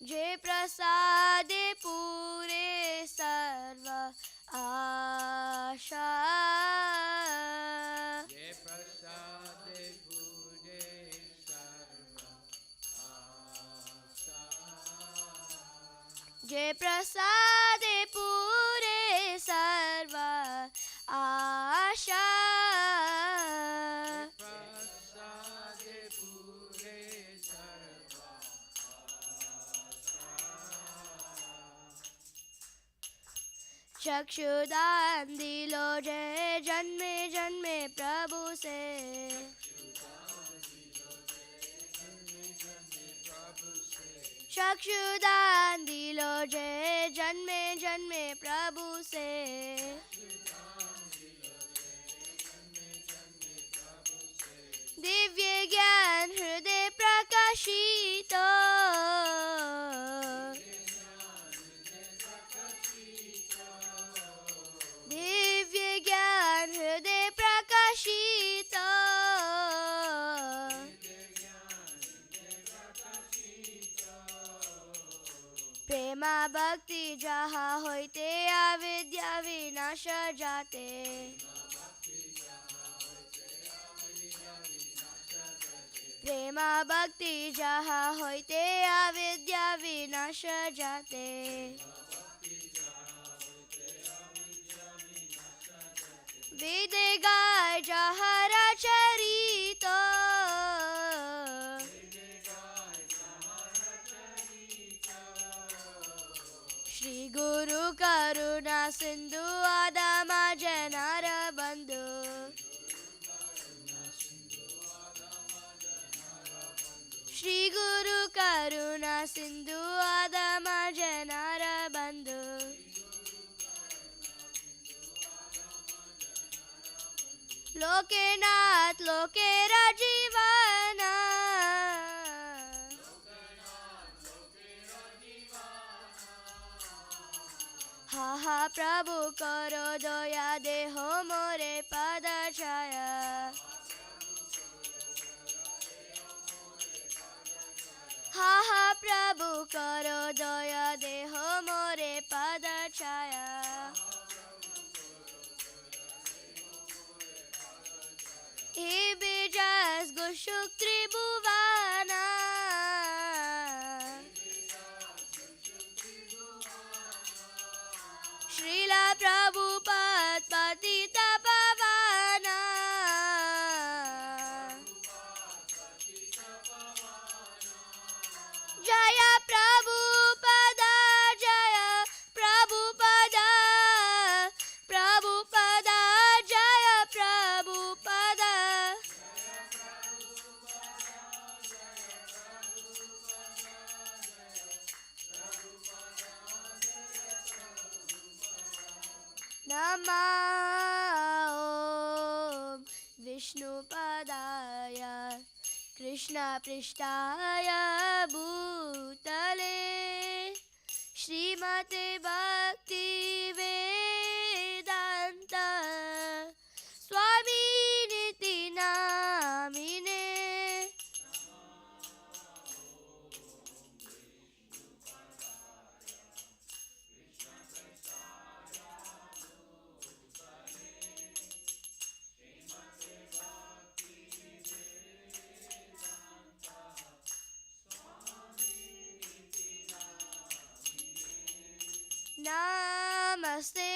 जे प्रसादे पूरे सर्व आशा जे प्रसादे पूरे सर्व आशा चक्षुदान दिलो जय जन्मे जन्मे प्रभु से चक्षुदान दिलो जय जन्मे जन्मे प्रभु से दिव्य ज्ञान हृदय प्रकाशित दिव्य ज्ञान हृदय प्रकाशित प्रेमा भक्ति जहाँ होते अविद्या विनाश जाते प्रेमा भक्ति जहाँ होते अविद्या विनाश जाते वेद गाय जहाँ रचरित श्री गुरु करुणा सिंधु आदम जनार बंधु श्री गुरु करुणा सिंधु आदम जनार बंधु लोकेनाथ लोकेरा जीवना हा हा प्रभु करो दया देहो मोरे पद छाया हा हा प्रभु करो दया देहो मोरे पद छाया हे बेजास गुशुक त्रिभुवना श्रीला प्रभुपाद पतित पावना जय प्रभुपद जय प्रभुपद प्रभुपद जय प्रभुपद नमः ॐ विष्णुपदाय कृष्णपृष्ठाय भूतले श्रीमते भक्ति वेदांत स्वामिनिति नामिने नमस्ते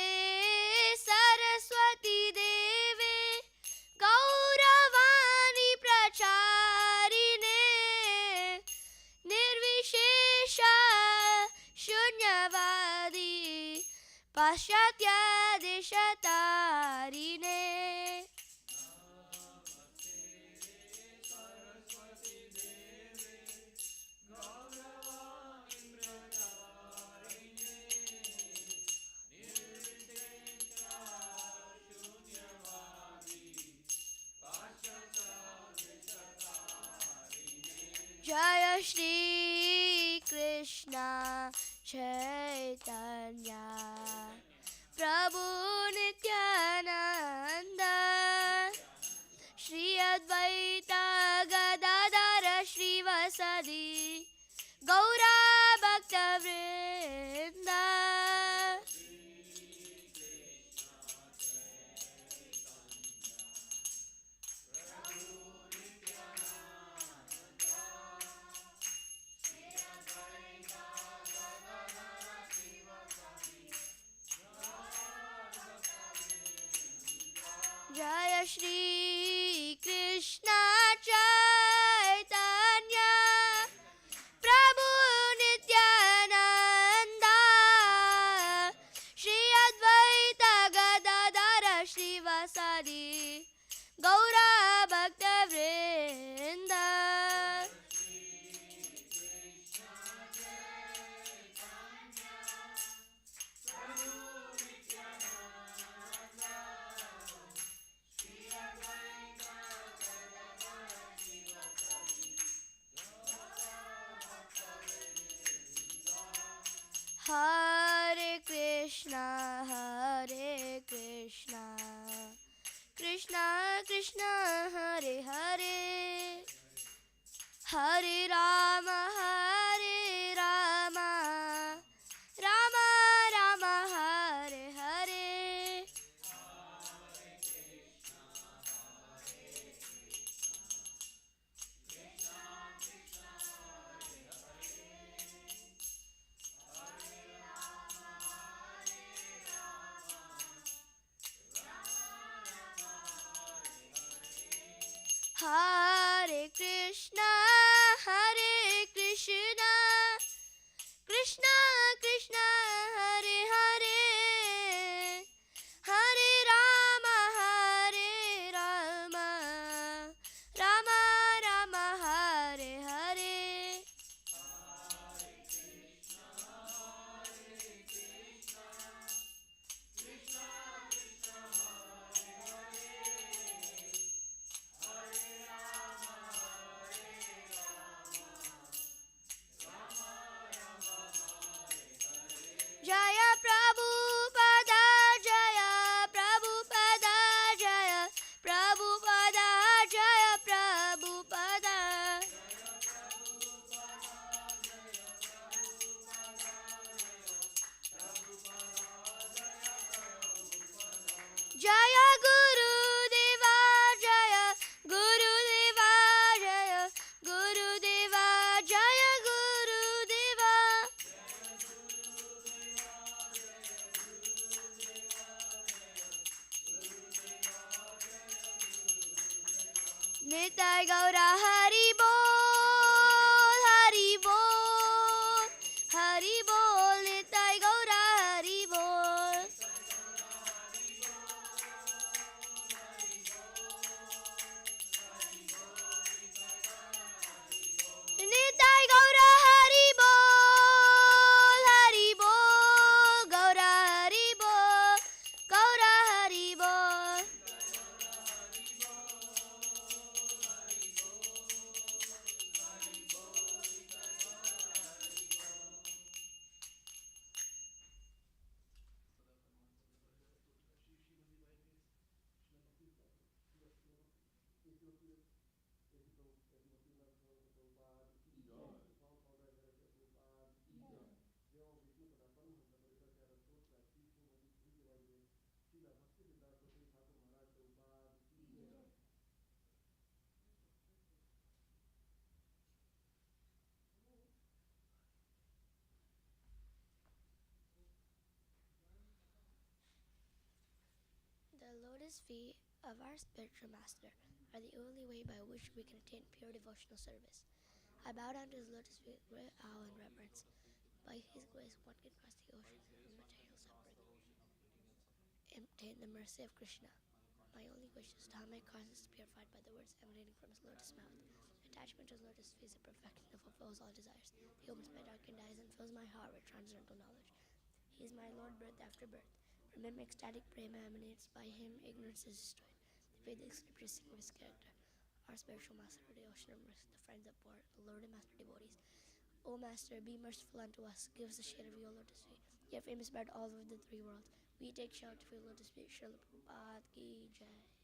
सरस्वती देवे गौरवाणी प्रचारिणे निर्विशेष शून्यवादी पाश्चात्य देशतारिणे Jaya Shri Krishna Chaitanya Prabhu Nityananda Shri Advaita Gadadara Shrivasadi Gaura Bhakta Vrinda Jaya Shri Krishna Chaitanya Prabhu Nityananda Shri Advaita Gadadara Shrivasadi Gaura Bhakta Vrinda Hare Krishna, Krishna Krishna, Hare Hare, Hare Rama, Rama Rama, Hare Hare. Hare Krishna, Krishna Krishna, Hare Hare, Hare Rama, Rama Rama, Hare Hare. Jaya Prabhupada, Jaya Prabhupada, Jaya Prabhupada, Jaya Prabhupada. Jaya Guru Deva, Jaya Guru Deva, Jaya Guru Deva, Jaya Guru Deva. Nitai Gaura Hari Bol, Hari Bol, Hari Bol, Nitai Gaura Hari Bol. Nitai Gaura Hari Bol, Hari Bol, Gaura Hari Bol, Gaura Hari Bol. The lotus feet of our spiritual master are the only way by which we can attain pure devotional service. I bow down to his lotus feet with great awe and reverence. By his grace, one can cross the ocean of material suffering and obtain the mercy of Krishna. My only wish is to have my conscience purified by the words emanating from his lotus mouth. Attachment to his lotus feet is a perfection that fulfills all desires. He opens my darkened eyes and fills my heart with transcendental knowledge. He is my Lord birth after birth. From him ecstatic prema emanates, by him ignorance is destroyed. The Vedic scriptures sing of his character. our spiritual master, the ocean of mercy, the friends of poor, the Lord and master devotees. O Master, be merciful unto us. Give us the shade of your lotus feet. Your fame is spread all over the three worlds. We take shelter for your lotus feet. Srila Prabhupada ki jai.